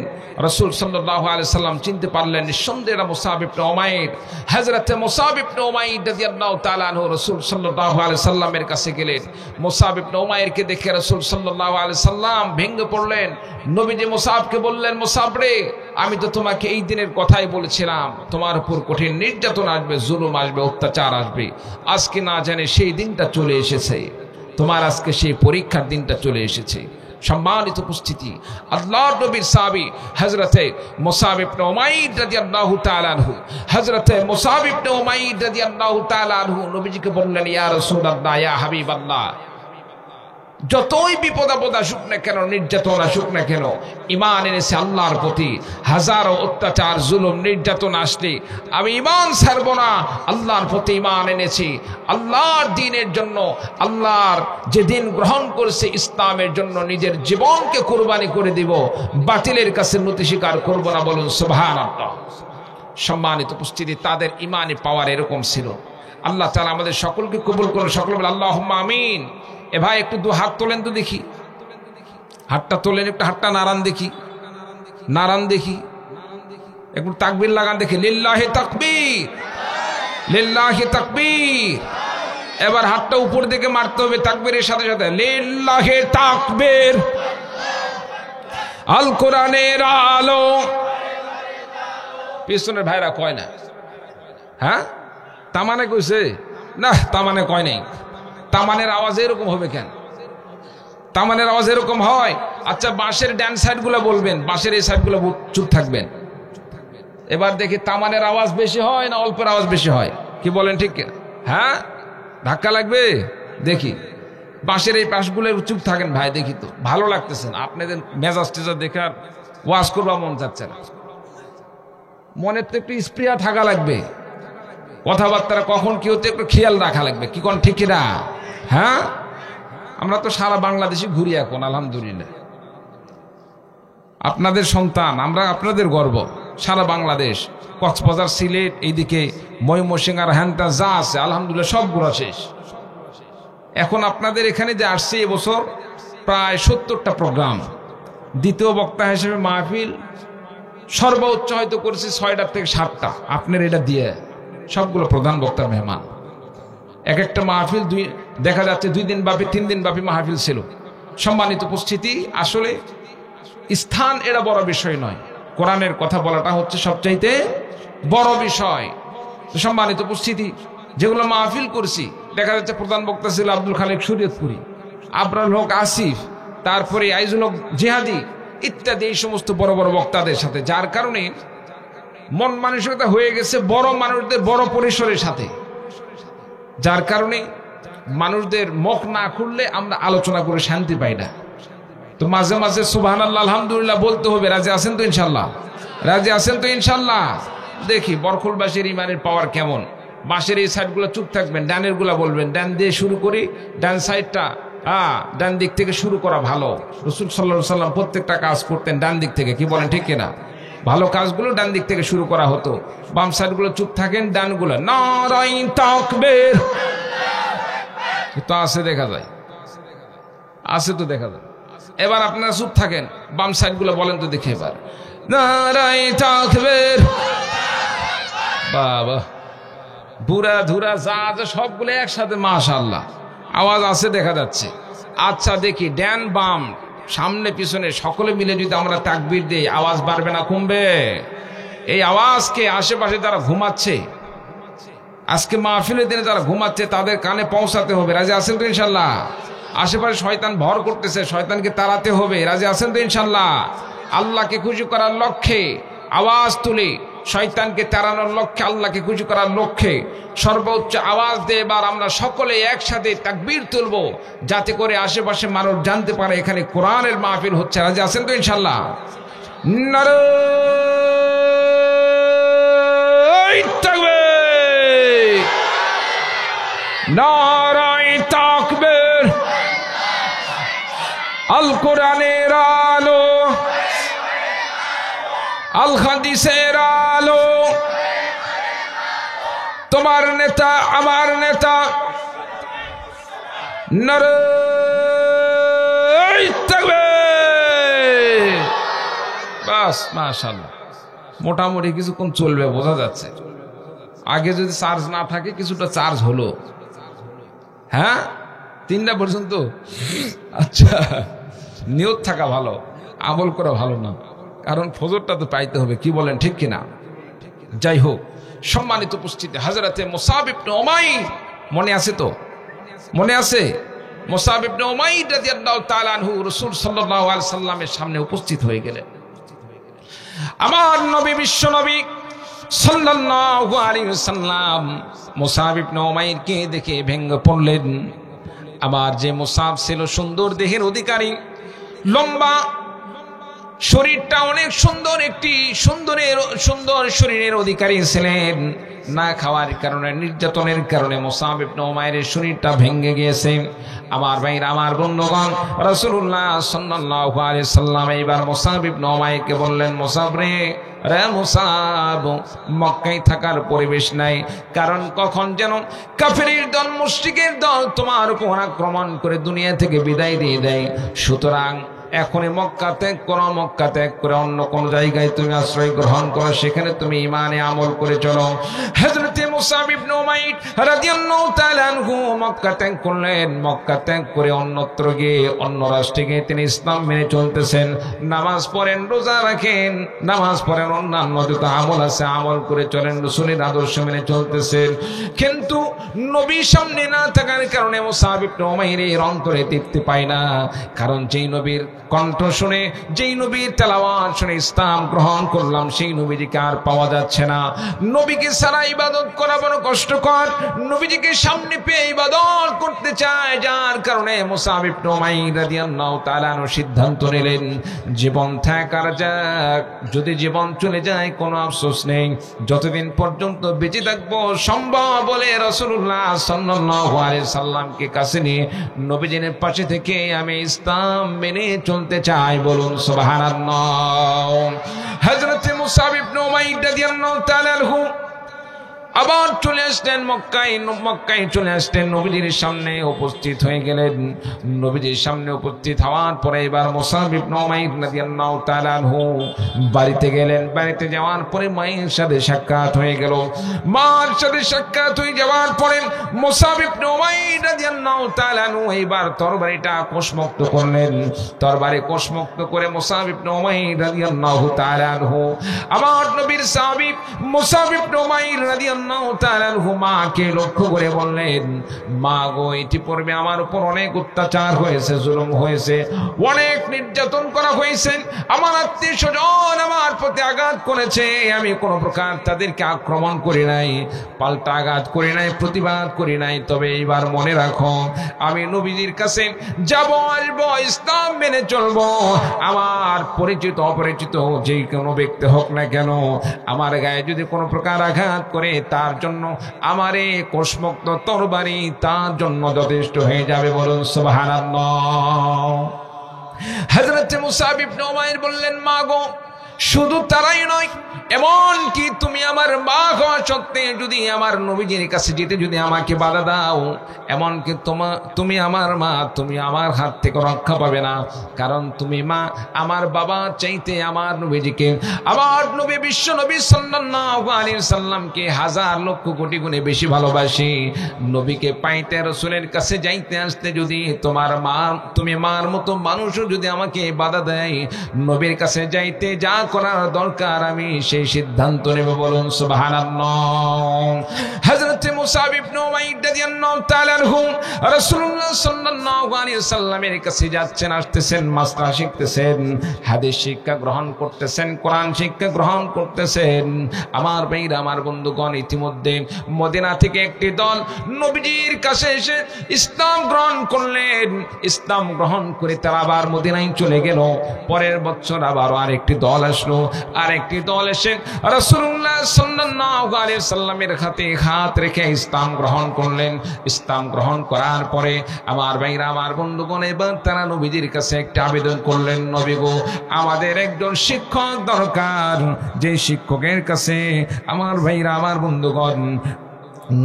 রাসূল সাল্লাল্লাহু আলাইহি সাল্লাম চিনতে পারলেন নিঃসন্দেহে এটা মুসাব ইবনে উমাইর। হযরতে মুসাব ইবনে উমাইর রাদিয়াল্লাহু তাআলা আনহু রাসূল সাল্লাল্লাহু আলাইহি সাল্লামের কাছে গেলেন। মুসাব ইবনে উমাইরকে দেখে রাসূল সাল্লাল্লাহু আলাইহি সাল্লাম ভেঙে পড়লেন। নবীজি মুসাবকে বললেন, মুসাব রে, আমি তো তোমাকে এই দিনের কথাই বলেছিলাম, তোমার উপর কঠিন নির্যাতন আসবে, জুলুম আসবে, অত্যাচার আসবে। আজকে না জানে সেই দিনটা চলে এসেছে, তোমার আজকে সেই পরীক্ষার দিনটা চলে এসেছে। সম্মানিত উপস্থিতি, আল্লাহর নবীর সাহাবী হযরতে মুসাব ইবনে উমাইর রাদিয়াল্লাহু তাআলা আনহু, হযরতে মুসাব ইবনে উমাইর রাদিয়াল্লাহু তাআলা আনহু নবীজিকে বললেন, ইয়া রাসূলুল্লাহ, ইয়া হাবিবাল্লাহ, যতই বিপদ আপদ আসুক না কেন, নির্যাতন আসুক না কেন, ঈমান এনেছে আল্লাহর প্রতি। হাজারো অত্যাচার, জুলুম, নির্যাতন আসলে আমি ঈমান ছাড়ব না, আল্লাহর প্রতি ঈমান এনেছি। আল্লাহর দ্বীনের জন্য, আল্লাহর যে দিন গ্রহণ করেছে ইসলামের জন্য নিজের জীবনকে কুরবানি করে দিব, বাতিলের কাছে নতি স্বীকার করব না। বলুন সুবহানাল্লাহ। সম্মানিত উপস্থিতি, তাদের ঈমানি পাওয়ার এরকম ছিল। আল্লাহ তাআলা আমাদের সকলকে কবুল করুন। সকলে বলে আল্লাহুম্মা আমিন। এ ভাই একটু দু হাত তোলেন তো দেখি, হাতটা তোলেন, একটু হাতটা নাড়ান দেখি, নাড়ান দেখি, একটু তাকবীর লাগান দেখি। লিল্লাহি তাকবীর, লিল্লাহি তাকবীর। এবার হাতটা উপর দিকে মারতে হবে তাকবীরের সাথে সাথে। লিল্লাহি তাকবীর, আল কোরআনের আলো। পিছনের ভাইরা কয় না, হ্যাঁ তামানে কইছে না, তামানে কয় নাই। তামানের আওয়াজ এরকম হবে কেন? তামানের আওয়াজ এরকম হয়। আচ্ছা, বাঁশের ড্যান্স সাইড গুলো বলবেন, বাঁশের এই সাইড গুলো চুপ থাকবেন। এবার দেখি তামানের আওয়াজ বেশি হয় না অল্পের আওয়াজ বেশি হয়, কি বলেন ঠিক? হ্যাঁ, ধাক্কা লাগবে। দেখি বাঁশের এই পাশগুলো চুপ থাকেন ভাই, দেখি তো ভালো লাগতেছে না আপনাদের মেজাজ টেজাজ দেখে, আর ওয়াজ করবা মন যাচ্ছে না। মনের তো একটু স্প্রিয়া থাকা লাগবে, কথাবার্তা কখন কি হতে একটু খেয়াল রাখা লাগবে, কি কোন ঠিক না? হ্যাঁ, আমরা তো সারা বাংলাদেশে ঘুরি এখন, আলহামদুলিল্লাহ। আপনাদের সন্তান, আমরা আপনাদের গর্ব। সারা বাংলাদেশ, কক্সবাজার, সিলেট, এইদিকে ময়মনসিংহ আর হ্যানটা যা আছে আলহামদুলিল্লাহ সব ঘোরা শেষ। এখন আপনাদের এখানে যে আসছে এবছর প্রায় 70টা প্রোগ্রাম। দ্বিতীয় বক্তা হিসেবে মাহফিল সর্বোচ্চ হয়তো করেছে 6টা থেকে 7টা, আপনার এটা দিয়ে সবগুলো প্রধান বক্তার মেহমান। এক একটা মাহফিল দেখা যাচ্ছে 2 দিন ব্যাপী, 3 দিন ব্যাপী মাহফিল ছিল। সম্মানিত উপস্থিতি, আসলে স্থান এটা বড় বিষয় নয়, কোরআনের কথা বলাটা হচ্ছে সবচাইতে বড় বিষয়। সম্মানিত উপস্থিতি, যেগুলো মাহফিল করছি দেখা যাচ্ছে প্রধান বক্তা ছিল আব্দুল খালেক শরীয়তপুরি, আবরাল হক আসিফ, তারপরে আইজুল হক জিহাদি ইত্যাদি, এই সমস্ত বড় বড় বক্তাদের সাথে, যার কারণে মন মানসিকতা হয়ে গেছে বড় মানুষদের বড় পরিসরের সাথে, যার কারণে মানুষদের মুখ না খুললে আমরা আলোচনা করে শান্তি পাই না। তো মাঝে মাঝে সুবহানাল্লাহ আলহামদুলিল্লাহ বলতে হবে। রাজি আছেন তো ইনশাল্লাহ? রাজি আছেন তো ইনশাল্লাহ? দেখি বরখুলবাসীর ইমানের পাওয়ার কেমন। বাঁশের এই সাইডগুলো চুপ থাকবেন, ডানের গুলা বলবেন। ডান দিয়ে শুরু করি, ডান সাইডটা ডান দিক থেকে শুরু করা ভালো। রাসূল সাল্লাল্লাহু আলাইহি ওয়াসাল্লাম প্রত্যেকটা কাজ করতেন ডান দিক থেকে, কি বলেন ঠিক কিনা? ভালো কাজগুলো ডান দিক থেকে শুরু করা হতো। বাম সাইডগুলো চুপ থাকেন, ডানগুলো নারায়ে তাকবীর তো আছে, দেখা যায় আছে তো দেখা যায়। এবার আপনারা চুপ থাকেন, বাম সাইডগুলো বলেন তো দেখি এবার নারায়ে তাকবীর। বাবা, বুড়া ধুরা যা আছে সবগুলো একসাথে মাশাআল্লাহ আওয়াজ আছে দেখা যাচ্ছে। আচ্ছা দেখি ডান বাম সামনে পিছনে সকলে মিলে যদি আমরা তাকবীর দেই আওয়াজ বাড়বে না কমবে? এই আওয়াজকে আশেপাশে যারা ঘুমাচ্ছে, আজকে মাহফিলের দিনে যারা ঘুমাচ্ছে তাদের কানে পৌঁছাতে হবে। রাজি আছেন তো ইনশাল্লাহ? আশেপাশে শয়তান ভর করতেছে, শয়তানকে তাড়াতে হবে। রাজি আছেন তো ইনশাল্লাহ? আল্লাহকে খুশি করার লক্ষ্যে আওয়াজ তুলে, শয়তানকে তাড়ানোর লক্ষ্যে, আল্লাহকে খুশি করার লক্ষ্যে সর্বোচ্চ আওয়াজ দিয়ে এবার আমরা সকলে একসাথে তাকবীর তুলবো, যাতে করে আশেপাশে মানুষ জানতে পারে এখানে কোরআনের মাহফিল হচ্ছে। রাজি আছেন তো ইনশাল্লাহ? নারায়ে তাকবীর, নারায়ে তাকবীর। আল কোরআনের আলো, আল হাদিসের আলো, তোমার নেতা আমার নেতা নারায়ে তাকবীর। বাস মাশাআল্লাহ, মোটামুটি কিছুক্ষণ চলবে বোঝা যাচ্ছে। আগে যদি চার্জ না থাকে কিছুটা চার্জ হলো, হ্যাঁ 3টা পর্যন্ত। আচ্ছা, নিয়ত থাকা ভালো, আমল করা ভালো না, কারণ ফজরটা তো পাইতে হবে, কি বলেন ঠিক কিনা? যাই হোক, সম্মানিত উপস্থিতি, হযরতে মুসাব ইবনে উমাইর মনে আছে তো? মনে আছে? মুসাব ইবনে উমাইর রাদিয়াল্লাহু তাআলা আনহু রাসূল সাল্লাল্লাহু আলাইহি সাল্লামের সামনে উপস্থিত হয়ে গেলেন। আমার নবী, বিশ্ব নবী সাল্লাল্লাহু আলাইহি ওয়াসাল্লাম মুসাব ইবনে উমাইরকে দেখে ভেঙে পড়লেন। আমার যে মুসাব ছিল সুন্দর দেহের অধিকারী, লম্বা শরীরটা অনেক সুন্দর, একটি সুন্দর শরীরের অধিকারী ছিলেন। না খাওয়ার কারণে, নির্যাতনের কারণে মুসাব ইবনে উমাইরের শরীরটা ভেঙে গিয়েছে। আমার ভাইরা, আমার বন্ধুগণ, রাসূলুল্লাহ সাল্লাল্লাহু আলাইহি সাল্লাম এবার মুসাব ইবনে উমাইরকে বললেন, মুসাব রে মুসাব, মক্কায় থাকার পরিবেশ নাই, কারণ কখন যেন কাফেরের দল, মুশরিকের দল তোমার উপর আক্রমণ করে দুনিয়া থেকে বিদায় দিয়ে দেয়। সুতরাং এখনই মক্কা ত্যাগ করো, মক্কা ত্যাগ করে অন্য কোন জায়গায় তুমি আশ্রয় গ্রহণ করো, সেখানে তুমি ঈমানে আমল করে চলো। হযরত মুসাব ইবনে উমাইর রাদিয়াল্লাহু তাআলা আনহু মক্কা ত্যাগ করলেন। মক্কা ত্যাগ করে অন্যত্র গিয়ে, অন্য রাষ্ট্রে গিয়ে তিনি ইসলাম মেনে চলতেছেন। নামাজ পড়েন, রোজা রাখেন, নামাজ পড়েন, অন্যান্য যত আমল আছে আমল করে চলেন, রাসূলের আদর্শ মেনে চলতেছেন। কিন্তু নবীর সামনে না থাকার কারণে মুসাব ইবনে উমাইরের অন্তরে তৃপ্তি পায় না। কারণ যেই নবীর কণ্ঠ শুনে, যেই নবীর তেলাওয়াত শুনে ইসলাম গ্রহণ করলাম, সেই নবীজিকে আর পাওয়া যাচ্ছে না। নবীকে ছাড়া ইবাদত করা বড় কষ্টকর, নবীজিকে সামনে পেয়ে ইবাদত করতে চায়। যার কারণে মুসাব ইবনে উমাইর রাদিয়াল্লাহু তাআলা সিদ্ধান্ত নিলেন, জীবন থাক আর যাক, যদি জীবন চলে যায় কোনো আফসোস নেই, যতদিন পর্যন্ত বেঁচে থাকবো সম্ভব বলে রাসূলুল্লাহ সাল্লাল্লাহু আলাইহি সাল্লামকে কাছে নিয়ে নবীজির পাশে থেকে আমি ইসলাম মেনে চলতে চাই। বলুন সুবহানাল্লাহ। হযরত মুসাব ইবনে উমাইর রাদিয়াল্লাহু তাআলা আনহু আবার চলে আসলেন মক্কায় চলে আসলেন, নবীজির সামনে উপস্থিত হয়ে গেলেন। নবীজির সামনে উপস্থিত হওয়ার পরে এবার মুসাব ইবনে উমাইর রাদিয়াল্লাহু তাআলা আনহু বাড়িতে গেলেন। বাড়িতে যাওয়ার পরে মায়ের সাথে সাক্ষাৎ হয়ে গেল। মার সাথে সাক্ষাৎ হয়ে যাওয়ার পরে মুসাব ইবনে উমাইর রাদিয়াল্লাহু তাআলা আনহু এবার তরবারিটা কোষমুক্ত করলেন। তরবারি কোষমুক্ত করে মুসাব ইবনে উমাইর রাদিয়াল্লাহু তাআলা আনহু আমার নবীর সাহাবী মুসাব ইবনে উমাইর রাদিয়াল্লাহু রাদিয়াল্লাহু তাআলা আনহু মাকে লক্ষ্য করে বললেন, মা গো, ইতিপূর্বে আমার উপর অনেক অত্যাচার হয়েছে, জুলুম হয়েছে, অনেক নির্যাতন করা হয়েছে, আমার আত্মীয় স্বজন আমার প্রতি আঘাত করেছে, আমি কোনো প্রকার তাদেরকে আক্রমণ করি নাই, পাল্টা আঘাত করি নাই, প্রতিবাদ করি নাই। তবে এইবার মনে রাখো, আমি নবীজির কাছে যাব, আসবো, ইসলাম মেনে চলবো। আমার পরিচিত অপরিচিত যে কোনো ব্যক্তি হোক না কেন, আমার গায়ে যদি কোনো প্রকার আঘাত করে, তার জন্য আমার এই কোষমুক্ত তরবারি তার জন্য যথেষ্ট হয়ে যাবে। বলুন সুবহানাল্লাহ। হযরত মুসাব ইবনে উমাইর বললেন, মা গো, শুধু তারাই নয়, এমন কি তুমি আমার মা হওয়া সত্ত্বে যদি আমার নবীজির কাছে যেতে যদি আমাকে বাধা দাও, এমন কি তুমি আমার মা, তুমি আমার হাত থেকে রক্ষা পাবে না। কারণ তুমি মা, আমার বাবা চাইতে আমার নবীজিকে, আমার নবী বিশ্ব নবী সাল্লাল্লাহু আলাইহি সাল্লামকে হাজার লক্ষ কোটি গুণে বেশি ভালোবাসি। নবীকে পাইতে, রাসূলের কাছে যাইতে আসতে যদি তোমার মা, তুমি মার মতো মানুষও যদি আমাকে বাধা দেয়, নবীর কাছে যাইতে যা করার দরকার আমি সেই সিদ্ধান্ত নেব। বলুন সুবহানাল্লাহ। হযরত মুসাব ইবনে উমাইর রাদিয়াল্লাহু তাআলা আনহু রাসূলুল্লাহ সাল্লাল্লাহু আলাইহি সাল্লামের কাছে যাচ্ছেন, আসতেছেন, মাসলা শিখতেছেন, হাদিস শিক্ষা গ্রহণ করতেছেন, কোরআন শিক্ষা গ্রহণ করতেছেন। আমার ভাইরা, আমার বন্ধুগণ, ইতিমধ্যে মদিনা থেকে একটি দল নবীজির কাছে এসে ইসলাম গ্রহণ করলেন। ইসলাম গ্রহণ করে তারা আবার মদিনায় চলে গেল। পরের বছর আবার আরেকটি দল আসলো, আরেকটি দল এসে রাসূলুল্লাহ সাল্লাল্লাহু আলাইহি সাল্লামের হাতে হাত রেখে ইসলাম গ্রহণ করলেন। ইসলাম গ্রহণ করার পরে আমার ভাইরা, আমার বন্ধুগণ, এবার তারা নবীজির কাছে একটা আবেদন করলেন, নবী গো, আমাদের একজন শিক্ষক দরকার, যে শিক্ষকের কাছে আমার ভাইরা, আমার বন্ধুগণ,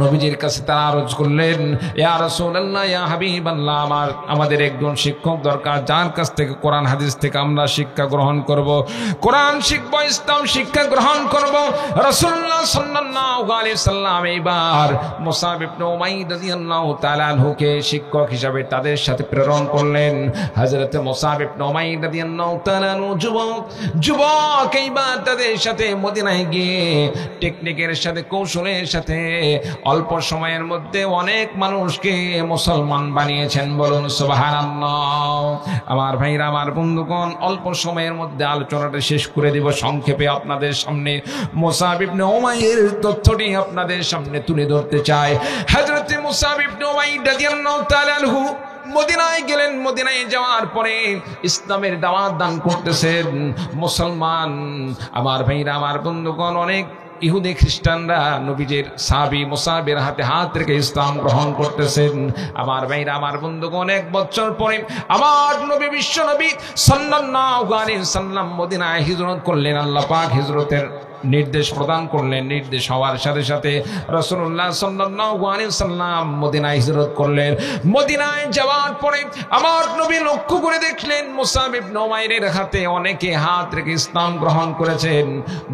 নবীজির কাছে তারা আরজ করলেন, ইয়া রাসূলুল্লাহ, ইয়া হাবিবাল্লাহ, আমাদের একজন শিক্ষক দরকার, যার কাছ থেকে কোরআন হাদিস থেকে আমরা শিক্ষা গ্রহণ করব, কোরআন শিখব, ইসলাম শিক্ষা গ্রহণ করব। রাসূলুল্লাহ সাল্লাল্লাহু আলাইহি সাল্লাম এইবার মুসাব ইবনে উমাইর রাদিয়াল্লাহু তাআলা আনহুকে শিক্ষক হিসাবে তাদের সাথে প্রেরণ করলেন। হযরত মুসাব ইবনে উমাইর রাদিয়াল্লাহু তাআলা আনহু যুবক এইবার তাদের সাথে মদিনায় গিয়ে টেকনিকের সাথে, কৌশলের সাথে অল্প সময়ের মধ্যে অনেক মানুষকে মুসলমান বানিয়েছেন। বলুন সুবহানাল্লাহ। আমার ভাইরা, আমার বন্ধুগণ, অল্প সময়ের মধ্যে আলোচনাটা শেষ করে দিব। সংক্ষেপে আপনাদের সামনে মুসাব ইবনে উমাইর তথ্যটি আপনাদের সামনে তুলে ধরতে চাই। হযরত মুসাব ইবনে উমাইর রাদিয়াল্লাহু তাআলা আনহু মদিনায় গেলেন। মদিনায় যাওয়ার পরে ইসলামের দাওয়াত দান করতেছেন মুসলমান। আমার ভাইরা, আমার বন্ধুগণ, অনেক ইহুদি খ্রিস্টানরা নবীজির সাহাবী মুসাবের হাতে হাত রেখে ইসলাম গ্রহণ করতেছেন। আমার ভাইরা, আমার বন্ধুগণ, এক বছর পরে আমার নবী বিশ্ব নবী সাল্লাল্লাহু আলাইহি সাল্লাম মদিনায় হিজরত করলেন। আল্লাহ পাক হিজরতের নির্দেশ প্রদান করলেন। নির্দেশ হওয়ার সাথে সাথে রাসূলুল্লাহ সাল্লাল্লাহু আলাইহি সাল্লাম মদিনায় হিজরত করলেন। মদিনায় যাওয়ার পরে আমার নবী লক্ষ্য করে দেখলেন মুসাব ইবনে উমাইরের হাতে অনেকে হাত রেখে ইসলাম গ্রহণ করেছেন।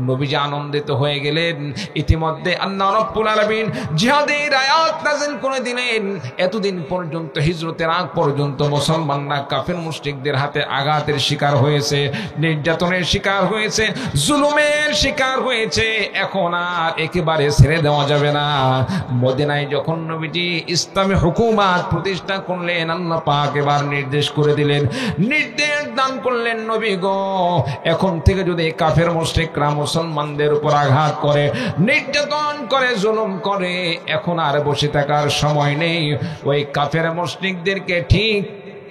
নবীজি আনন্দিত হয়ে গেলেন। ইতিমধ্যে আল্লাহ রাব্বুল আলামিন জিহাদের আয়াত নাযিল করে দিলেন। এতদিন পর্যন্ত, হিজরতের আগ পর্যন্ত মুসলমানরা কাফের মুশরিকদের হাতে আঘাতের শিকার হয়েছে, নির্যাতনের শিকার হয়েছে, জুলুমের শিকার হয়েছে। এখন আর একেবারে ছেড়ে দেওয়া যাবে না। মদিনায় যখন নবীজি ইসলামী হুকুমত প্রতিষ্ঠা করলেন, আল্লাহ পাক এবার নির্দেশ করে দিলেন, নির্দেশ দান করলেন, নবী গো, এখন থেকে যদি কাফের মুশরিকরা মুসলমানদের উপর আঘাত করে, নির্যাতন করে, জুলুম করে, এখন আর বসে থাকার সময় নেই। ওই কাফের মুশরিকদেরকে ঠিক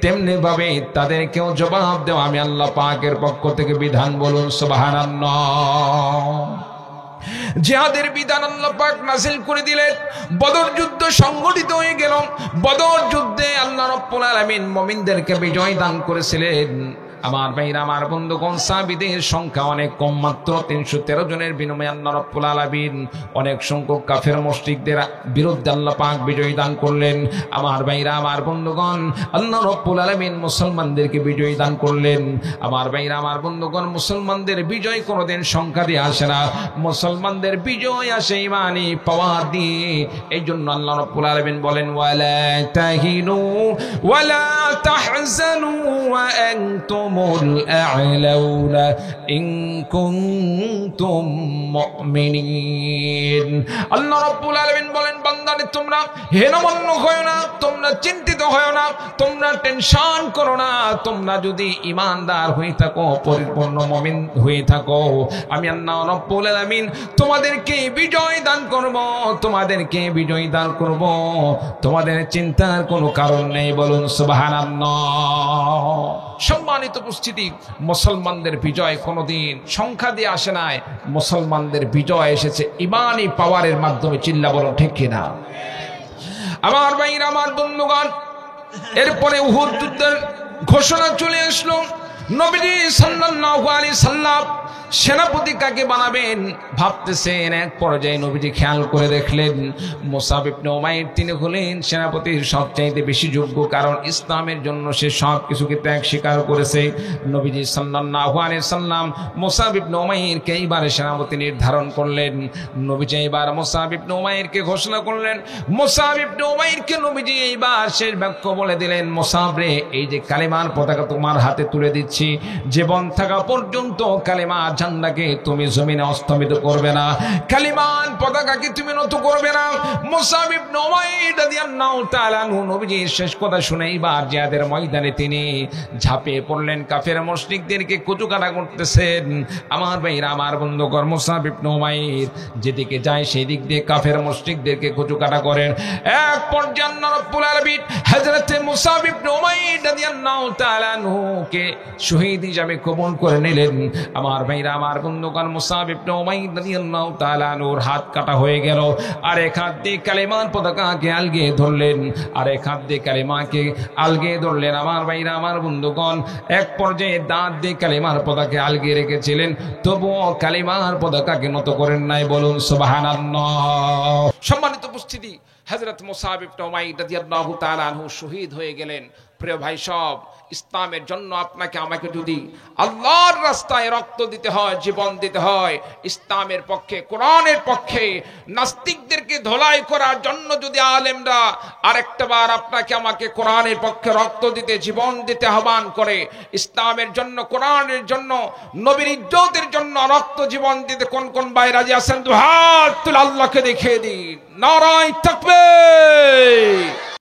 তেমনি ভাবে তাদেরকেও জবাব দেওয়া আমি আল্লাহ পাকের পক্ষ থেকে বিধান। বলুন সুবহানাল্লাহ। জিহাদের বিধান আল্লাহ পাক নাযিল করে দিলেন। বদর যুদ্ধ সংগঠিত হয়ে গেল। বদর যুদ্ধে আল্লাহ রাব্বুল আলামিন মুমিনদেরকে বিজয় দান করেছিলেন। আমার ভাইরা, আমার বন্ধুগণ, সাহাবীদের সংখ্যা অনেক কম, মাত্র 313 জনের বিনিময়ে আল্লাহ রাব্বুল আলামিন অনেক সংখ্যক কাফের মুশরিকদের বিরুদ্ধে আল্লাহ পাক বিজয় দান করলেন। আমার ভাইরা, আমার বন্ধুগণ, আল্লাহ রাব্বুল আলামিন মুসলমানদেরকে বিজয় দান করলেন। আমার ভাইরা, আমার বন্ধুগণ, মুসলমানদের বিজয় কোনোদিন সংখ্যা দিয়ে আসে না। মুসলমানদের বিজয় আসে ইমানি পাওয়ার দিয়ে। এই জন্য আল্লাহ রাব্বুল আলামিন বলেন, ওয়ালা তাহিনু ওয়ালা তাহজানু ওয়া আনতুম আনহুমুল আ'লাউনা ইন কুনতুম মুমিনিন। আল্লাহ রাব্বুল আলামিন বলেন, বান্দারে তোমরা হেনমন্য হয়ো না, তোমরা চিন্তিত হয়ো না, তোমরা টেনশন করো না। তোমরা যদি ঈমানদার হয়ে থাকো, পরিপূর্ণ মুমিন হয়ে থাকো, আমি আল্লাহ রাব্বুল আলামিন তোমাদেরকে বিজয় দান করব, তোমাদেরকে বিজয় দান করব। তোমাদের চিন্তার কোনো কারণ নেই, বলুন সুবহানাল্লাহ। সম্মানিত উপস্থিতি, মুসলমানদের বিজয় কোনোদিন সংখ্যা দিয়ে আসে নাই, মুসলমানদের বিজয় এসেছে ঈমানি পাওয়ারের মাধ্যমে। চিল্লা বলো ঠিক কিনা? আমার ভাইরা, আমার বন্ধুগণ, এরপরে উহুদ যুদ্ধের ঘোষণা চলে আসলো। নবীজি সাল্লাল্লাহু আলাইহি সাল্লাম সেনাপতি কাকে বানাবেন ভাবতেছেন। এক পর্যায়ে নবীজি খেয়াল করে দেখলেন মুসাব ইবনে উমাইর তিনি হলেন সেনাপতির সবচাইতে বেশি যোগ্য, কারণ ইসলামের জন্য সে সব কিছুকে ত্যাগ স্বীকার করেছে। নবীজি সাল্লাল্লাহু আলাইহি সাল্লাম মুসাব ইবনে উমাইরকে এইবারে সেনাপতি নির্ধারণ করলেন। নবীজি এইবার মুসাব ইবনে উমাইরকে ঘোষণা করলেন। মুসাব ইবনে উমাইরকে নবীজি এইবার শেষ বাক্য বলে দিলেন, মুসাব রে, এই যে কালেমার পতাকা তোমার হাতে তুলে দিচ্ছি, জীবন থাকা পর্যন্ত কালেমা ঝান্ডাকে তুমি জমিনে অস্তমিত করবে না, কালিমান পতাকাকে তুমি নত করবে না। মুসাব ইবনে উমাইর রাদিয়াল্লাহু তাআলা আনহু নবীজির শেষ কথা শুনে এবার জিহাদের ময়দানে তিনি ঝাঁপিয়ে পড়লেন, কাফের মুশরিকদেরকে কুচুকাটা করতেছেন। আমার ভাইরা, আমার বন্ধুগণ, মুসাব ইবনে উমাইর যেদিকে যায় সেই দিক দিয়ে কাফের মুশরিকদেরকে কুচুকাটা করেন। এক পর্যায়ে আল্লাহ রাব্বুল আলামিন হযরত মুসাব ইবনে উমাইর রাদিয়াল্লাহু তাআলা আনহুকে শহীদ হিসেবে কবুল করে নিলেন। আমার ভাইরা, আমার বন্ধুগণ, মুসাব ইবনে উমাইর রাদিয়াল্লাহু তাআলা আনহুর হাত কাটা হয়ে গেল। আর এক হাত দিয়ে কালেমার পতাকাকে আলগে ধরলেন, আর এক হাত দিয়ে কালেমাকে আলগে ধরলেন। আমার ভাইরা, আমার বন্ধুগণ, এক পর্যায়ে দাঁত দিয়ে কালেমার পতাকা আলগে রেখেছিলেন, তবুও কালেমার পতাকাকে নত করেন নাই, বলুন সুবহানাল্লাহ। সম্মানিত উপস্থিতি, হযরত মুসাব ইবনে উমাইর রাদিয়াল্লাহু তাআলা আনহু শহীদ হয়ে গেলেন। প্রিয় ভাই সব, ইসলামের জন্য আপনাকে আমাকে যদি আল্লাহর রাস্তায় রক্ত দিতে হয়, জীবন দিতে হয়, ইসলামের পক্ষে, কোরআনের পক্ষে নাস্তিকদেরকে ধোলাই করার জন্য যদি আলেমরা আরেকটা বার আপনাকে আমাকে কোরআনের পক্ষে রক্ত দিতে, জীবন দিতে আহ্বান করে, ইসলামের জন্য, কোরআনের জন্য, নবীর ইজ্জতের জন্য রক্ত জীবন দিতে কোন কোন ভাই রাজি আছেন? দুই হাত তুলে আল্লাহকে দেখিয়ে দিন। নারায়ে তাকবীর।